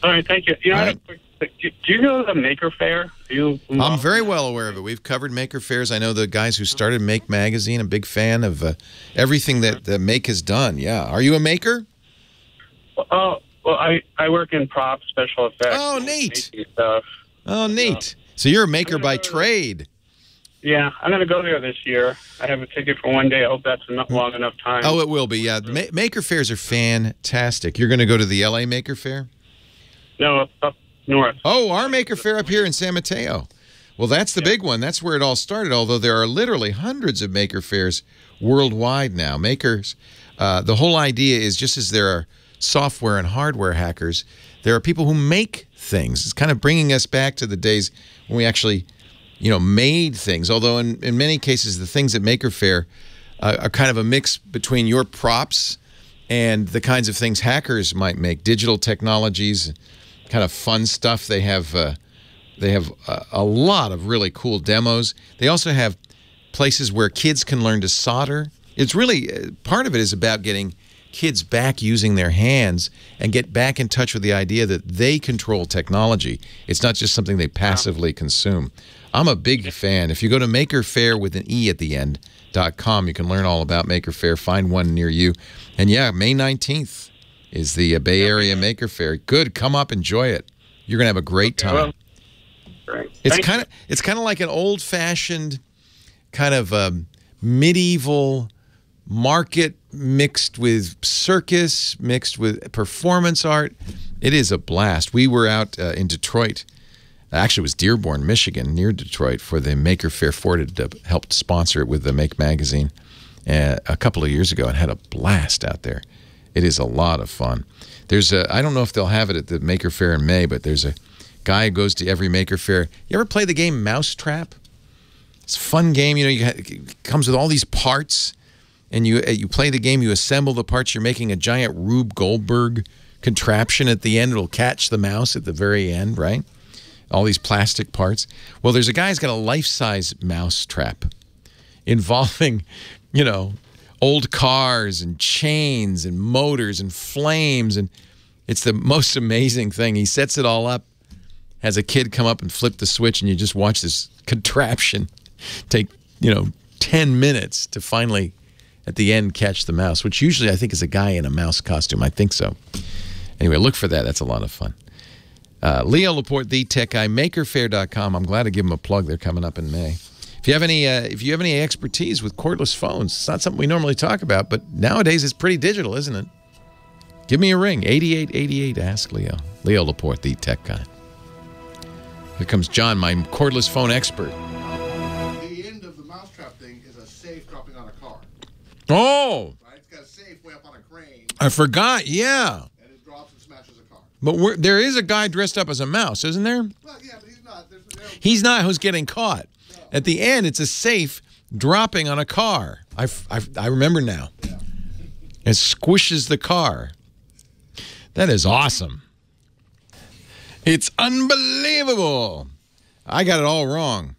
All right, thank you. You know, do you know the Maker Faire? I'm very well aware of it. We've covered Maker Fairs. I know the guys who started Make Magazine. I'm a big fan of everything that Make has done. Yeah. Are you a maker? Well, I work in prop special effects. Oh, neat. Stuff. Oh, neat. So you're a maker by trade. Yeah, I'm going to go there this year. I have a ticket for one day. I hope that's not long enough time. Oh, it will be, yeah. Maker Fairs are fantastic. You're going to go to the L.A. Maker Faire? No, up north. Oh, our Maker Faire up here in San Mateo. Well, that's the big one. That's where it all started, although there are literally hundreds of Maker Fairs worldwide now. Makers, the whole idea is just as there are software and hardware hackers, there are people who make things. It's kind of bringing us back to the days when we actually, you know, made things. Although in many cases, the things at Maker Faire are kind of a mix between your props and the kinds of things hackers might make. Digital technologies, kind of fun stuff. They have a lot of really cool demos. They also have places where kids can learn to solder. It's really, part of it is about getting kids back using their hands and get back in touch with the idea that they control technology. It's not just something they passively consume. I'm a big fan. If you go to Makerfair with an E at the end.com, you can learn all about Maker Faire, find one near you. And yeah, May 19th is the Bay Area Maker Faire. Good, come up, enjoy it. You're going to have a great time. Well, great. It's kind of like an old-fashioned kind of medieval market mixed with circus, mixed with performance art. It is a blast. We were out in Detroit. Actually, it was Dearborn, Michigan, near Detroit, for the Maker Faire. Ford had helped sponsor it with the Make magazine a couple of years ago and had a blast out there. It is a lot of fun. There's I don't know if they'll have it at the Maker Faire in May, but there's a guy who goes to every Maker Faire. You ever play the game Mousetrap? It's a fun game. You know, it comes with all these parts. And you play the game, you assemble the parts, you're making a giant Rube Goldberg contraption at the end. It'll catch the mouse at the very end, right? All these plastic parts. Well, there's a guy who's got a life-size mouse trap involving, you know, old cars and chains and motors and flames. And it's the most amazing thing. He sets it all up, has a kid come up and flip the switch, and you just watch this contraption take, you know, 10 minutes to finally, at the end, catch the mouse, which usually I think is a guy in a mouse costume. I think so. Anyway, look for that. That's a lot of fun. Leo Laporte, the tech guy, Makerfair.com. I'm glad to give him a plug. They're coming up in May. If you have any expertise with cordless phones, it's not something we normally talk about, but nowadays it's pretty digital, isn't it? Give me a ring, 8888. Ask Leo. Leo Laporte, the tech guy. Here comes John, my cordless phone expert. The end of the mousetrap thing is a safe dropping on a car. Oh! Right? It's got a safe way up on a crane. I forgot, yeah. And it drops and smashes a car. But there is a guy dressed up as a mouse, isn't there? Well, yeah, but he's not. He's not who's getting caught. No. At the end, it's a safe dropping on a car. I remember now. Yeah. It squishes the car. That is awesome. It's unbelievable. I got it all wrong.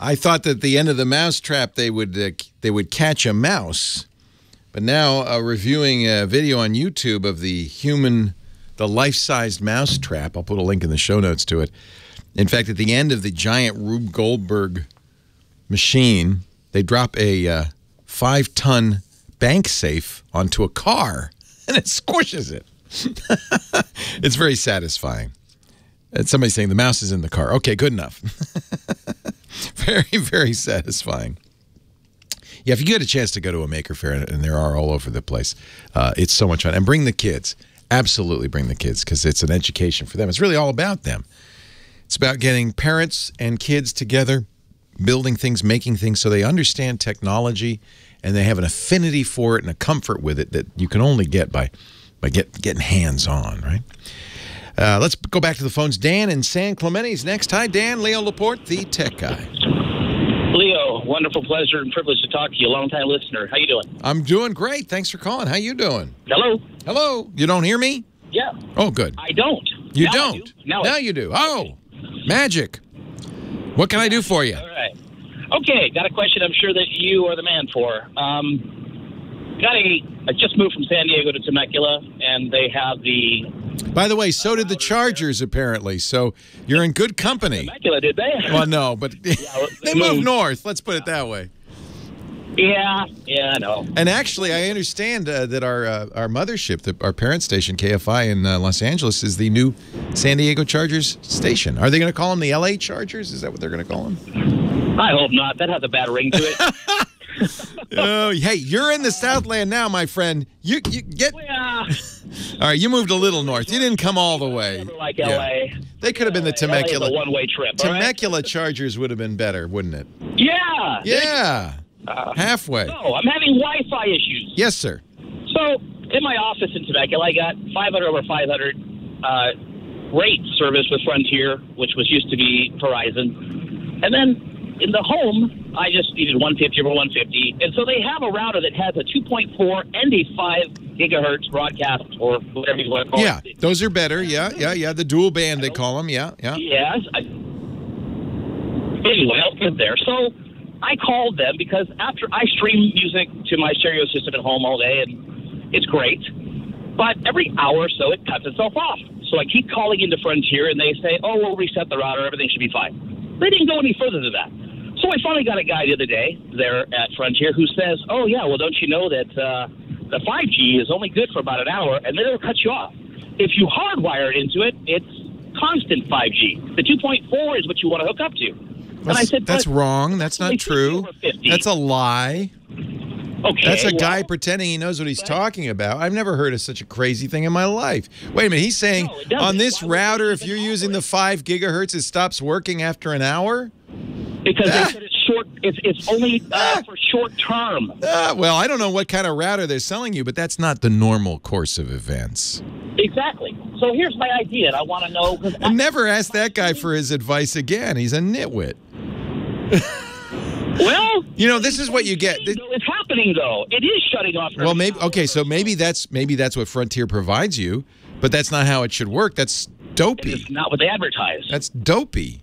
I thought that at the end of the mousetrap they would catch a mouse, but now reviewing a video on YouTube of the life-sized mousetrap. I'll put a link in the show notes to it. In fact, at the end of the giant Rube Goldberg machine, they drop a 5-ton bank safe onto a car, and it squishes it. It's very satisfying. And somebody's saying the mouse is in the car. Okay, good enough. Very, very satisfying. Yeah, if you get a chance to go to a Maker Faire, and there are all over the place, it's so much fun. And bring the kids. Absolutely bring the kids, because it's an education for them. It's really all about them. It's about getting parents and kids together, building things, making things, so they understand technology, and they have an affinity for it and a comfort with it that you can only get by getting hands-on, right? Let's go back to the phones. Dan in San Clemente's next. Hi, Dan. Leo Laporte, the tech guy. Leo, wonderful pleasure and privilege to talk to you, long-time listener. How you doing? I'm doing great. Thanks for calling. How you doing? Hello? Hello. You don't hear me? Yeah. Oh, good. I don't. You Now don't? I do. Now you do. Oh, magic. What can I do for you? All right. Okay, got a question I'm sure that you are the man for. I just moved from San Diego to Temecula, and they have the... By the way, so did the Chargers, apparently, so you're in good company. Temecula, did they? Well, no, but they moved north. Let's put it that way. Yeah, I know. And actually, I understand that our mothership, our parent station, KFI in Los Angeles, is the new San Diego Chargers station. Are they going to call them the LA Chargers? Is that what they're going to call them? I hope not. That has a bad ring to it. Oh, hey, you're in the Southland now, my friend. You get... Yeah. All right, you moved a little north. You didn't come all the way. Never like LA. They could have been the Temecula. LA is a one-way trip. Temecula Chargers would have been better, wouldn't it? Yeah. Yeah. Halfway. So, I'm having Wi-Fi issues. Yes, sir. So, in my office in Temecula, I got 500 over 500 rate service with Frontier, which was used to be Verizon. And then in the home, I just needed 150 over 150. And so they have a router that has a 2.4 and a 5 gigahertz broadcast, or whatever you want to call it. Yeah, those are better. Yeah. The dual band, they call them. Yeah. Yes. Anyway, I'll get there. So I called them because after I stream music to my stereo system at home all day, and it's great. But every hour or so, it cuts itself off. So I keep calling into Frontier, and they say, oh, we'll reset the router. Everything should be fine. They didn't go any further than that. So I finally got a guy the other day there at Frontier who says, oh, yeah, well, don't you know that the 5G is only good for about an hour, and then it'll cut you off. If you hardwire it into it, it's constant 5G. The 2.4 is what you want to hook up to. And I said, that's wrong. That's not true. That's a lie. Okay, That's a guy pretending he knows what he's talking about. I've never heard of such a crazy thing in my life. Wait a minute. He's saying on this router, if you're using the 5 gigahertz, it stops working after an hour? Because they said it's short. It's only for short term. Well, I don't know what kind of router they're selling you, but that's not the normal course of events. Exactly. So here's my idea, and I want to know. I never ask that guy for his advice again. He's a nitwit. Well, you know, this is what you get. It's happening though. It is shutting off. Well, maybe okay. So maybe that's what Frontier provides you, but that's not how it should work. That's dopey. It's not what they advertise. That's dopey.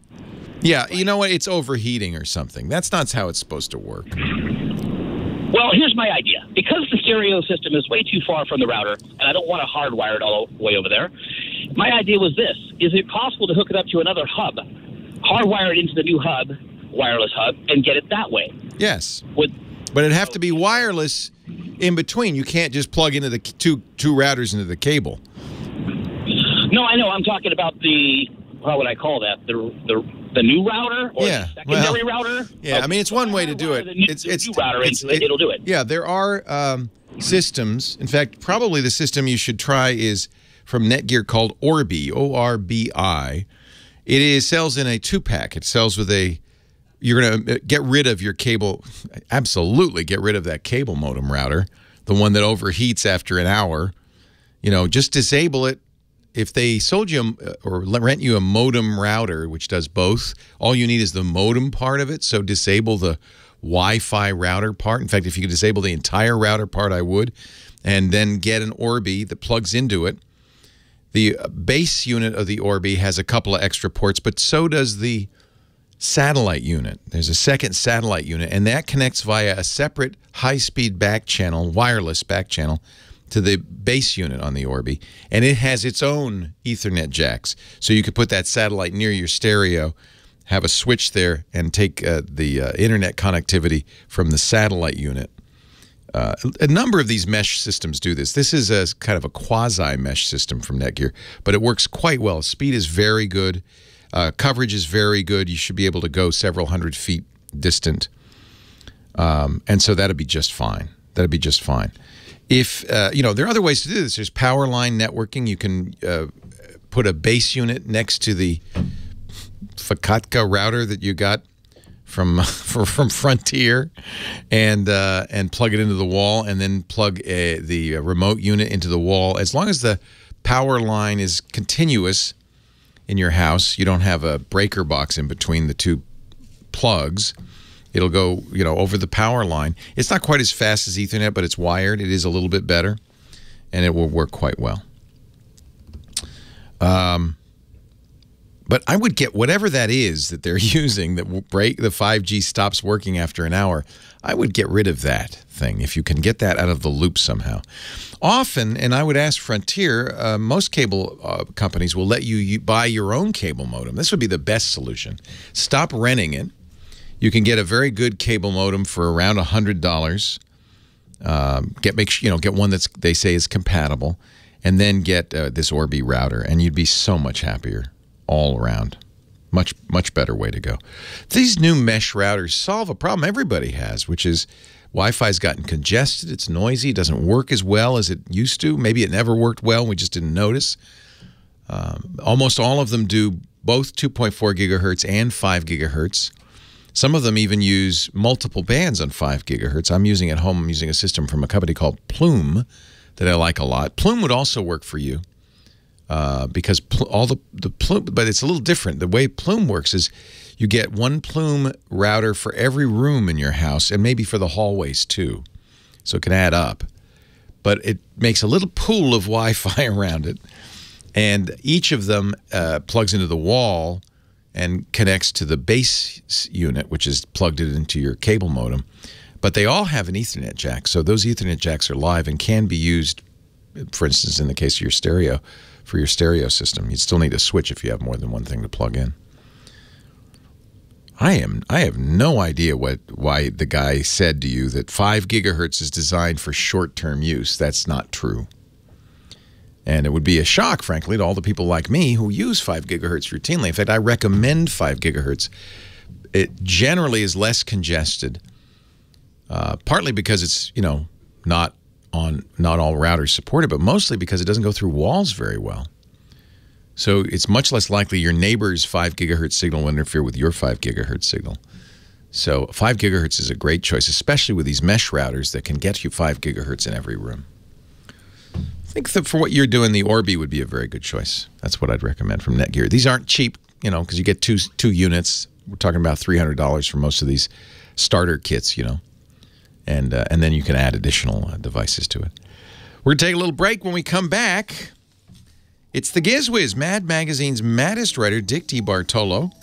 Yeah, you know what? It's overheating or something. That's not how it's supposed to work. Well, here's my idea. Because the stereo system is way too far from the router, and I don't want to hardwire it all the way over there, my idea was this. Is it possible to hook it up to another hub, hardwire it into the new hub, wireless hub, and get it that way? Yes. But it'd have to be wireless in between. You can't just plug into the two routers into the cable. No, I know. I'm talking about the, how would I call that? The new router or the secondary router? Yeah, I mean, it's one way to do it. It's new router into it, it'll do it. Yeah, there are systems. In fact, probably the system you should try is from Netgear called Orbi, O-R-B-I. It sells in a 2-pack. It sells with you're going to get rid of your cable, absolutely get rid of that cable modem router, the one that overheats after an hour. You know, just disable it. If they sold you or rent you a modem router, which does both, all you need is the modem part of it, so disable the Wi-Fi router part. In fact, if you could disable the entire router part, I would, and then get an Orbi that plugs into it. The base unit of the Orbi has a couple of extra ports, but so does the satellite unit. There's a second satellite unit, and that connects via a separate high-speed back channel, wireless back channel, to the base unit on the Orbi, and it has its own Ethernet jacks. So you could put that satellite near your stereo, have a switch there, and take the internet connectivity from the satellite unit. A number of these mesh systems do this. This is a kind of a quasi-mesh system from Netgear, but it works quite well. Speed is very good. Coverage is very good. You should be able to go several hundred feet distant. And so that'd be just fine. That'd be just fine. If, you know, there are other ways to do this. There's power line networking. You can put a base unit next to the Fakatka router that you got from Frontier and plug it into the wall, and then plug the remote unit into the wall. As long as the power line is continuous in your house, you don't have a breaker box in between the two plugs. It'll go, over the power line. It's not quite as fast as Ethernet, but it's wired. It is a little bit better, and it will work quite well. But I would get whatever that is that they're using that will break the 5G stops working after an hour. I would get rid of that thing if you can get that out of the loop somehow. Often, and I would ask Frontier, most cable companies will let you buy your own cable modem. This would be the best solution. Stop renting it. You can get a very good cable modem for around $100. Get one that's they say is compatible, and then get this Orbi router, and you'd be so much happier all around. Much better way to go. These new mesh routers solve a problem everybody has, which is Wi-Fi's gotten congested. It's noisy. It doesn't work as well as it used to. Maybe it never worked well. We just didn't notice. Almost all of them do both 2.4 gigahertz and 5 gigahertz. Some of them even use multiple bands on 5 gigahertz. I'm using at home. I'm using a system from a company called Plume that I like a lot. Plume would also work for you. Because all the Plume, but it's a little different. The way Plume works is you get one Plume router for every room in your house, and maybe for the hallways too. So it can add up. But it makes a little pool of Wi-Fi around it, and each of them plugs into the wall and connects to the base unit, which is plugged into your cable modem. But they all have an Ethernet jack, so those Ethernet jacks are live and can be used, for instance, in the case of your stereo, for your stereo system. You'd still need a switch if you have more than one thing to plug in. I have no idea why the guy said to you that 5 gigahertz is designed for short-term use. That's not true. And it would be a shock, frankly, to all the people like me who use 5 gigahertz routinely. In fact, I recommend 5 gigahertz. It generally is less congested, partly because it's, not all routers support it, but mostly because it doesn't go through walls very well. So it's much less likely your neighbor's 5 gigahertz signal will interfere with your 5 gigahertz signal. So 5 gigahertz is a great choice, especially with these mesh routers that can get you 5 gigahertz in every room. I think that for what you're doing, the Orbi would be a very good choice. That's what I'd recommend from Netgear. These aren't cheap, because you get two units. We're talking about $300 for most of these starter kits, and then you can add additional devices to it. We're going to take a little break. When we come back, it's the GizWiz, Mad Magazine's maddest writer, Dick DeBartolo.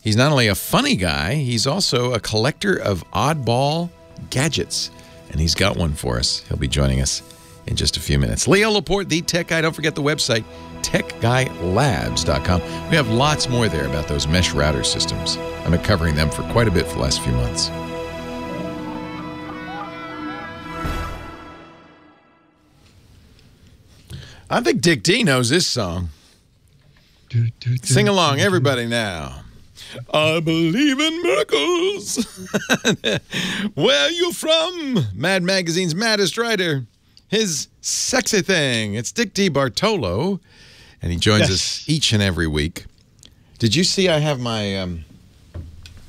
He's not only a funny guy, he's also a collector of oddball gadgets, and he's got one for us. He'll be joining us in just a few minutes. Leo Laporte, the tech guy. Don't forget the website, techguylabs.com. We have lots more there about those mesh router systems. I've been covering them for quite a bit for the last few months. I think Dick D knows this song. Sing along, everybody now. I believe in miracles. Where you from? Mad Magazine's maddest writer. His sexy thing. It's Dick DeBartolo, and he joins us each and every week. Did you see I have my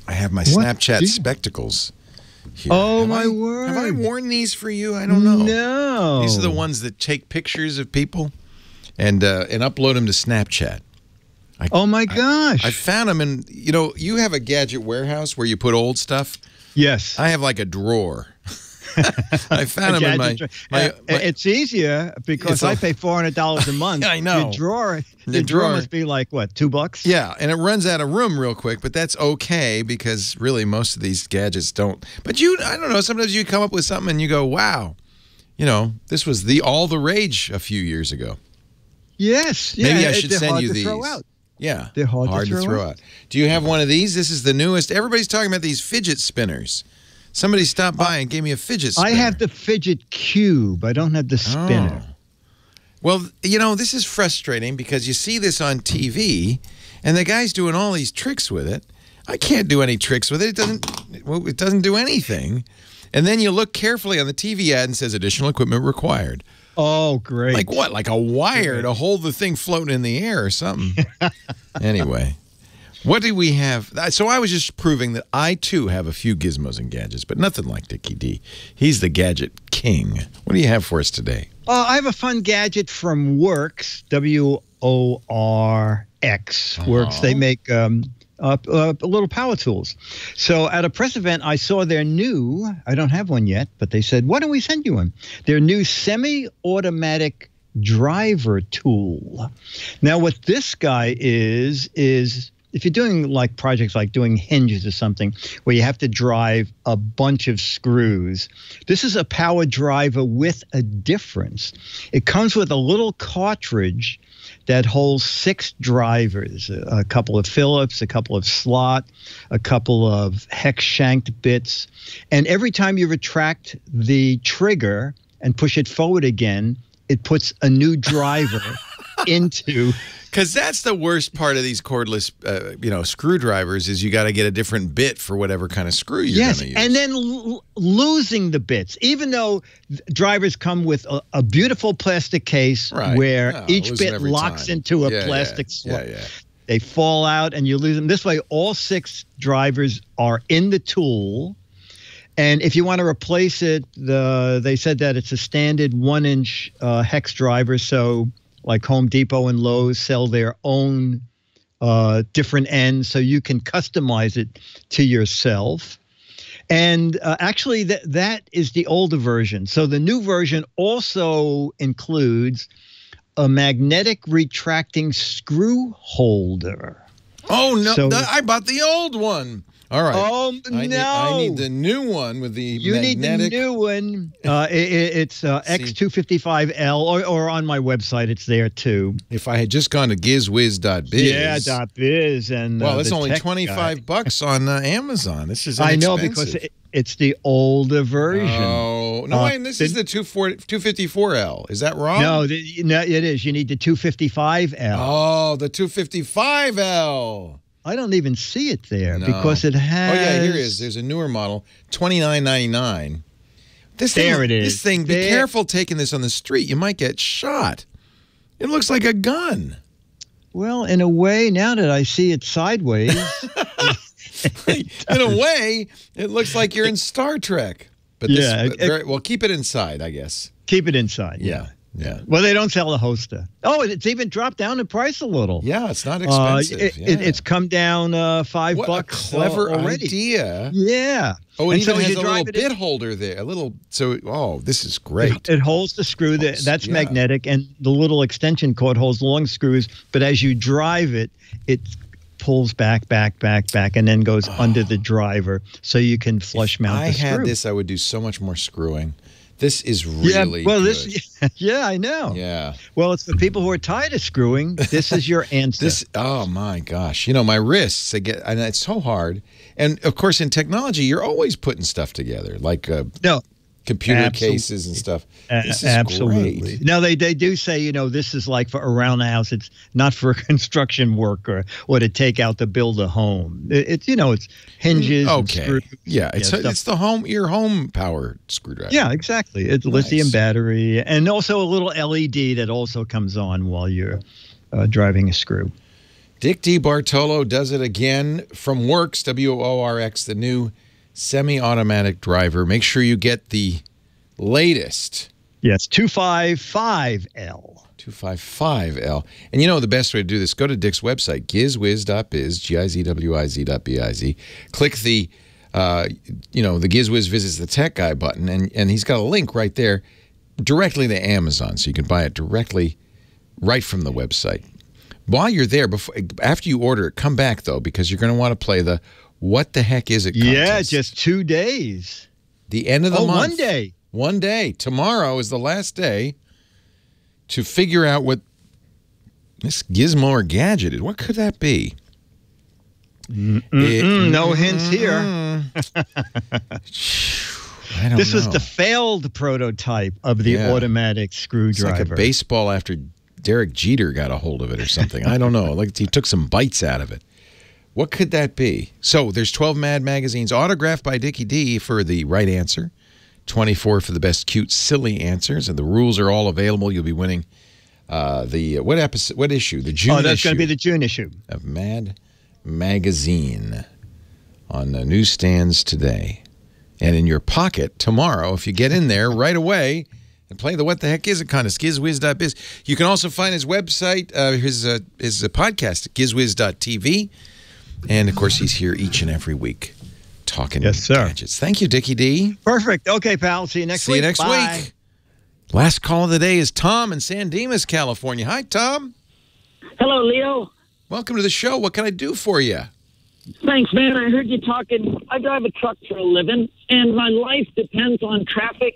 Snapchat spectacles here? Oh, my word. Have I worn these for you? I don't know. No. These are the ones that take pictures of people and upload them to Snapchat. Oh, my gosh. I found them in, you have a gadget warehouse where you put old stuff? Yes. I have like a drawer. I found them in my it's easier because I pay $400 a month. I know. The drawer must be like, what, $2? Yeah, and it runs out of room real quick, but that's okay because really most of these gadgets don't. But I don't know, sometimes you come up with something and you go, wow, this was all the rage a few years ago. Yes. Maybe I should send you they're these. hard to throw out. Yeah, they're hard to throw out. Do you have one of these? This is the newest. Everybody's talking about these fidget spinners. Somebody stopped by and gave me a fidget spinner. I have the fidget cube. I don't have the spinner. Oh. Well, this is frustrating because you see this on TV, and the guy's doing all these tricks with it. I can't do any tricks with it. It doesn't do anything. And then you look carefully on the TV ad and it says additional equipment required. Oh, great. Like what? Like a wire to hold the thing floating in the air or something. Anyway. What do we have? So I was just proving that I, too, have a few gizmos and gadgets, but nothing like Dickie D. He's the gadget king. What do you have for us today? I have a fun gadget from Works, WORX. Works. They make little power tools. So at a press event, I saw their new, I don't have one yet, but they said, why don't we send you one? Their new semi-automatic driver tool. Now, what this guy is if you're doing like projects like doing hinges or something where you have to drive a bunch of screws, this is a power driver with a difference. It comes with a little cartridge that holds 6 drivers, a couple of Phillips, a couple of slot, a couple of hex shanked bits. And every time you retract the trigger and push it forward again, it puts a new driver into. Because that's the worst part of these cordless, screwdrivers is you got to get a different bit for whatever kind of screw you're going to use. And then losing the bits, even though drivers come with a beautiful plastic case where each bit locks into a plastic slot. They fall out and you lose them. This way, all 6 drivers are in the tool. And if you want to replace it, they said that it's a standard 1-inch hex driver. So like Home Depot and Lowe's sell their own different ends, so you can customize it to yourself. And actually, that is the older version. So the new version also includes a magnetic retracting screw holder. Oh, no. So, I bought the old one. All right. Oh, I need the new one with the magnetic. You need the new one. It's X255L, or on my website, it's there too. If I had just gone to GizWiz.biz. Yeah, .biz. And, well, it's only $25 on Amazon. This is inexpensive. I know, because it's the older version. Oh, no, and this is the 254L. Is that wrong? No, it is. You need the 255L. Oh, the 255L. I don't even see it there because it has. Oh yeah, here it is. There's a newer model, $29.99. There it is. This thing. Be careful taking this on the street. You might get shot. It looks like a gun. Well, in a way, now that I see it sideways, in a way, it looks like you're in Star Trek. But well, keep it inside, I guess. Keep it inside. Yeah. Yeah. Well, they don't sell a Hoster. Oh, it's even dropped down in price a little. Yeah, it's not expensive. It's come down $5 what a clever already. Idea. Yeah. Oh, it even has a little bit holder there. This is great. It holds the screw. That's magnetic, and the little extension cord holds long screws. But as you drive it, it pulls back, and then goes under the driver, so you can flush mount the screw. If I had this, I would do so much more screwing. This is really good. I know. Yeah. Well, it's for people who are tired of screwing. This is your answer. Oh, my gosh. My wrists, and it's so hard. And, of course, in technology, you're always putting stuff together, like computer cases and stuff. This is great. No, they do say, this is like for around the house. It's not for construction work or to take out to build a home. It's hinges. Okay. And screws. Yeah, it's your home power screwdriver. Yeah, exactly. It's lithium battery, and also a little LED that also comes on while you're driving a screw. Dick DiBartolo does it again from Works, WORX, the new semi-automatic driver. Make sure you get the latest. Yes, 255L. 255L. And the best way to do this, go to Dick's website, GizWiz.biz, GizWiz. Click the, the GizWiz Visits the Tech Guy button, and he's got a link right there directly to Amazon, so you can buy it directly right from the website. While you're there, after you order it, come back, though, because you're going to want to play the What the Heck Is It contest. Yeah, just 2 days. The end of the month. 1 day. 1 day. Tomorrow is the last day to figure out what this gizmo or gadget is. What could that be? No hints here. I don't this know. was the failed prototype of the automatic screwdriver. It's like a baseball after Derek Jeter got a hold of it or something. I don't know. Like he took some bites out of it. What could that be? So there's 12 Mad magazines autographed by Dickie D for the right answer, 24 for the best cute, silly answers, and the rules are all available. You'll be winning what issue? The June issue. Oh, that's going to be the June issue of Mad Magazine on the newsstands today. And in your pocket tomorrow, if you get in there right away, and play the What the Heck Is It contest, GizWiz.biz. You can also find his website, his podcast at GizWiz.tv. And, of course, he's here each and every week talking gadgets. Thank you, Dickie D. Perfect. Okay, pal. See you next week. See you next Bye. week. Last call of the day is Tom in San Dimas, California. Hi, Tom. Hello, Leo. Welcome to the show. What can I do for you? Thanks, man. I heard you talking. I drive a truck for a living, and my life depends on traffic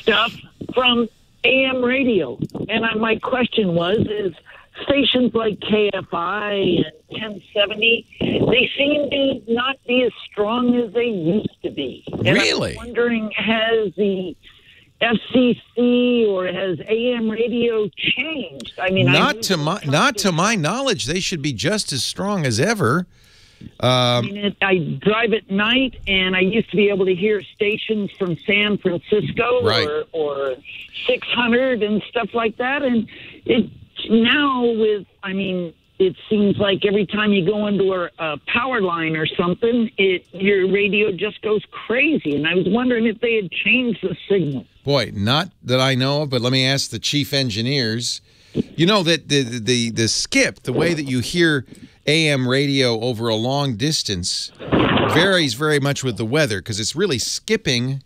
stuff from AM radio. And my question is stations like KFI and 1070, they seem to not be as strong as they used to be. And Really? I'm wondering, has the FCC or has AM radio changed? I mean, not to my knowledge. They should be just as strong as ever. I drive at night, and I used to be able to hear stations from San Francisco or 600 and stuff like that. And it seems like every time you go into a power line or something, your radio just goes crazy. And I was wondering if they had changed the signal. Boy, not that I know of, but let me ask the chief engineers. You know that the skip, the way that you hear AM radio over a long distance, varies very much with the weather because it's really skipping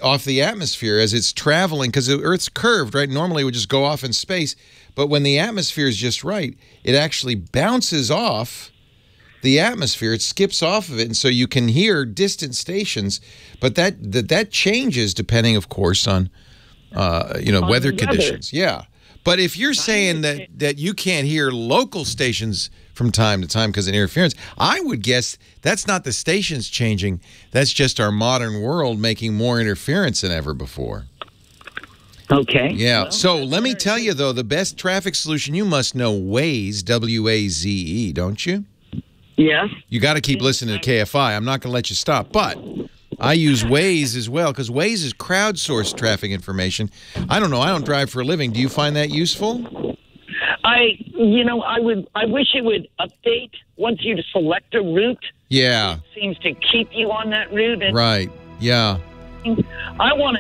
off the atmosphere as it's traveling, because the Earth's curved, right? Normally it would just go off in space, but when the atmosphere is just right, it actually bounces off the atmosphere. It skips off of it, and so you can hear distant stations, but that changes depending, of course, on weather conditions. Yeah. But if you're saying that you can't hear local stations from time to time because of interference, I would guess that's not the stations changing. That's just our modern world making more interference than ever before. Okay. Yeah. Well, so let me tell you, though, the best traffic solution, you must know Waze, W-A-Z-E, don't you? Yes. You got to keep listening to KFI. I'm not going to let you stop. But I use Waze as well because Waze is crowdsourced traffic information. I don't know. I don't drive for a living. Do you find that useful? I wish it would update once you select a route. Yeah. It seems to keep you on that route. And right. Yeah.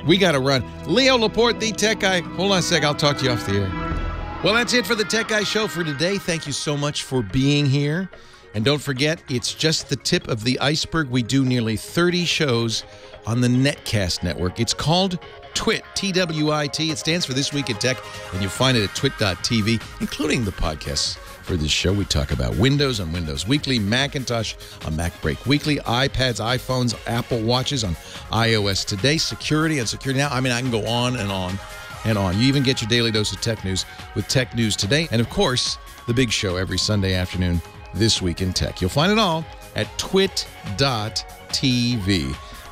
We got to run. Leo Laporte, the Tech Guy. Hold on a sec. I'll talk to you off the air. Well, that's it for the Tech Guy Show for today. Thank you so much for being here. And don't forget, it's just the tip of the iceberg. We do nearly 30 shows on the Netcast network. It's called TWIT, T-W-I-T. It stands for This Week in Tech, and you'll find it at twit.tv, including the podcasts for this show. We talk about Windows on Windows Weekly, Macintosh on Mac Break Weekly, iPads, iPhones, Apple Watches on iOS Today, security on Security Now. I mean, I can go on and on and on. You even get your daily dose of tech news with Tech News Today. And, of course, the big show every Sunday afternoon, This Week in Tech. You'll find it all at twit.tv.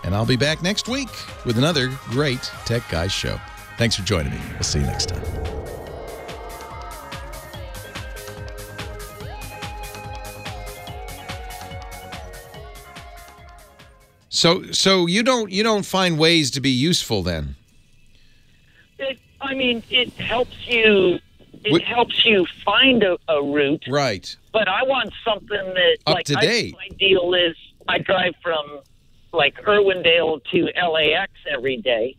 And I'll be back next week with another great Tech Guys show. Thanks for joining me. We'll see you next time. So you don't find Waze to be useful then? It helps you. It helps you find a route. Right. But I want something that up to date. My deal is I drive from Irwindale to LAX every day,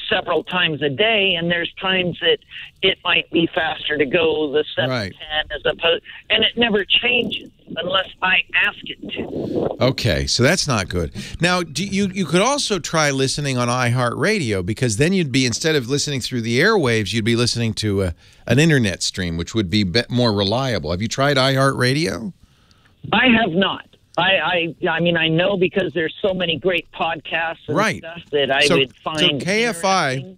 several times a day, and there's times that it might be faster to go the 710 as opposed, and it never changes unless I ask it to. Okay, so that's not good. Now, you could also try listening on iHeartRadio, because then you'd be, instead of listening through the airwaves, you'd be listening to an internet stream, which would be more reliable. Have you tried iHeartRadio? I have not. I know because there's so many great podcasts and stuff that I would find. So KFI,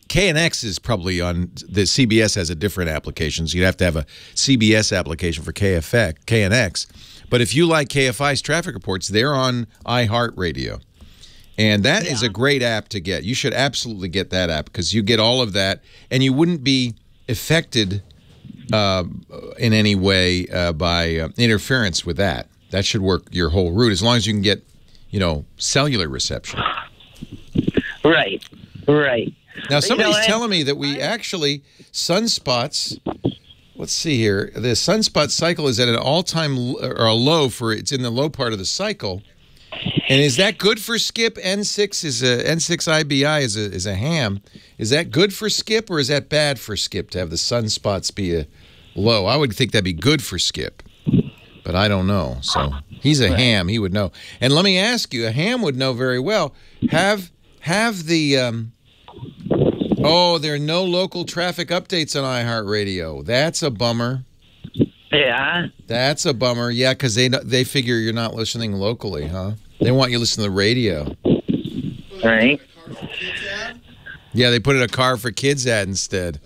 KNX is probably on, the CBS has a different application, so you'd have to have a CBS application for KNX. But if you like KFI's traffic reports, they're on iHeartRadio. And that is a great app to get. You should absolutely get that app because you get all of that, and you wouldn't be affected in any way by interference with that. That should work your whole route as long as you can get, cellular reception. Right. Now, somebody's telling me that we actually, sunspots, let's see here, the sunspot cycle is at an all-time or a low it's in the low part of the cycle. And is that good for skip? N6 is a N6 IBI is a ham. Is that good for skip or is that bad for skip to have the sunspots be low? I would think that'd be good for skip, but I don't know. So he's a ham. He would know. And let me ask you, a ham would know very well. Have the oh, there are no local traffic updates on iHeartRadio. That's a bummer. Yeah. That's a bummer. Yeah, because they figure you're not listening locally, huh? They want you to listen to the radio. Right. Yeah, they put in a car for kids ad instead.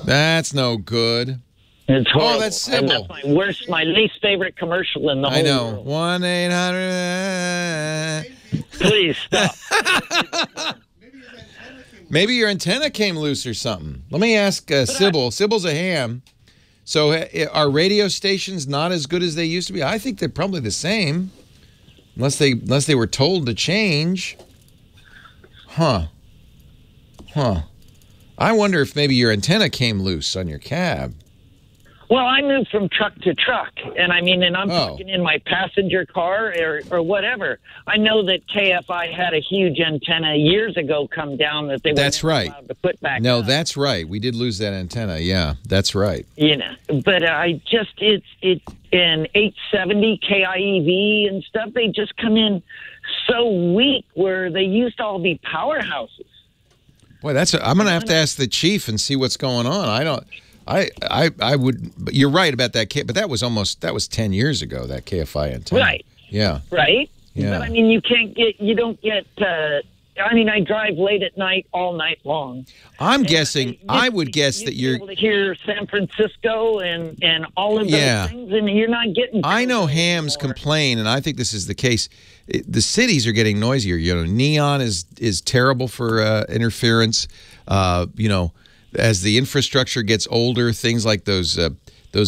That's no good. It's horrible. Oh, that's Sybil. That's my least favorite commercial in the whole I know. world. 1-800. Please stop. Maybe your antenna came loose or something. Let me ask Sybil. Sybil's a ham. So are radio stations not as good as they used to be? I think they're probably the same, unless they were told to change. Huh. I wonder if maybe your antenna came loose on your cab. Well, I moved from truck to truck, and I'm talking in my passenger car or whatever. I know that KFI had a huge antenna years ago come down that they weren't allowed to put back No, up. that's right. We did lose that antenna. Yeah, that's right. But it's in 870 KIEV and stuff. They just come in so weak where they used to all be powerhouses. Boy, I'm going to have to ask the chief and see what's going on. I would. But you're right about that. But that was 10 years ago. That KFI antenna. Right. Yeah. Right. Yeah. But you don't get. I drive late at night, all night long. I'm guessing. I would guess that you're able to hear San Francisco and all of those things, and you're not getting. I know hams complain, and I think this is the case. The cities are getting noisier. Neon is terrible for interference. As the infrastructure gets older, things like those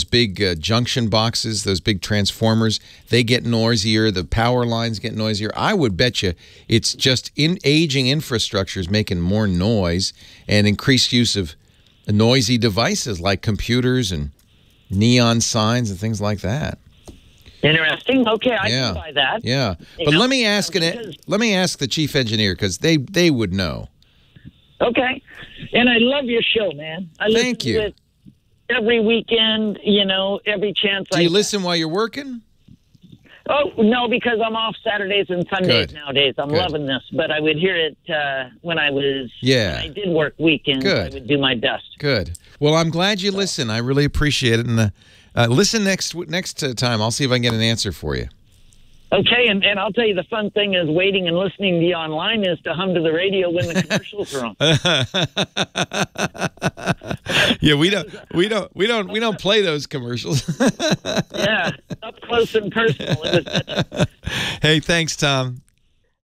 big junction boxes, those big transformers, they get noisier. The power lines get noisier. I would bet you it's just aging infrastructure is making more noise and increased use of noisy devices like computers and neon signs and things like that. Interesting. Okay, I can buy that. Yeah, but let me ask the chief engineer because they would know. Okay, and I love your show, man. Thank you. To it every weekend, every chance I Do you listen while you're working? Oh, no, because I'm off Saturdays and Sundays nowadays. I'm loving this, but I would hear it when I did work weekends. I would do my best. Good. Well, I'm glad you listen. I really appreciate it. And listen next time. I'll see if I can get an answer for you. Okay, and I'll tell you the fun thing is waiting and listening to you online is to hum to the radio when the commercials are on. Yeah, we don't play those commercials. Yeah, up close and personal. Hey, thanks, Tom.